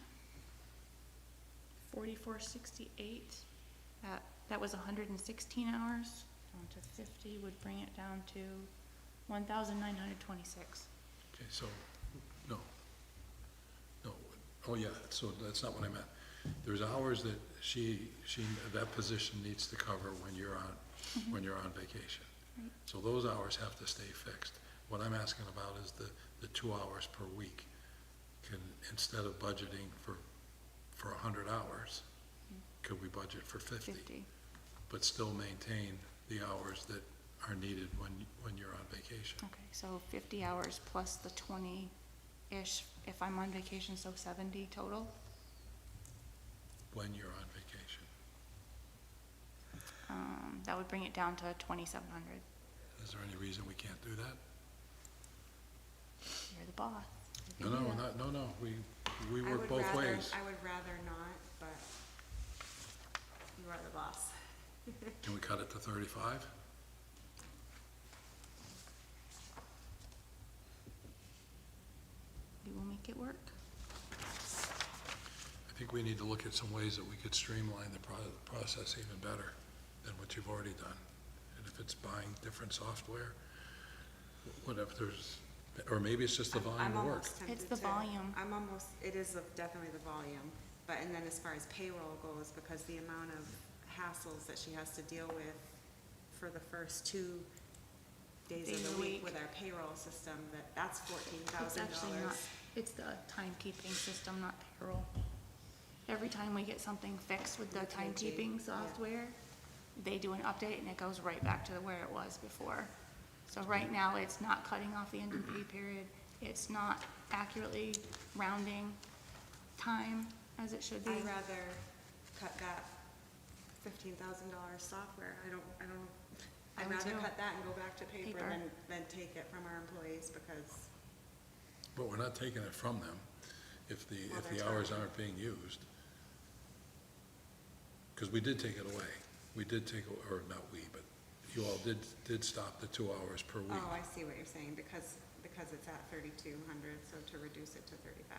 4468, that was 116 hours, down to 50 would bring it down to 1,926. Okay, so, no, oh yeah, so that's not what I meant. There's hours that that position needs to cover when you're on vacation. Right. So those hours have to stay fixed. What I'm asking about is the 2 hours per week. Instead of budgeting for 100 hours, could we budget for 50? 50. But still maintain the hours that are needed when you're on vacation. Okay, so 50 hours plus the 20-ish if I'm on vacation, so 70 total? When you're on vacation. That would bring it down to 2,700. Is there any reason we can't do that? You're the boss. You No, can do that. no, we I work would both rather- ways. I would rather not, but you are the boss. Can we cut it to 35? We will make it work. I think we need to look at some ways that we could streamline the process even better than what you've already done. And if it's buying different software, whatever, or maybe it's just the volume of work. It's the volume. It is definitely the volume, but, and then as far as payroll goes, because the amount of hassles that she has to deal with for the first 2 days of the week with our payroll system, that's $14,000. It's actually not, it's the timekeeping system, not payroll. Every time we get something fixed with the timekeeping software, they do an update and it goes right back to where it was before. So right now, it's not cutting off the end of the pay period. It's not accurately rounding time as it should be. I'd rather cut that $15,000 software. I'd rather cut that and go back to paper than take it from our employees, because. But we're not taking it from them if the hours aren't being used. Because we did take it away. We did take, or not we, but you all did stop the 2 hours per week. Oh, I see what you're saying, because it's at 3,200, so to reduce it to 35.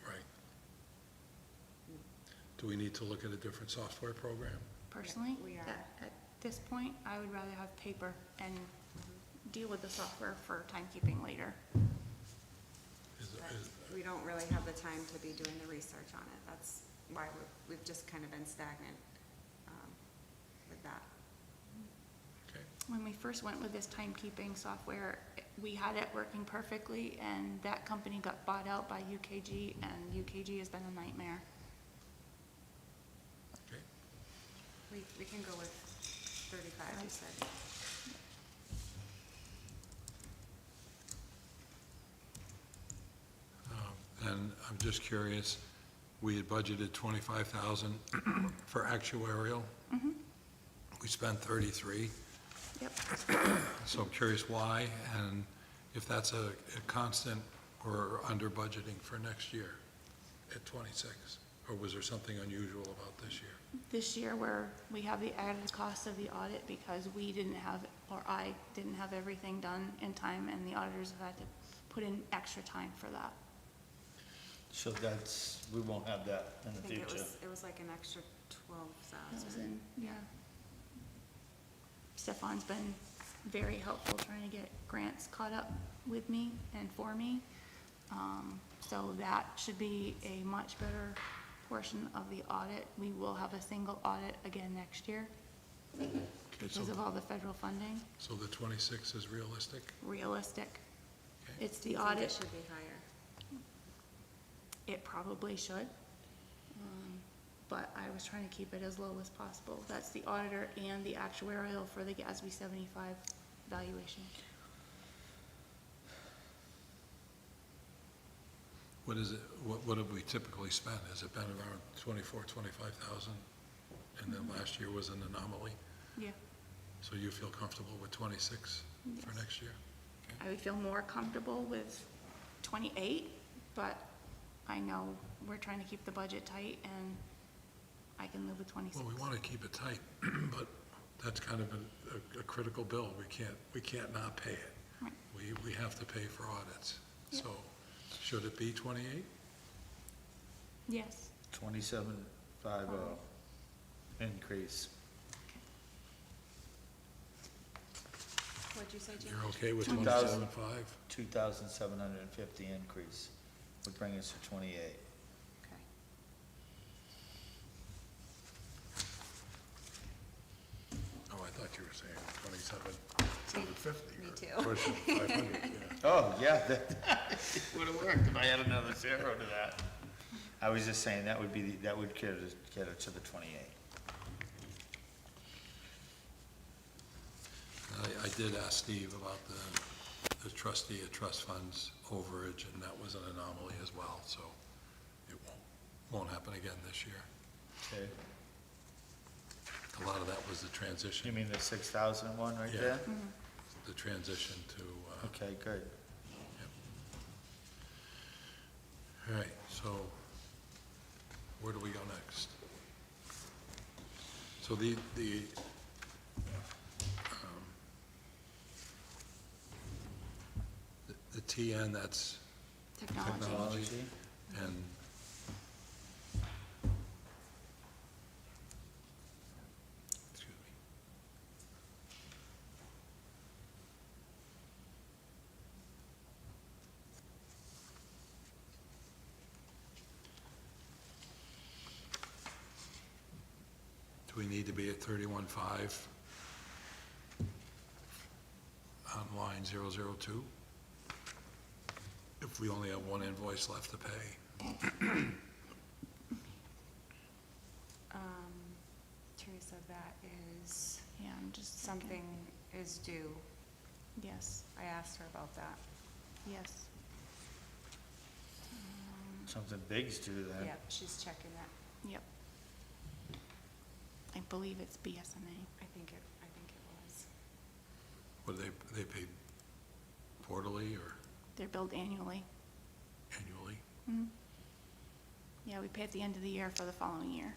Right. Do we need to look at a different software program? Personally, we are. at this point, I would rather have paper and deal with the software for timekeeping later. We don't really have the time to be doing the research on it. That's why we've just kind of been stagnant with that. Okay. When we first went with this timekeeping software, we had it working perfectly, and that company got bought out by UKG, and UKG has been a nightmare. Okay. We can go with 35, you said. And I'm just curious, we had budgeted 25,000 for actuarial. We spent 33. Yep. So I'm curious why, and if that's a constant or under budgeting for next year at 26, or was there something unusual about this year? This year, where we have the added cost of the audit because we didn't have, or I didn't have everything done in time, and the auditors have had to put in extra time for that. So that's, we won't have that in I the think future. it was like an extra 12,000. thousand, yeah. Stefan's been very helpful trying to get grants caught up with me and for me. So that should be a much better portion of the audit. We will have a single audit again next year because of all the federal funding. So the 26 is realistic? Realistic. Okay. It's the Do you think audit. it should be higher? It probably should. But I was trying to keep it as low as possible. That's the auditor and the actuarial for the GASB 75 valuation. What is it, what have we typically spent? Has it been around 25,000? And then last year was an anomaly? Yeah. So you feel comfortable with 26 for Yes. next year? I would feel more comfortable with 28, but I know we're trying to keep the budget tight and I can live with 26. Well, we want to keep it tight, but that's kind of a critical bill. We can't not pay it. Right. We have to pay for audits. Yep. So should it be 28? Yes. 27.50 increase. What'd you say, Jim? You're okay with 2,000 27.5? 2,750 increase would bring us to 28. Okay. Oh, I thought you were saying 27,750. Me or too. pushing 500, yeah. Oh, yeah, that would have worked if I had another zero to that. I was just saying, that would be, that would get it to the 28. I did ask Steve about the trustee of trust funds overage, and that was an anomaly as well, so it won't happen again this year. Okay. A lot of that was the transition. You mean the 6,000 one right Yeah. there? The transition to, Okay, good. all right, so where do we go next? So the TN, that's technology, and excuse me. Do we need to be at 31.5 on line 002? If we only have one invoice left to pay? Teresa, that is, Yeah, I'm just something is due. Yes, I asked her about that. yes. Something big's due then. Yep, she's checking that. Yep. I believe it's BSNA. I think it was. What, they paid quarterly or They're billed annually. annually? Mhm. Yeah, we pay at the end of the year for the following year.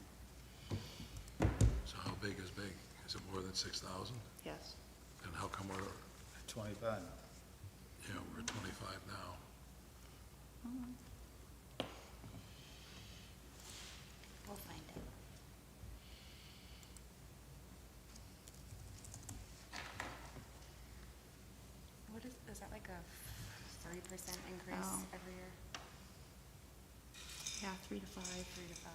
So how big is big? Is it more than 6,000? Yes. And how come we're, 25. we're at 25 now? We'll find it. What is that like a 30% increase Oh. every year? Yeah, 3 to 5. 3 to 5.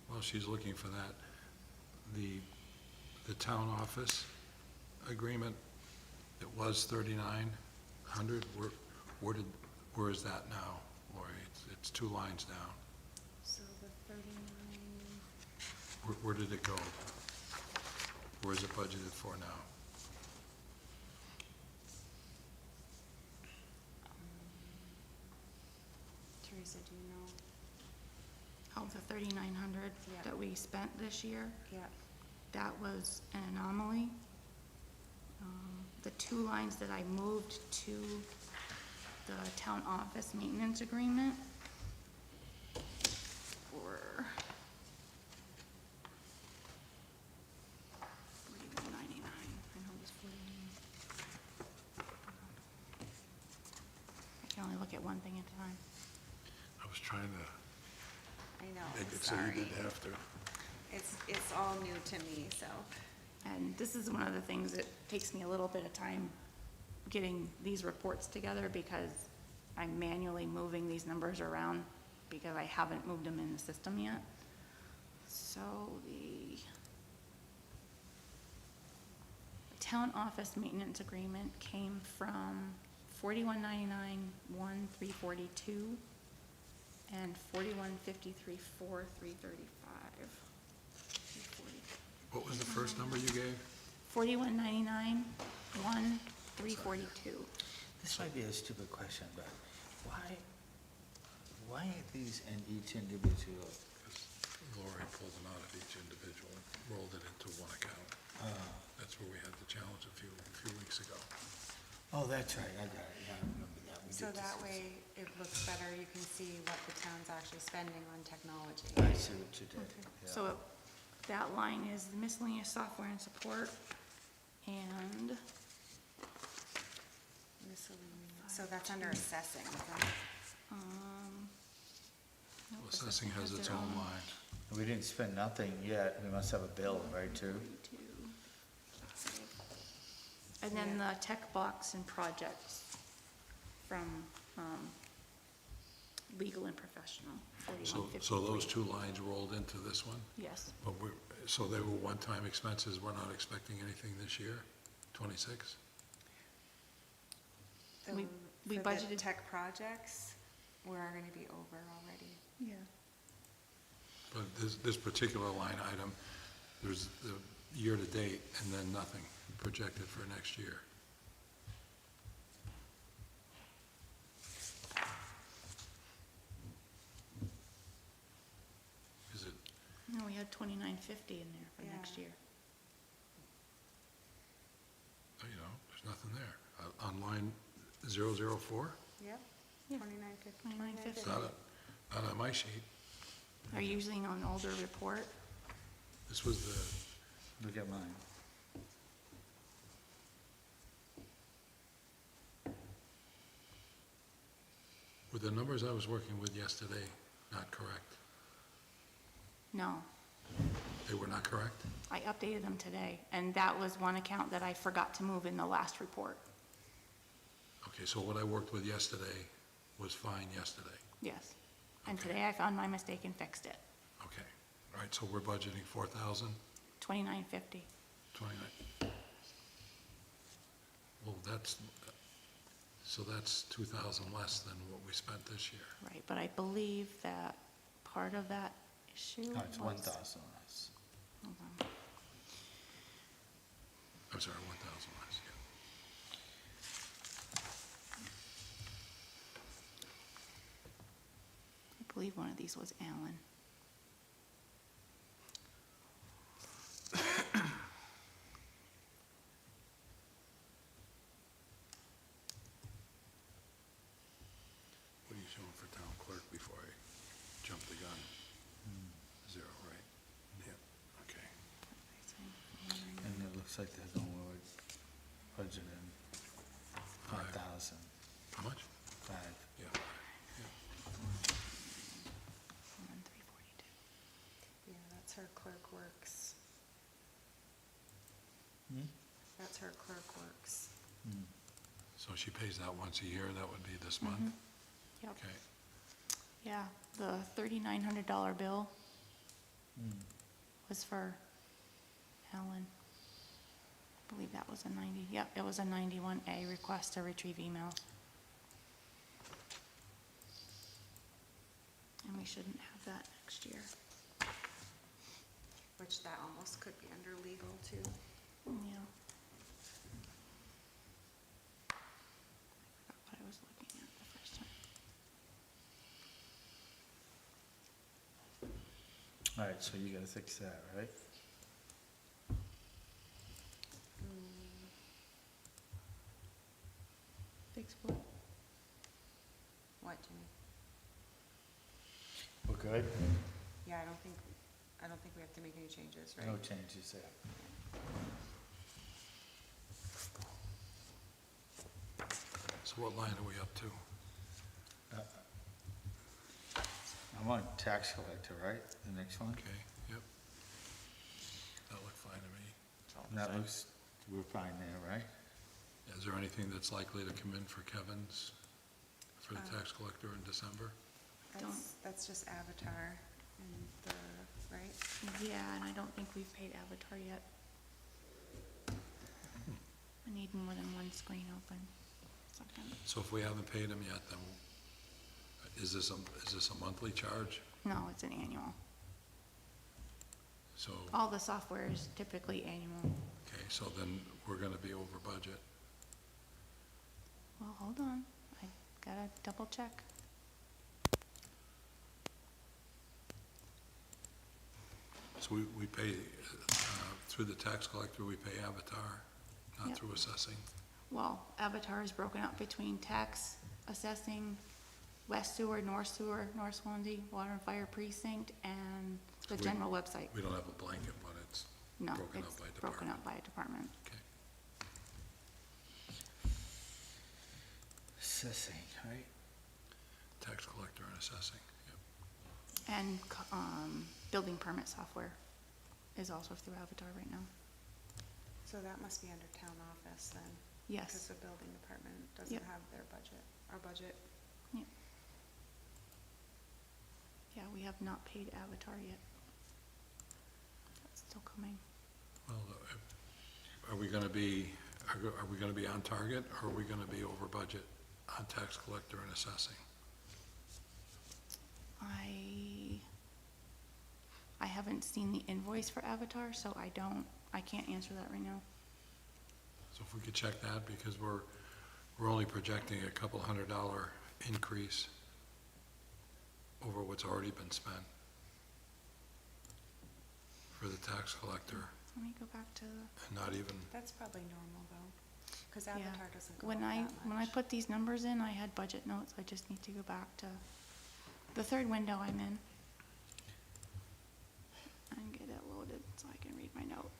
Well, she's looking for that. The town office agreement, it was 3,900. Where is that now, Lori? It's 2 lines down. So the 39, Where did it go? Where is it budgeted for now? Teresa, do you know? Of the 3,900 Yeah. that we spent this year, Yeah. that was an anomaly. The 2 lines that I moved to the town office maintenance agreement were look at one thing at a time. I was trying to I know, make it so you sorry. didn't have to. It's all new to me, so. And this is one of the things that takes me a little bit of time getting these reports together because I'm manually moving these numbers around because I haven't moved them in the system yet. So the town office maintenance agreement came from 4199-1-342 and 4153-4-335. What was the first number you gave? 4199-1-342. This might be a stupid question, but why aren't these in each individual? Because Lori pulled them out of each individual and rolled it into one account. That's where we had the challenge a few weeks ago. Oh, that's right, I got it, yeah, I remember that. We So did that discuss way it looks better, you can see what the town's actually spending on technology. it. I see what you did. yeah. So that line is the miscellaneous software and support and Miscellaneous. So that's under assessing, isn't it? nope, Assessing has its their own line. We didn't spend nothing yet, we must have a bill, right, too? 42. And then the tech box and projects from legal and professional, So 4153. those two lines rolled into this one? Yes, But so they were one-time expenses, we're not expecting anything this year, 26? We For the budgeted- tech projects, we're gonna be over already. yeah. But this particular line item, there's the year-to-date and then nothing projected for next year. Is it, No, we had 2950 in there for next Yeah. year. there's nothing there. On line 004? Yep. Yeah. 2950. 2950. Not on my sheet. Are you using an older report? This was the, Look at mine. were the numbers I was working with yesterday not correct? No, They were not correct? I updated them today, and that was one account that I forgot to move in the last report. Okay, so what I worked with yesterday was fine yesterday. Yes. And Okay. today I found my mistake and fixed it. Okay, all right, so we're budgeting 4,000, 2950. 29. Well, so that's 2,000 less than what we spent this year. Right, but I believe that part of that issue No, it's was. 1,000 less. Hold on. I'm sorry, 1,000 less, yeah. I believe one of these was Alan. What are you showing for town clerk before I jump the gun? 0, right? Yeah, okay. And it looks like they're going with budgeting 5,000. How much? 5. Yeah. 1342. Yeah, that's her clerk works. That's her clerk works. So she pays that once a year, that would be this month? Yep. Okay, Yeah, the $3,900 bill was for Alan. I believe that was a 90, yep, it was a 91A request to retrieve emails. And we shouldn't have that next year. Which that almost could be under legal too. Yeah. I forgot what I was looking at the first time. All right, so you gotta fix that, right? Fix what? What, Jimmy? We're good? Yeah, I don't think we have to make any changes, right? No changes there. so what line are we up to? want tax collector, right? The next one? Okay, yep. That looked fine to me. That looks, we're fine there, right? Is there anything that's likely to come in for Kevin's, for the tax collector in December? That's just Avatar and the, right? Yeah, and I don't think we've paid Avatar yet. I need more than one screen open. Second. So if we haven't paid him yet, then is this a monthly charge? No, it's an annual. So, All the software is typically annual. okay, so then we're gonna be over budget. Well, hold on, I gotta double check. So we pay, through the tax collector, we pay Avatar, not Yep. through assessing. Well, Avatar is broken up between tax, assessing, West Sewer, North Swanzey, Water and Fire Precinct, and the We- general website. We don't have a blanket, but it's No, broken it's up by broken department. up by a department. Okay. Assessing, right? Tax collector and assessing, yep. And, building permit software is also through Avatar right now. So that must be under town office then? Yes. Because the building department doesn't Yep. have their budget, our budget. Yeah. Yeah, we have not paid Avatar yet. That's still coming. Well, are we gonna be on target, or are we gonna be over budget on tax collector and assessing? I haven't seen the invoice for Avatar, so I can't answer that right now. So if we could check that, because we're only projecting a couple $100 increase over what's already been spent for the tax collector, Let me go back to, and not even, That's probably normal though, because yeah. Avatar doesn't go up When that when I much. put these numbers in, I had budget notes, I just need to go back to the third window I'm in. And get it loaded so I can read my note.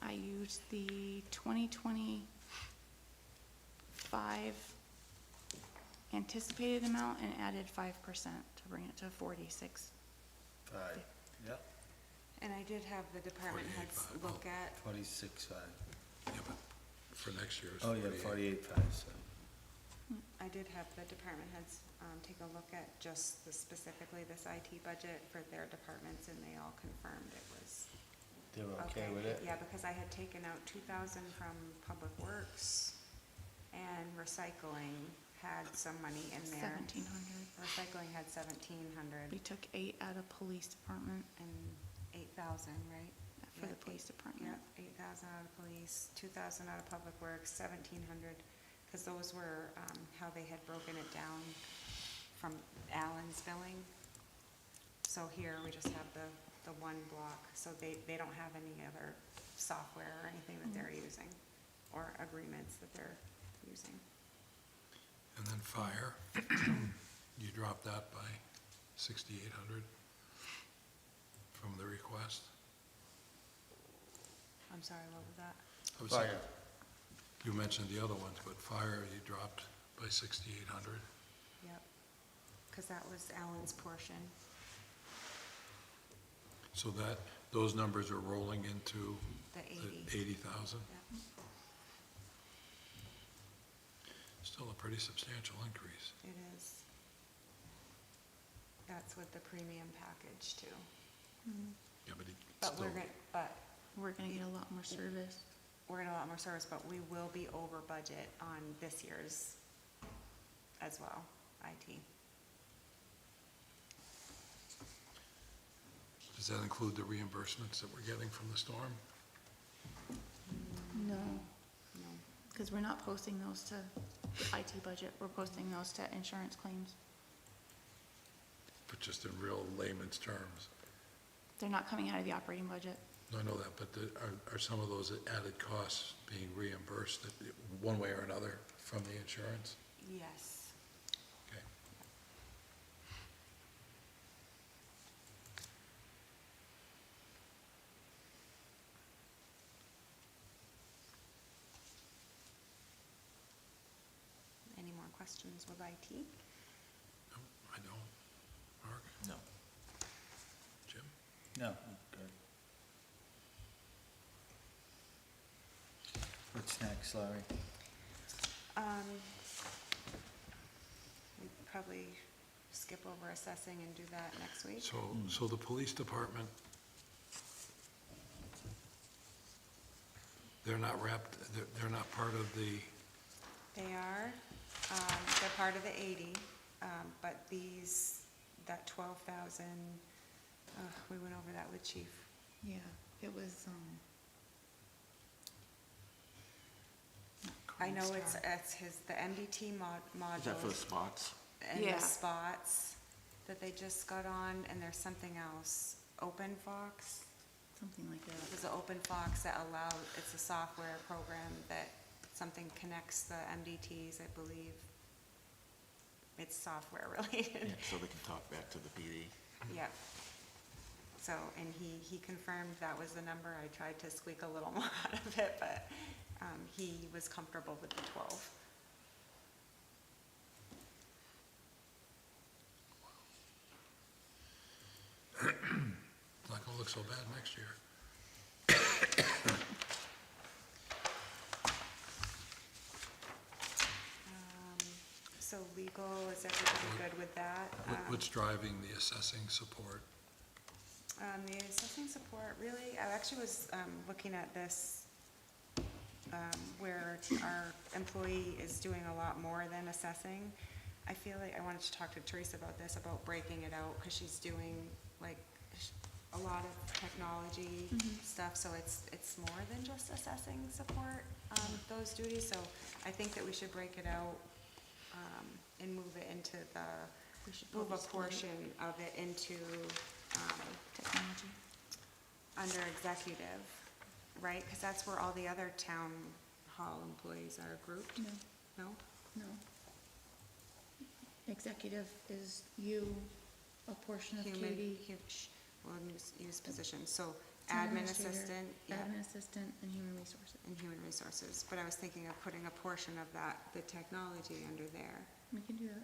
I used the 2025 anticipated amount and added 5% to bring it to 46. 5, yep, And I did have the department heads 48.5. look at, 26.5. yeah, but for next year's Oh, yeah, 48. 48.5, so. I did have the department heads take a look at just specifically this IT budget for their departments, and they all confirmed it was They were okay with it? Yeah, because I had taken out 2,000 from Public Works, and recycling had some money in there. 1,700. Recycling had 1,700 We took 8 out of police department and 8,000, right? for the Yep, police department. Yep, 8,000 out of police, 2,000 out of Public Works, 1,700, because those were how they had broken it down from Allen's billing. So here, we just have the one block, so they don't have any other software or anything that they're using, or agreements that they're using. And then fire, you dropped that by 6,800 from the request. I'm sorry, what was that? I was Fire. saying, you mentioned the other ones, but fire, you dropped by 6,800. Yep, because that was Allen's portion. So those numbers are rolling into The 80. 80,000. Yep, Still a pretty substantial increase. it is. That's with the premium package too. Yeah, but But we're We're gonna get a lot more service. gonna get a lot more service, but we will be over budget on this year's as well, IT. Does that include the reimbursements that we're getting from the storm? No, No. because we're not posting those to the IT budget, we're posting those to insurance claims. But just in real layman's terms. They're not coming out of the operating budget. I know that, but are some of those added costs being reimbursed one way or another from the insurance? Yes. Okay. Any more questions with IT? No, I don't. Mark? No. Jim? No, good. What's next, Larry? We probably skip over assessing and do that next week. So the police department, they're not wrapped, they're not part of the, They are, they're part of the 80, but that 12,000, we went over that with chief. Yeah, it was, I know it's the MDT module. Is that for the spots? And Yeah. the spots that they just got on, and there's something else, Open Fox. something like that. There's an Open Fox that it's a software program that something connects the MDTs, I believe. It's software related. Yeah, so they can talk back to the PD. Yep. So, and he confirmed that was the number. I tried to squeak a little more out of it, but he was comfortable with the 12. not gonna look so bad next year. So legal, is everybody good with that? What's driving the assessing support? The assessing support, really, I actually was looking at this where our employee is doing a lot more than assessing. I feel like I wanted to talk to Teresa about this, about breaking it out, because she's doing like a lot of technology stuff, so it's more than just assessing support, those duties. So I think that we should break it out and move it into move a portion of it into Technology. under executive, right? Because that's where all the other town hall employees are grouped. No, No? no. Executive is you, a portion of QD. Well, use positions, so town admin administrator, assistant, yeah, Admin assistant and human resources. and human resources. But I was thinking of putting a portion of that, the technology, under there. We can do that.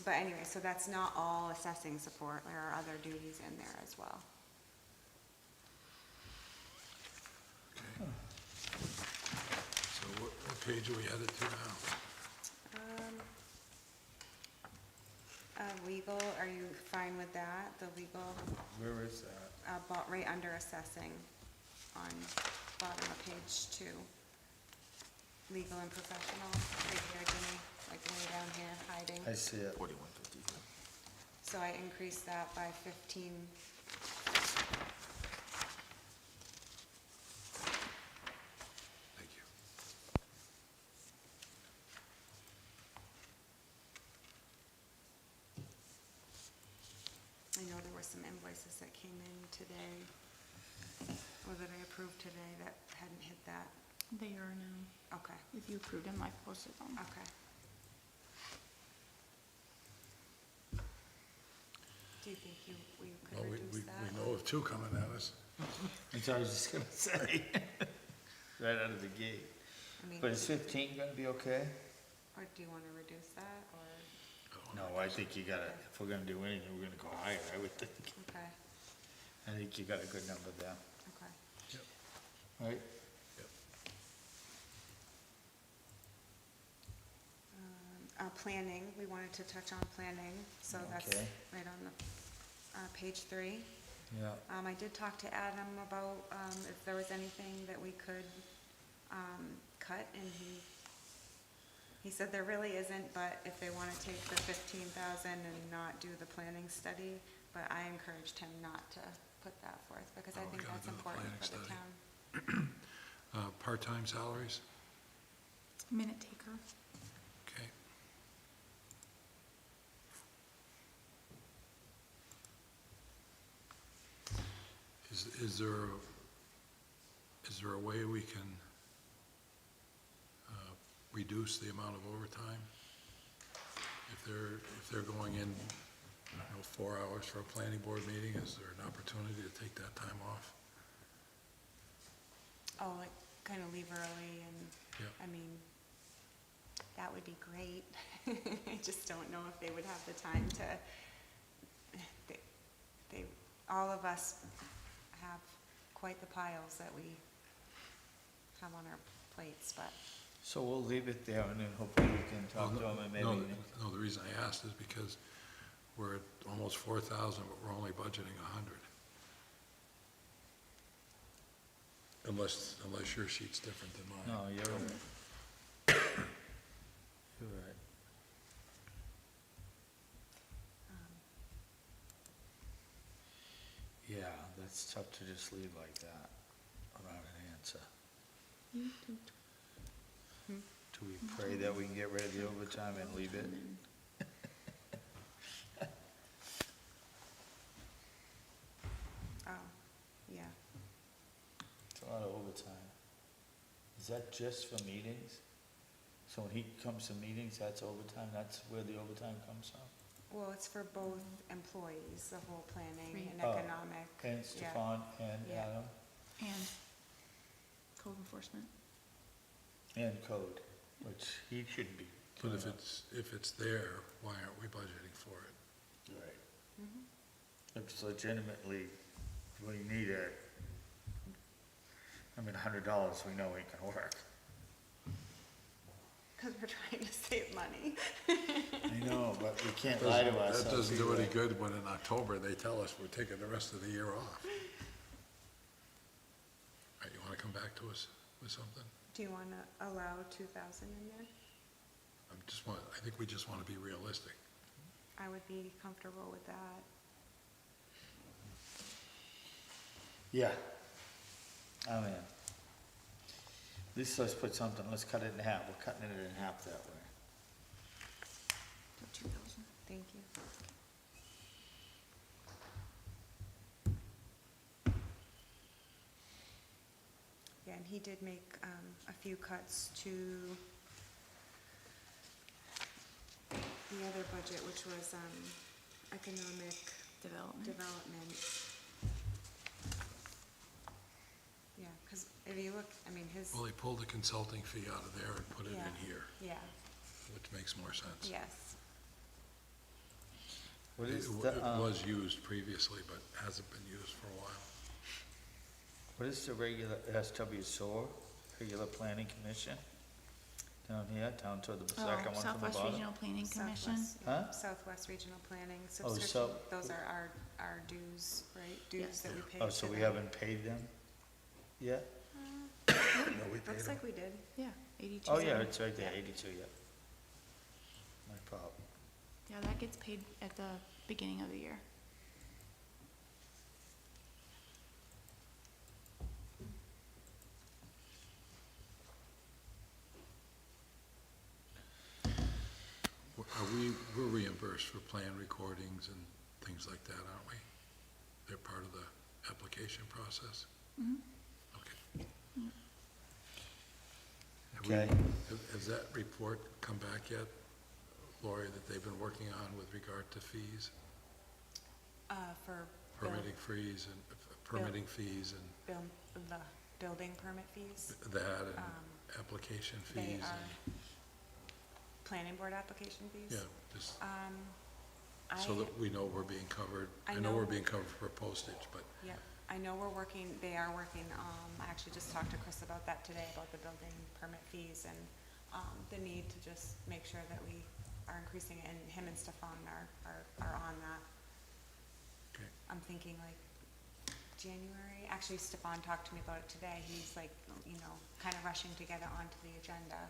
But anyway, so that's not all assessing support, there are other duties in there as well. Okay. So what page are we headed to now? Legal, are you fine with that, the legal? Where is that? Right under assessing, on bottom of page 2. Legal and professional, right here, Jimmy, like way down here, hiding. I see it. 4152. So I increased that by 15. Thank you. I know there were some invoices that came in today, or that I approved today that hadn't hit that. They are now. Okay, If you approved them, I posted them. okay. Do you think we Well, could we reduce that? we know of two coming at us. That's what I was just gonna say. Right out of the gate. I mean, But is 15 gonna be okay? or do you want to reduce that, or, No, I think you gotta, if we're gonna do anything, we're gonna go higher, I would think. okay, I think you got a good number there, okay. right? Planning, we wanted to touch on planning, so that's Okay. right on the, page 3. Yeah. I did talk to Adam about, if there was anything that we could, cut, and he said there really isn't, but if they wanna take the 15,000 and not do the planning study, but I encouraged him not to put that forth, because I Oh, we think gotta that's do the important planning for the study. town. Part-time salaries? Minute taker. Okay. is there a way we can reduce the amount of overtime? If they're going in, 4 hours for a planning board meeting, is there an opportunity to take that time off? Oh, like kind of leave early and, Yeah. I mean, that would be great. I just don't know if they would have the time to, all of us have quite the piles that we have on our plates, but. So we'll leave it there and then hopefully we can talk to them and maybe. No, the reason I asked is because we're at almost 4,000, but we're only budgeting 100. Unless your sheet's different than mine. No, you're right. You're right. Yeah, that's tough to just leave like that without an answer. Do we pray that we can get rid of the overtime and leave it? Oh, yeah. It's a lot of overtime. Is that just for meetings? So when he comes to meetings, that's overtime, that's where the overtime comes from? Well, it's for both employees, the whole planning and Oh, economic. And yeah. Stefan and Yeah. Adam And code enforcement. and code, which he shouldn't be. But doing if it's there, why aren't we budgeting for it? Right. Mhm. If it's legitimately, we need it. I mean, $100 we know ain't gonna work. Because we're trying to save money. I know, but we can't lie to ourselves. That doesn't do either. any good when in October they tell us we're taking the rest of the year off. All right, you wanna come back to us with something? Do you want to allow 2,000 in there? I think we just wanna be realistic. I would be comfortable with that. Yeah. I'm in. At least let's put something, let's cut it in half, we're cutting it in half that way. So 2,000. Thank you. Yeah, and he did make a few cuts to the other budget, which was economic development. Yeah, because if you look, I mean, his. Well, he pulled the consulting fee out of there and put it Yeah. in here, Yeah, which makes more sense. yes. What is It the, was used previously, but hasn't been used for a while. what is the regular SW SOAR, regular planning commission? Down here, down toward the second one from the Southwest bottom? Regional Planning Commission. Southwest, yeah, Huh? Southwest Regional Planning Oh, subscription, so- those are our dues, right? Dues Yes. that we pay Oh, so to we them. haven't paid them yet? No, we paid Looks him. like we did. Yeah, 82. Oh, yeah, it's right there, 82, yeah. My problem. Yeah, that gets paid at the beginning of the year. We're reimbursed for plan recordings and things like that, aren't we? They're part of the application process? Mhm. Okay. Okay. Has that report come back yet, Lori, that they've been working on with regard to fees? For Permitting fees and permitting fees and the building permit fees, that and application they fees are and, planning board application fees. yeah, just I, so that we know we're being covered. I I know we're know- being covered for postage, but yep, I know they are working, I actually just talked to Chris about that today, about the building permit fees and, the need to just make sure that we are increasing it, and him and Stefan are on that. Okay. I'm thinking like January, actually Stefan talked to me about it today, he's like, kind of rushing to get it onto the agenda.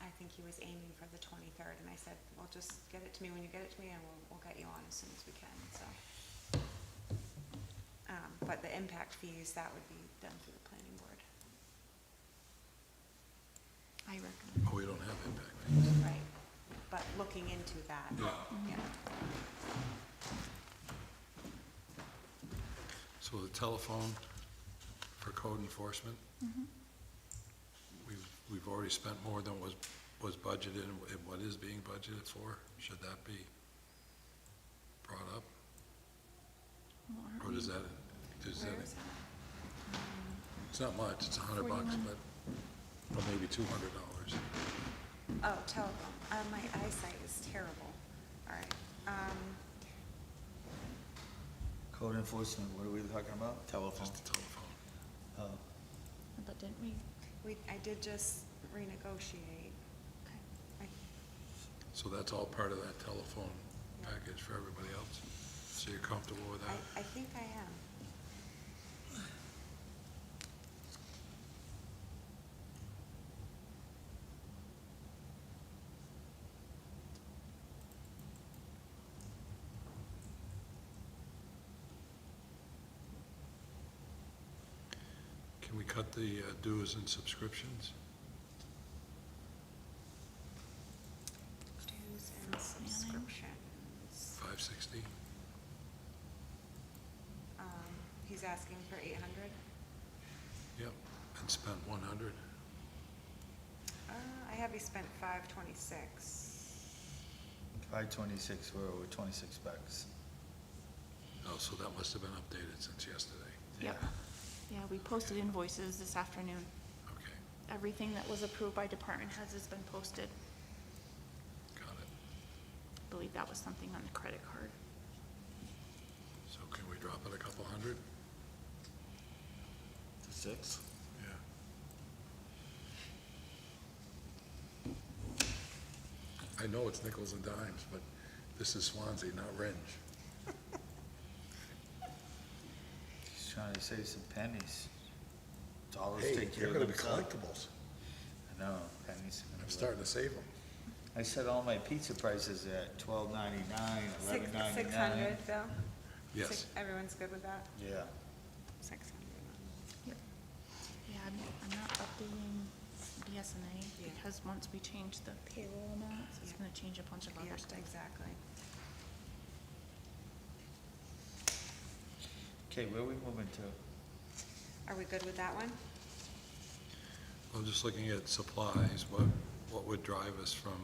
I think he was aiming for the 23rd, and I said, well, just get it to me when you get it to me, and we'll get you on as soon as we can, so. But the impact fees, that would be done through the planning board. I recommend. oh, we don't have impact fees. Right, but looking into that, yeah. So the telephone for code enforcement, we've already spent more than was budgeted and what is being budgeted for. Should that be brought up? Or does that, Where is it's not much, it's $100, but, or maybe $200. Oh, telephone. My eyesight is terrible. All right. Code enforcement, what are we talking about? Telephone. Just the telephone. Oh, But didn't we? I did just renegotiate. So that's all part of that telephone package for everybody else? So you're comfortable with that? I think I am. Can we cut the dues and subscriptions? Dues and subscriptions. 560? He's asking for 800. Yep, and spent 100. I have you spent 526. 526, we're over 26 bucks. Oh, so that must have been updated since yesterday. Yep. Yeah, we posted invoices this afternoon. Okay, Everything that was approved by department heads has been posted. got it. I believe that was something on the credit card. So can we drop it a couple hundred? To 6? Yeah. I know it's nickels and dimes, but this is Swansea, not Ringe. He's trying to save some pennies. Dollars Hey, take care they're of gonna be themselves. collectibles. I know, pennies are gonna I'm be starting to save them. I set all my pizza prices at $12.99, $11.99. 600, Bill? Yes. Everyone's good with that? Yeah. 600. Yep. Yeah, I'm not updating DSNA because once we change the payroll amounts, it's gonna change a bunch of Yeah, other stuff. exactly. Okay, where are we moving to? Are we good with that one? I'm just looking at supplies, what would drive us from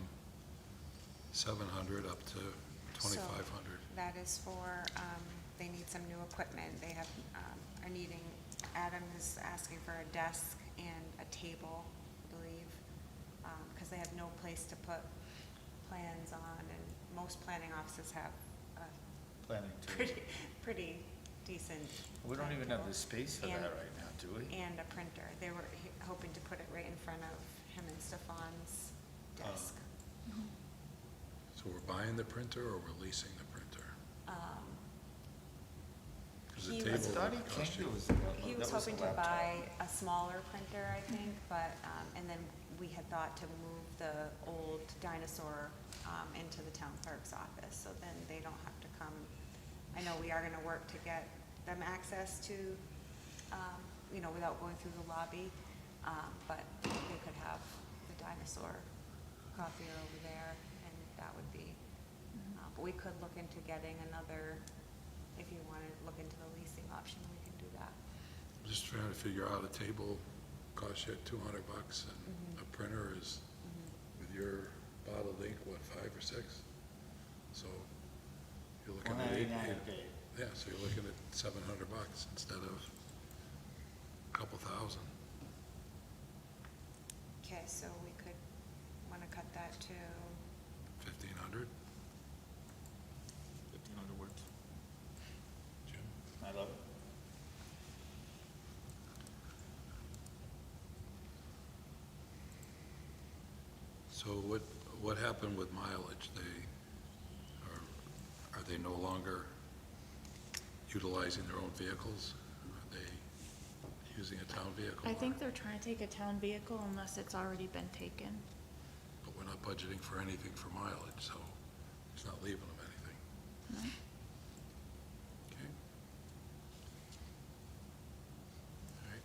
700 up to 2,500? That is for, they need some new equipment. They have, are needing, Adam is asking for a desk and a table, I believe, because they have no place to put plans on, and most planning offices have a Planning to. pretty decent. We don't plan even have table. the space for that And- right now, do we? And a printer. They were hoping to put it right in front of him and Stefan's desk. So we're buying the printer or we're leasing the printer? Because the He table was- I thought he would cost came you. to us. He was hoping to buy a smaller printer, I think, but, and then we had thought to move the old dinosaur into the town clerk's office, so then they don't have to come. I know we are gonna work to get them access to, without going through the lobby, but they could have the dinosaur copier over there, and that would be, but we could look into getting another, if you wanna look into the leasing option, we can do that. I'm just trying to figure out a table costs you $200 and a printer is, with your bottled ink, what, 5 or 6? So you're looking at $199 a day. Yeah, so you're looking at $700 instead of a couple thousand. Okay, so we could, wanna cut that to, 1,500? 1,500 words. Jim? I love it. So what happened with mileage? Are they no longer utilizing their own vehicles? Are they using a town vehicle? I think they're trying to take a town vehicle unless it's already been taken. But we're not budgeting for anything for mileage, so it's not leaving them anything. No? Okay. All right.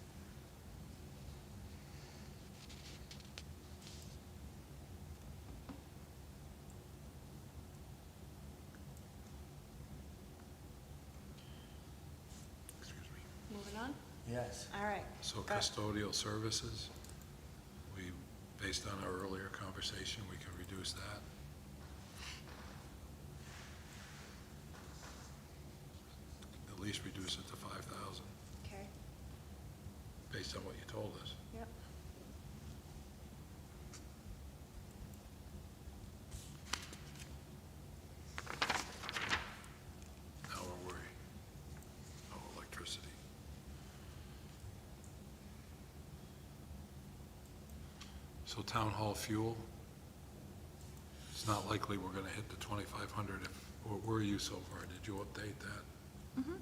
Excuse me. Yes. All right. So custodial services, based on our earlier conversation, we can reduce that. At least reduce it to 5,000, Okay. based on what you told us. Yep. Now we're worried. Oh, electricity. So town hall fuel, it's not likely we're gonna hit the 2,500 where are you so far? Did you update that? Mm-hmm.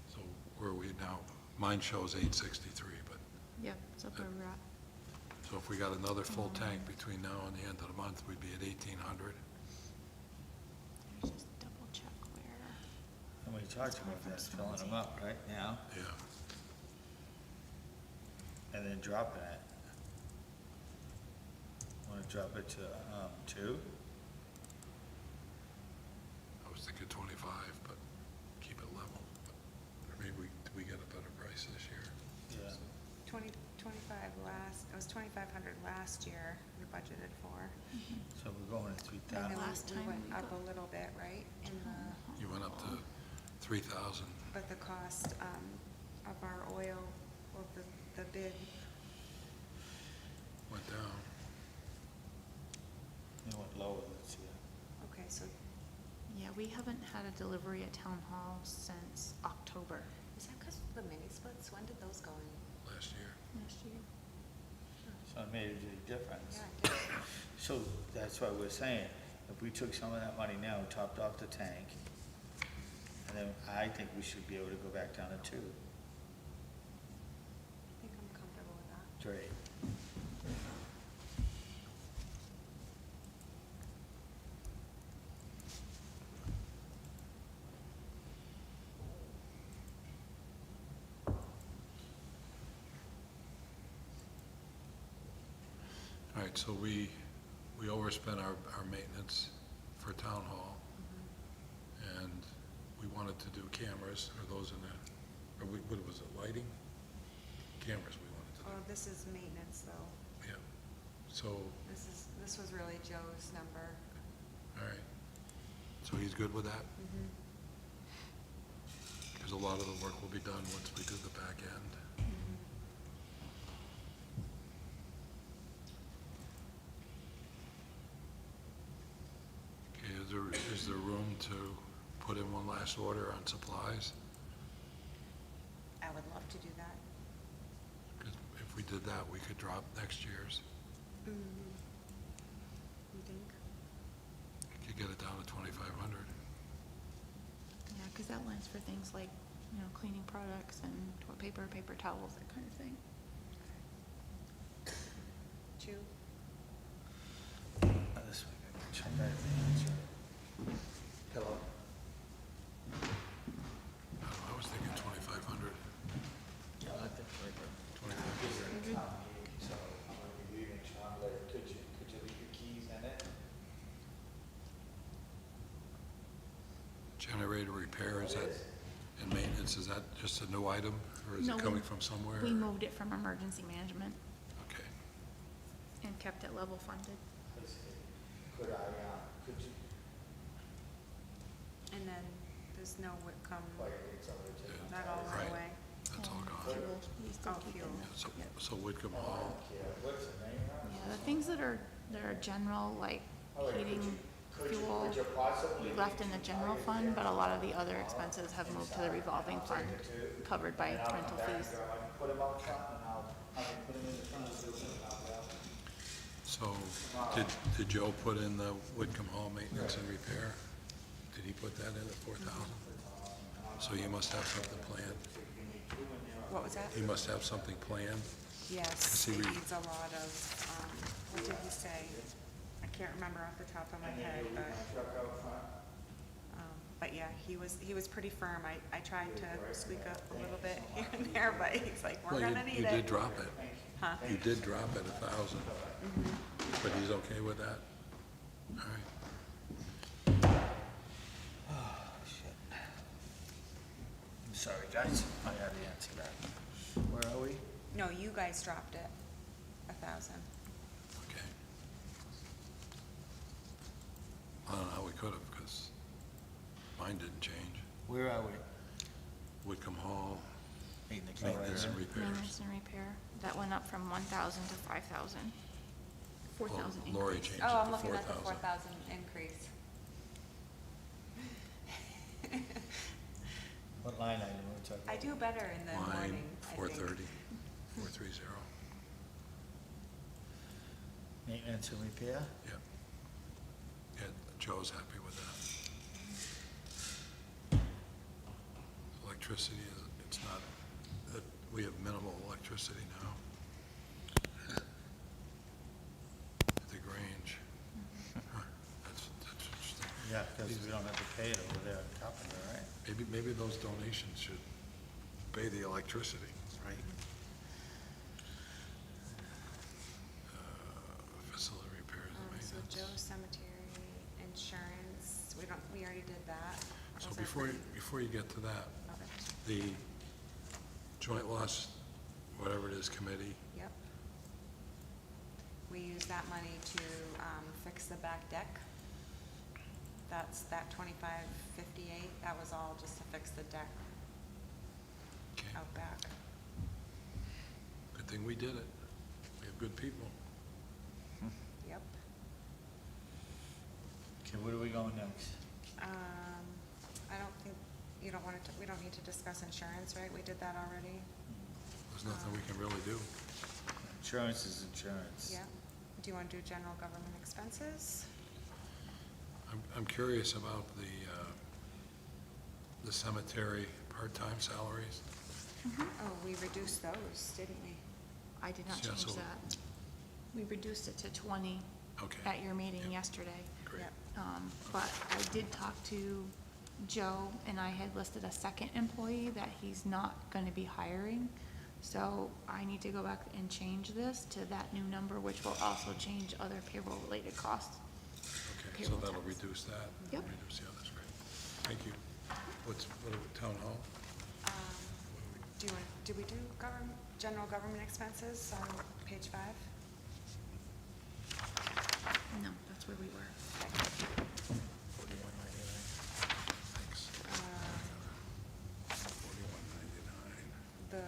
So where are we now? Mine shows 863, but, Yep, that's where we're at. so if we got another full tank between now and the end of the month, we'd be at 1,800. Let's just double check where. And we talked about that, filling them up right now, Yeah. and then dropping it. Want to drop it to, 2? I was thinking 25, but keep it level. Or maybe we get a better price this year. Yeah. 25 last, it was 2,500 last year we budgeted for. So we're going to And 3,000. then Last we time went we up got- a little bit, right? In the, You went up to 3,000. but the cost, of our oil, of the bid, Went down. It went lower this year. okay, so Yeah, we haven't had a delivery at Town Hall since October Is that because the mini splits, when did those go in? Last year. last year. So it made a big difference. Yeah, it did. So that's why we're saying, if we took some of that money now, topped off the tank, and then I think we should be able to go back down to 2. I think I'm comfortable with that. Great. All right, so we overspent our maintenance for town hall. And we wanted to do cameras, or those in the, or what was it, lighting? Cameras we wanted to do, Oh, this is maintenance though. yeah. So, This was really Joe's number. all right. So he's good with that? Because a lot of the work will be done once we do the back end. Okay, is there room to put in one last order on supplies? I would love to do that. 'Cause if we did that, we could drop next year's. You think? Could get it down to 2,500. Yeah, because that line's for things like, cleaning products and toilet paper, paper towels, that kind of thing. 2? This way, I can check everything. Hello? I was thinking 2,500. Yeah, I think we're good. 2,500. So I'm gonna be leaving town later. Could you leave your keys in it? Generator repair, is that, and maintenance, is that just a new item, or is No, it coming from somewhere? We moved it from emergency management Okay. and kept it level funded. Could you, And then there's no Whitcomb, it's already taken. that all went Right. away. That's all gone. Fuel, we still Oh, keep fuel. in. So, Yep. so Whitcomb Hall, What's the name of it? Yeah, the things that are general, like heating, fuel, Could you possibly? we left in the general fund, but a lot of the other expenses have moved to the revolving fund, covered by rental fees. Put them out front and I'll put them in the front of the building. so did Joe put in the Whitcomb Hall maintenance and repair? Did he put that in at 4,000? So you must have something planned. What was that? He must have something planned. Yes, he it re- needs a lot of, what did he say? I can't remember off the top of my head, but yeah, he was pretty firm. I tried to squeak up a little bit here and there, but he's like, we're Well, gonna need you it. did drop it. Huh? You did drop it 1,000. But he's okay with that? All right. Oh, shit. I'm sorry, guys. I had to answer that. Where are we? No, you guys dropped it, 1,000. Okay. I don't know how we could have, because mine didn't change. Where are we? Whitcomb Hall, Maintenance. maintenance and repairs. Maintenance and repair, that went up from 1,000 to 5,000. 4,000 Well, Lori increase. changed Oh, I'm it to looking at the 4,000. 4,000 increase. What line item are we talking I about? do better in the Line morning, I think. 430, 430. Maintenance and repair? Yep. Yeah, Joe's happy with that. Electricity is, it's not, we have minimal electricity now. At the Grange. Huh, That's interesting. Yeah, because we don't have to pay it over there at Carpenter, right? Maybe those donations should pay the electricity. Right. Facility repairs and So maintenance. Joe Cemetery, insurance, we already did that. So Was that before you get to that, Okay. the joint loss, whatever it is, committee, Yep. We use that money to fix the back deck. That's that 2558, that was all just to fix the deck okay, out back. good thing we did it. We have good people. Yep. Okay, where do we go next? I don't think, you don't want to, we don't need to discuss insurance, right? We did that already. There's nothing we can really do. Insurance is insurance. Yeah. Do you want to do general government expenses? I'm curious about the cemetery part-time salaries. Oh, we reduced those, didn't we? I did not Yeah, change so- that. We reduced it to 20 Okay. at your meeting Yep. yesterday. Great. Yep. But I did talk to Joe, and I had listed a second employee that he's not gonna be hiring. So I need to go back and change this to that new number, which will also change other payroll-related costs. Okay, so Payroll that'll tax. reduce that? Yep. Reduce the others, great. Thank you. What are we, town hall? Do we do general government expenses on page 5? No, that's where we were. Thanks. 4199. The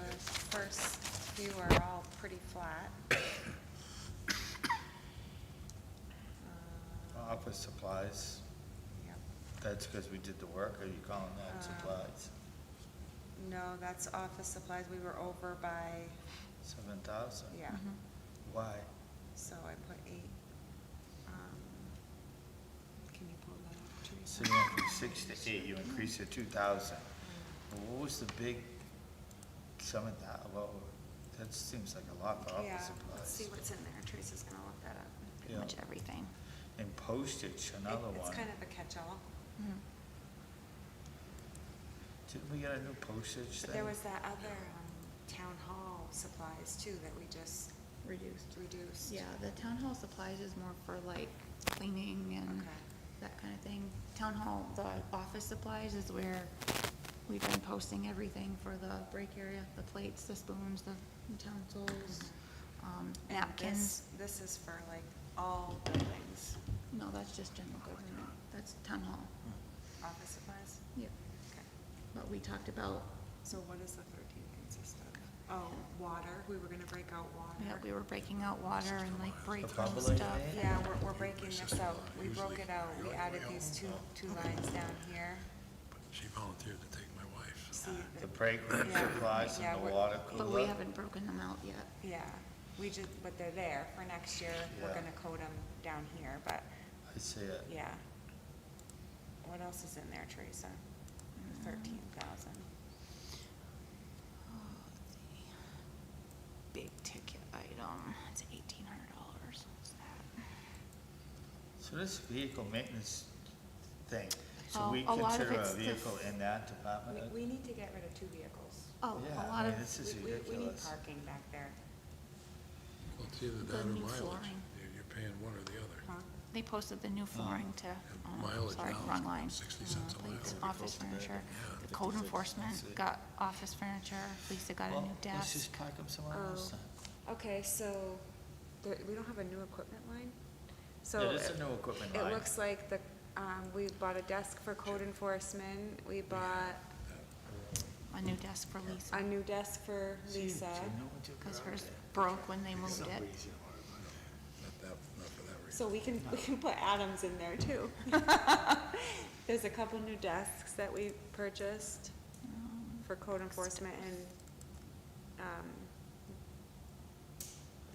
first few are all pretty flat. Office supplies, Yep. that's because we did the work, or are you calling that supplies? No, that's office supplies, we were over by, 7,000? yeah, Why? so I put 8. Can you pull that up, Teresa? So you went from 6 to 8, you increased it 2,000. What was the big 7,000, well, that seems like a lot for Yeah, office let's see supplies. what's in there, Teresa's gonna look that up. Pretty Yeah. much everything. And postage, another It's one. kind of a catch-all, Didn't we get a new postage thing? but there was that other, town hall supplies too that we just Reduced. reduced. Yeah, the town hall supplies is more for like cleaning and Okay. that kind of thing. Town hall, the office supplies is where we've been posting everything for the break area, the plates, the spoons, the utensils, And napkins. this is for like all buildings, No, that's just general government. That's town hall. office supplies? Yep. Okay. But we talked about, So what does the 13 consist of? Oh, water, we were gonna break out water. yeah, we were breaking out water and like break room public, stuff. Yeah, we're breaking this out. We broke it out. We added these two lines down here. She volunteered to take my wife. so- See, The break room Yeah. supplies Yeah, and the we're- water But we cooler? haven't broken them out yet. yeah, but they're there for next year. We're Yeah. gonna code them down here, but, I see it. yeah. What else is in there, Teresa? 13,000. Big ticket item, it's $1,800. What's that? So this vehicle maintenance thing, so Oh, we a lot of consider a it's the- vehicle in that department? We need to get rid of 2 vehicles. Oh, Yeah, a I lot mean, of, this is We need ridiculous. parking back there. Well, it's either The that or new mileage. flooring. You're paying one or the other. Huh? They posted the new flooring to, Mileage sorry, now is wrong line. 60 cents a Police, mile. office furniture. The code enforcement got office furniture. Lisa got a new Let's desk. just park them somewhere else then. Okay, so we don't have a new equipment line? So It is a new equipment line. It looks like we bought a desk for code enforcement, we bought A new desk for Lisa, a new desk for Lisa. because hers broke when they moved it. Not for that reason. So we can put Adams in there too. There's a couple new desks that we purchased for code enforcement and,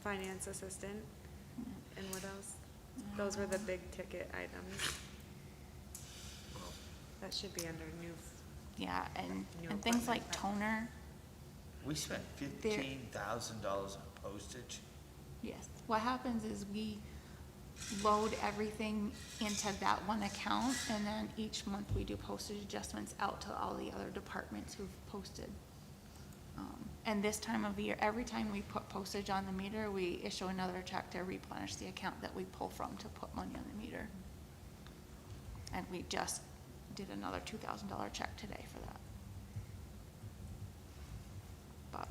finance assistant. And what else? Those were the big ticket items. That should be under new. Yeah, and New things like equipment. toner, We spent $15,000 on postage. yes. What happens is we load everything into that one account, and then each month we do postage adjustments out to all the other departments who've posted. And this time of year, every time we put postage on the meter, we issue another check to replenish the account that we pull from to put money on the meter. And we just did another $2,000 check today for that. But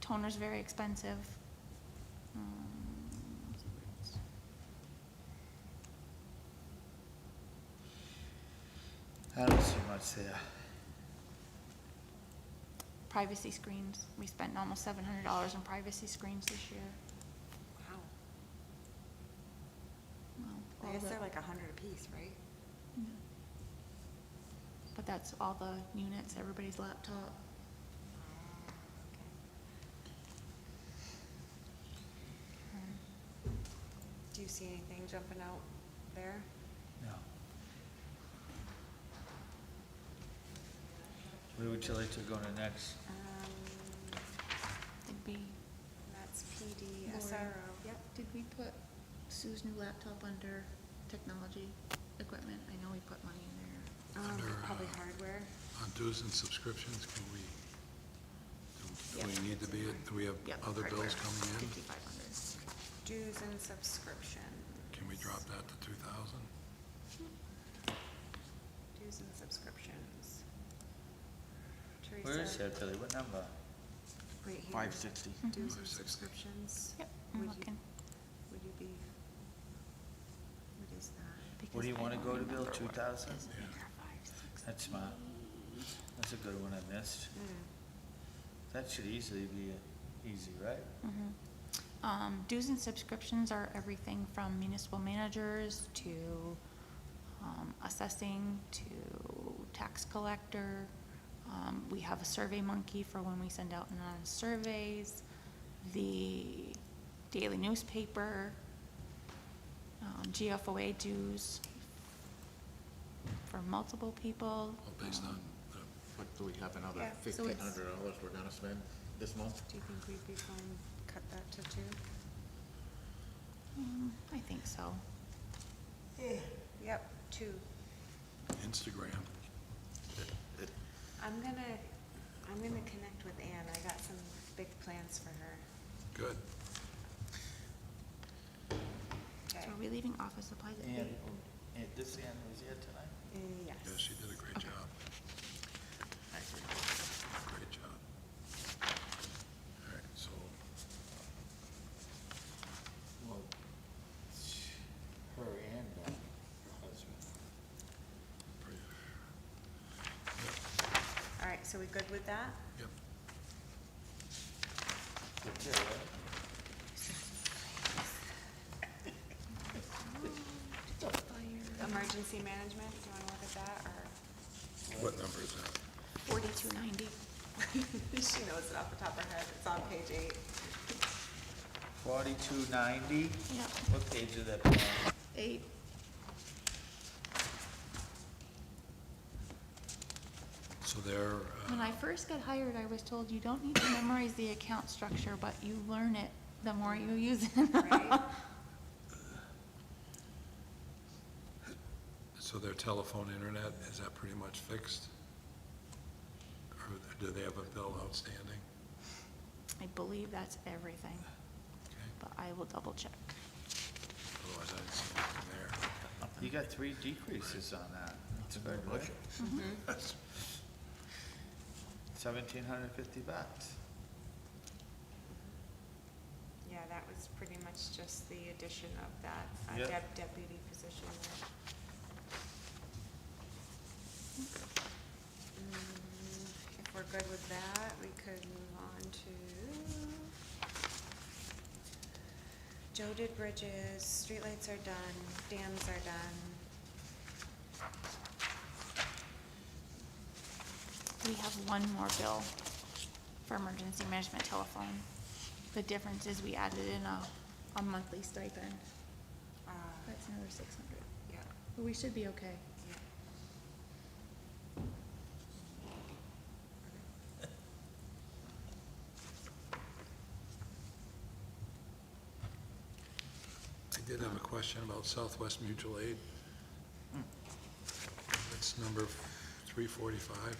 toner's very expensive. Let's see where it's- I don't see much there. Privacy screens, we spent almost $700 on privacy screens this year. Wow. Well, I all guess the- they're like 100 apiece, right? Yeah. But that's all the units, everybody's laptop. Do you see anything jumping out there? No. Where would you like to go to next? Did we, That's PD, Lori. SRO, yep. did we put Sue's new laptop under technology equipment? I know we put money in there. Under, Probably hardware. On dues and subscriptions, can we, do Yep. we need to be, do we have Yep, other hardware, bills coming in? 5,500. Dues and subscription. Can we drop that to 2,000? Dues and subscriptions. Where is Teresa, that, Billy? What number? right here. 560. Dues and 560. subscriptions. Yep, I'm Would you- looking. Would you be, what is that? What do you because I wanna don't go to, Bill? remember what 2,000? is in there. 560. That's smart. That's a good one I missed. That should easily be easy, right? Dues and subscriptions are everything from municipal managers to assessing to tax collector. We have a Survey Monkey for when we send out anonymous surveys, the daily newspaper, GFOA dues for multiple people. Well, based on the, What, do we have another Yeah, so it's- $1,500 we're gonna spend this month? Do you think we'd be fine, cut that to 2? I think so. Yep, 2. Instagram. I'm gonna connect with Ann, I got some big plans for her. Good. So Okay. are we leaving office supplies at And, 8? and this Ann was here tonight? Yes. Yeah, she did a great job. Great job. All right, so, Well, her and her husband. All right, so we good with that? yep. That's it, right? Emergency management, do you wanna look at that, or? What number is that? 4290. She knows it off the top of her head, it's on page 8. 4290? Yep. What page is that on? 8. So they're, When I first got hired, I was told you don't need to memorize the account structure, but you learn it the more you use it. Right. so their telephone, internet, is that pretty much fixed? Or do they have a bill outstanding? I believe that's everything, Okay, but I will double check. otherwise I didn't see anything there. You got 3 decreases on that. That's good, right? That's- $1,750. Yeah, that was pretty much just the addition of that Yep. deputy position there. If we're good with that, we could move on to Joe did bridges, streetlights are done, dams are done. We have one more bill for emergency management telephone. The difference is we added in a monthly stipend. That's another 600. Yeah. But we should be okay. I did have a question about Southwest Mutual Aid. It's number 345,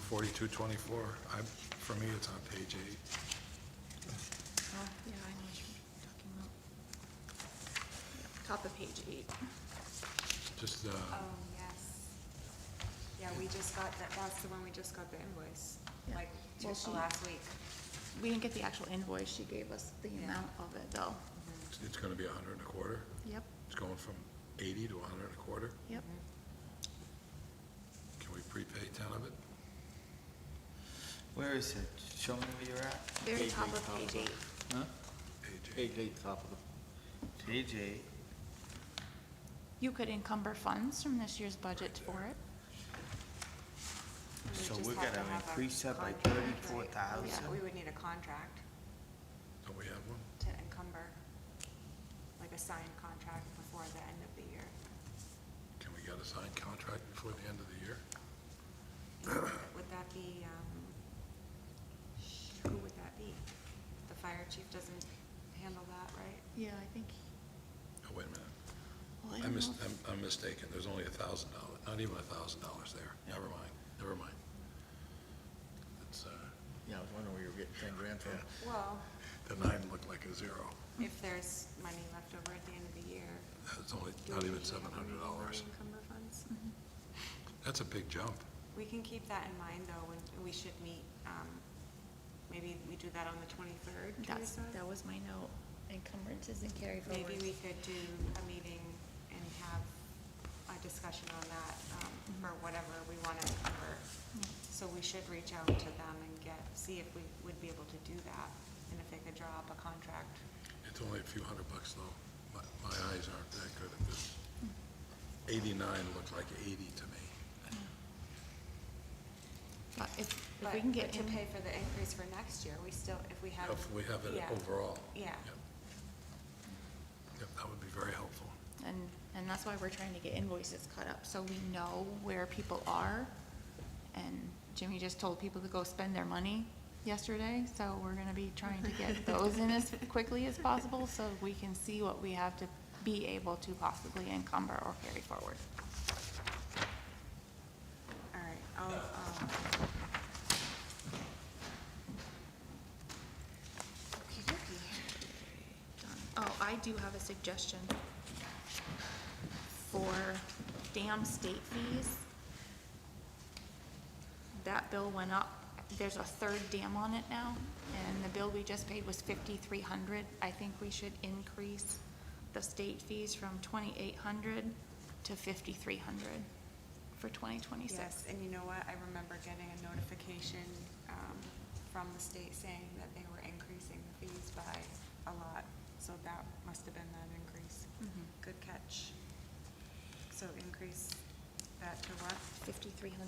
4224. For me, it's on page 8. Oh, yeah, I know what you're talking about. Top of page 8. Just, Oh, yes. Yeah, we just got that, that's the one we just got the invoice, Yeah. like, Well, just she- last week. We didn't get the actual invoice. She gave us the amount of it, though. it's gonna be 125. Yep, It's going from 80 to 125. yep. Can we prepay 10 of it? Where is it? Show me where you're at. Very top of page 8. Huh? Page 8. Page 8, top of the, Page 8. You could encumber funds from this year's budget for it. We So just we have gotta to have a increase that by contract, right? 34,000? Yeah, we would need a contract Don't we have one? to encumber, like a signed contract before the end of the year. Can we get a signed contract before the end of the year? Would that be, who would that be? The fire chief doesn't handle that, right? Yeah, I think. Oh, wait a minute. Well, I don't know. I'm mistaken. There's only $1,000, not even $1,000 there. Never mind, never mind. It's, yeah, I was wondering where you were getting 10 grand from. Well, the 9 looked like a 0. if there's money left over at the end of the year. It's only, do not we even need to $700. Encumber funds? That's a big jump. We can keep that in mind, though, when we should meet, maybe we do that on the 23rd, Teresa? That was my note. Encumbrances and carry forward. Maybe we could do a meeting and have a discussion on that, for whatever we want to cover. So we should reach out to them and see if we would be able to do that, and if they could draw up a contract. It's only a few $100 though. My eyes aren't that good at this. 89 looked like 80 to me. But if But we can get to in, pay for the increase for next year, we still, if we have. If we have it yeah. overall. Yeah. Yep, that would be very helpful. and that's why we're trying to get invoices cut up, so we know where people are. And Jimmy just told people to go spend their money yesterday, so we're gonna be trying to get those in as quickly as possible, so we can see what we have to be able to possibly encumber or carry forward. All right, okey-dokey. Oh, I do have a suggestion for dam state fees. That bill went up. There's a third dam on it now, and the bill we just paid was $5,300. I think we should increase the state fees from $2,800 to $5,300 for 2026. Yes, and you know what, I remember getting a notification, from the state saying that they were increasing the fees by a lot, so that must have been that increase. Good catch. So increase that to what? 5,300.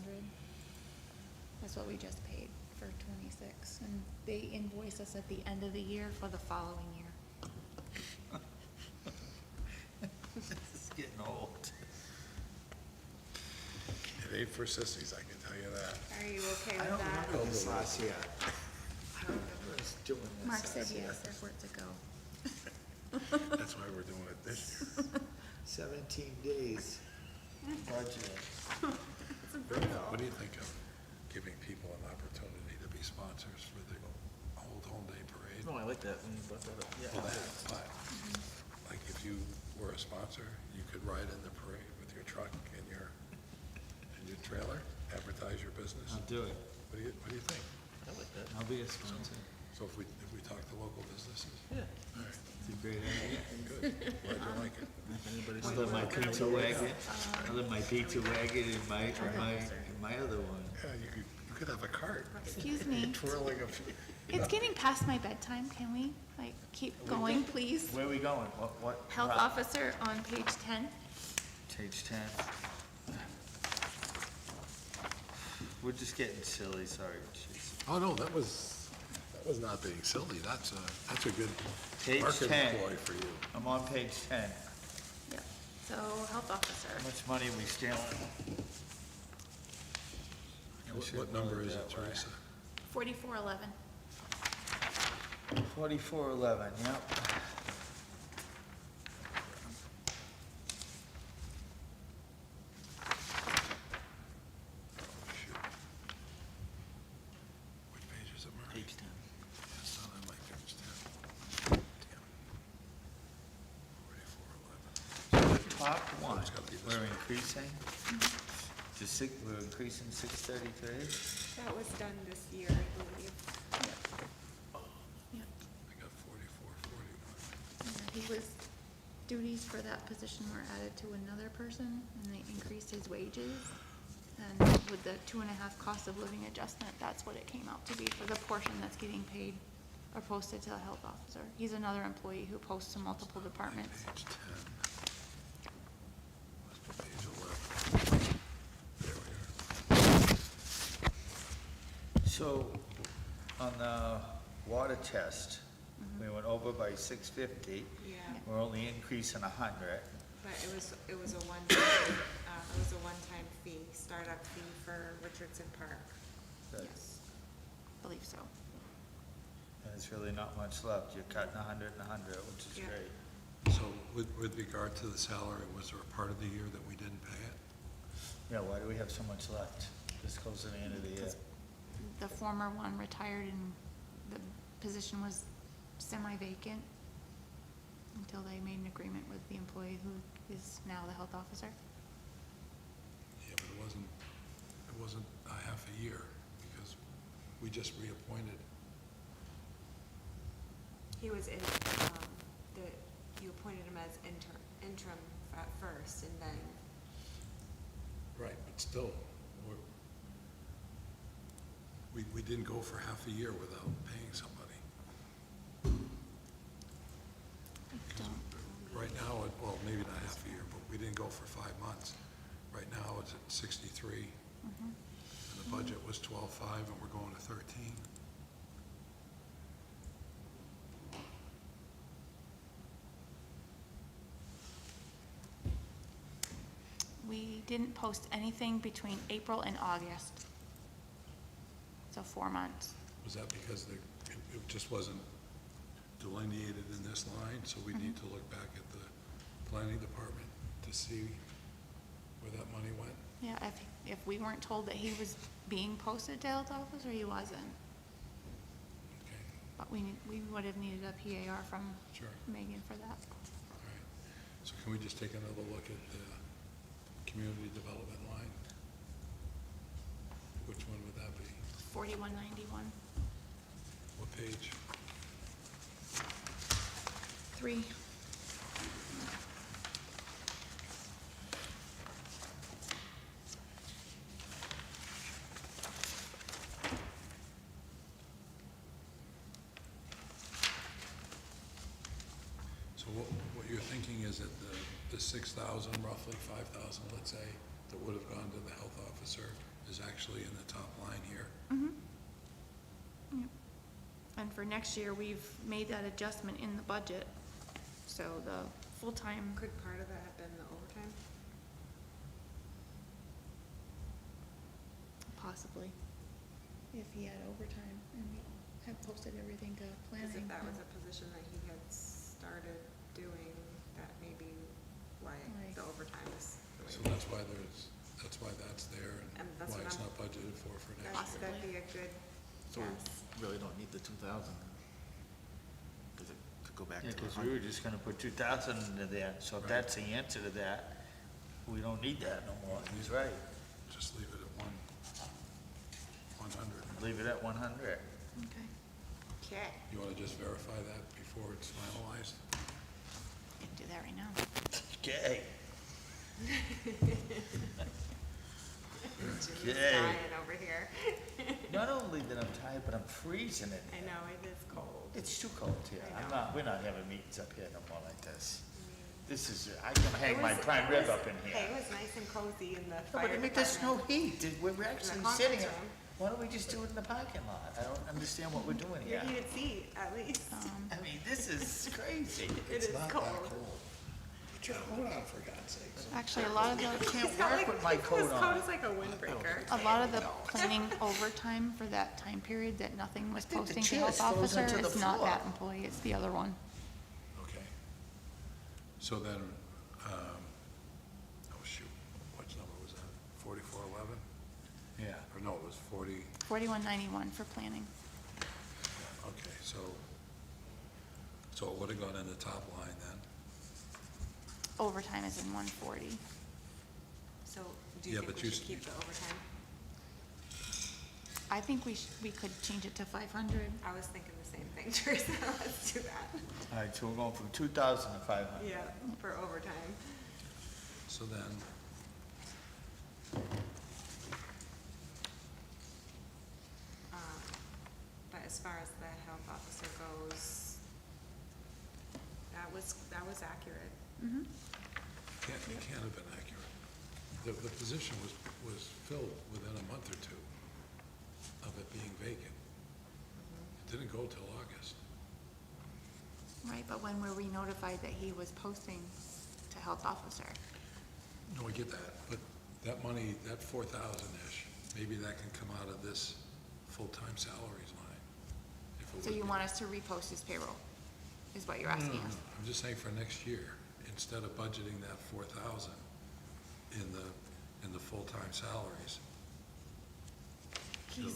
That's what we just paid for 26, and they invoice us at the end of the year for the following year. This is getting old. It ain't for sissies, I can tell you that. Are you okay I with don't that? remember this last year. I don't remember us doing this. Mark said last year. yes, there's where to go. That's why we're doing it this year. 17 days budget. What do you think of giving people an opportunity to be sponsors for the Old Home Day Parade? No, I like that when you brought that up, yeah. Well, that, but I like if you were a sponsor, you could ride in the parade with your truck and your trailer, advertise your business. I'll do it. What do you think? I like that. I'll be a sponsor. So if we talk to local businesses? Yeah. All right, It's a great idea. good. Glad you like it. I'll let my pizza wagon, I'll let my pizza wagon in my other one. Yeah, you could have a cart. Excuse me. Twirling a. It's getting past my bedtime. Can we, like, keep going, please? Where are we going? What? Health officer on page 10. Page 10. We're just getting silly, sorry. Jeez. Oh, no, that was not being silly. That's a good Page market 10. employee for you. I'm on page 10. Yep. So, health officer. How much money are we stealing? What number is it, Teresa? 4411. 4411, yep. Shoot. Which page is it, Murray? Page 10. It's not on my page 10. Damn. 4411. Top one, It's gotta be this we're one. increasing we're increasing 633. That was done this year, I believe. Yep. I got 4441. Yeah, he was, duties for that position were added to another person, and they increased his wages. And with the 2.5 cost of living adjustment, that's what it came out to be for the portion that's getting paid or posted to the health officer. He's another employee who posts to multiple departments. Page 10. Must be page 11. There we are. So, on the water test, we went over by 650. Yeah, We're only increasing 100. but it was a one-time fee, startup fee for Richardson Park. Yes, believe so. And there's really not much left. You're cutting 100 and 100, which is Yeah. great. So with regard to the salary, was there a part of the year that we didn't pay it? Yeah, why do we have so much left? This goes to the end of the year. The former one retired and the position was semi-vacant until they made an agreement with the employee who is now the health officer. Yeah, but it wasn't a half a year, because we just reappointed. He was in, you appointed him as interim at first, and then, Right, but still, we didn't go for half a year without paying somebody. Right now, well, maybe not half a year, but we didn't go for 5 months. Right now, it's at 63, and the budget was 12.5, and we're going to 13. We didn't post anything between April and August. So 4 months. Was that because it just wasn't delineated in this line, so we need to look back at the planning department to see where that money went? Yeah, if we weren't told that he was being posted to health officer, he wasn't. Okay, But we would have needed a PAR from sure, Megan for that. all right. So can we just take another look at the community development line? Which one would that be? 4191. What page? 3. So what you're thinking is that the 6,000, roughly 5,000, let's say, that would have gone to the health officer is actually in the top line here? Yep. And for next year, we've made that adjustment in the budget. So the full-time, could part of that have been the overtime? possibly, if he had overtime and we had posted everything to planning. Because if that was a position that he had started doing, that may be why Right. the overtime is the way. So that's why that's there And and that's why what it's I'm- not budgeted for next year. That'd be a good So guess. we really don't need the 2,000. Because it could go back back Yeah, to because 100. we were just gonna put 2,000 into there, so if that's the answer to that, we don't need that no more, he's right. Just leave it at 100. Leave it at 100. Okay. Okay. You wanna just verify that before it's finalized? You can do that right now. Okay. Jimmy's Okay. dying over here. Not only that I'm tired, but I'm freezing it. I know, it is cold. It's too cold here. I know. We're not having meetings up here no more like this. This is, I can hang my prime rib up in Hey, it here. was nice and cozy in the No, fire but I mean, there's no department. heat. We're actually conference sitting, room. why don't we just do it in the parking lot? I don't understand what we're doing Your here. heated seat, at least. I mean, this is crazy. It is cold. Put your coat on, for God's sakes. Actually, a lot of the, Can't work with my coat His coat on. is like a windbreaker. a lot of the planning overtime for that time period that nothing was think the posting to chair health goes officer into the is not floor. that employee, it's the other one. Okay. So then, oh shoot, which number was that? 4411? Yeah. Or no, it was 40, 4191 for planning. okay, so it would've gone in the top line then? Overtime is in 140. So, do Yeah, you think but we you should keep the overtime? I think we could change it to 500. I was thinking the same thing, Teresa, let's do that. All right, so we're going from 2,000 to 500. Yeah, for overtime. So then, But as far as the health officer goes, that was accurate. Mm-hmm. it can't have been accurate. The position was filled within a month or two of it being vacant. It didn't go till August. Right, but when were we notified that he was posting to health officer? No, I get that, but that money, that 4,000-ish, maybe that can come out of this full-time salaries line. If it So was- you want us to repost his payroll, is what you're No, asking no, us? no. I'm just saying for next year, instead of budgeting that 4,000 in the full-time salaries.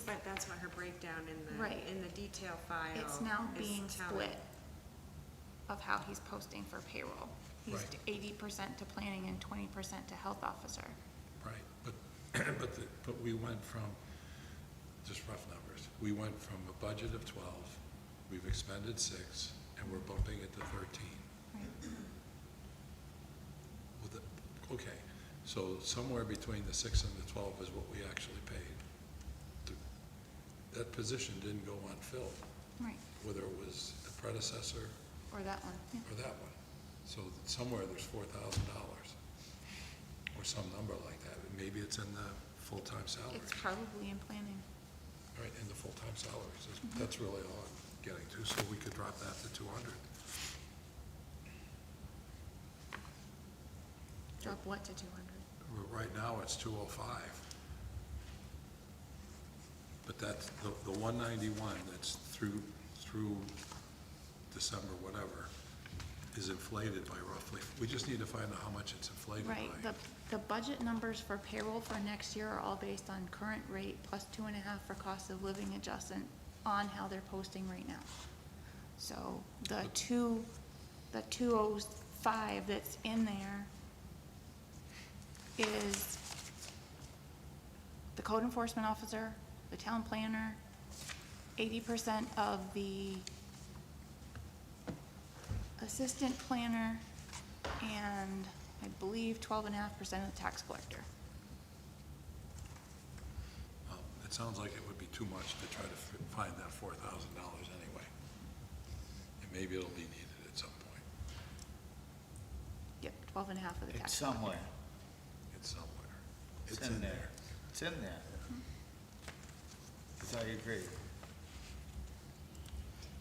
But that's what her breakdown Right. in the detail file It's now is being telling. split of how he's posting for payroll. He's Right. 80% to planning and 20% to health officer. Right, but, but we went from, just rough numbers, we went from a budget of 12, we've expended 6, and we're bumping it to 13. Right. Well, okay, so somewhere between the 6 and the 12 is what we actually paid. That position didn't go unfilled, Right, whether it was the predecessor or that one, yeah. or that one. So somewhere there's $4,000 or some number like that. Maybe it's in the full-time salary. It's probably in planning. Right, in the full-time salaries. That's really all I'm getting to, so we could drop that to 200. Drop what to 200? Right now, it's 205. But that's, the 191 that's through December, whatever, is inflated by roughly, we just need to find out how much it's inflated by. Right, the budget numbers for payroll for next year are all based on current rate plus 2.5 for cost of living adjustment on how they're posting right now. So the 205 that's in there is the code enforcement officer, the town planner, 80% of the assistant planner, and I believe 12.5% of the tax collector. Well, it sounds like it would be too much to try to find that $4,000 anyway. And maybe it'll be needed at some point. Yep, 12.5 of the tax collector. It's somewhere. It's somewhere. It's in there. It's in there. So I agree.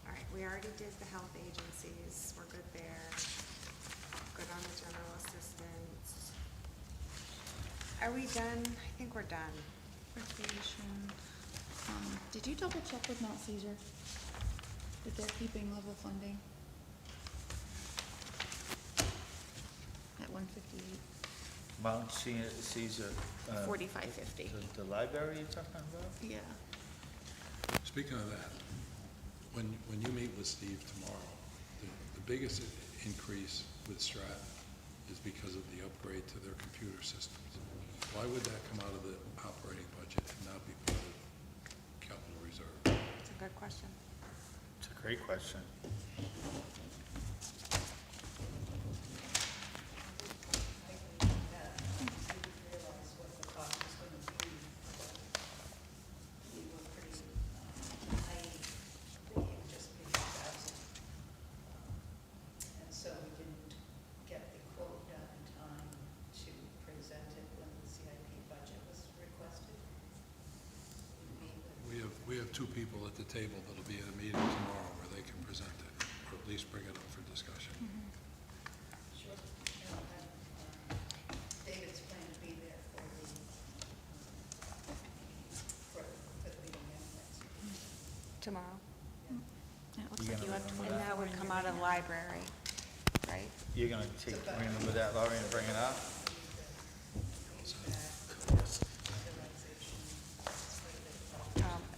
All right, we already did the health agencies, we're good there. Good on the general assistance. Are we done? I think we're done. Recreation. Did you double check with Mount Caesar that they're keeping level funding at 158? Mount Caesar. 4550. The library you're talking about? Yeah. Speaking of that, when you meet with Steve tomorrow, the biggest increase with Stratton is because of the upgrade to their computer systems. Why would that come out of the operating budget and not be part of capital reserve? It's a good question. It's a great question. We have two people at the table that'll be at a meeting tomorrow where they can present it, or at least bring it up for discussion. Sure. David's plan to be there for the meeting anyways. Tomorrow. It looks like you have to. And that would come out of the library, right? You're gonna remember that, Laurie, and bring it up?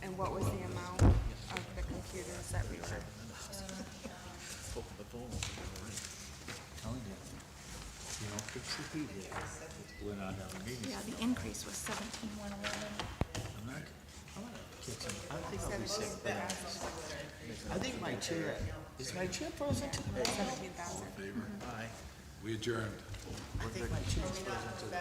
And what was the amount of the computers that we were? We're not having meetings. Yeah, the increase was 17,111. I think my chair, is my chair present? 17,000. We adjourned. I think my chair's present.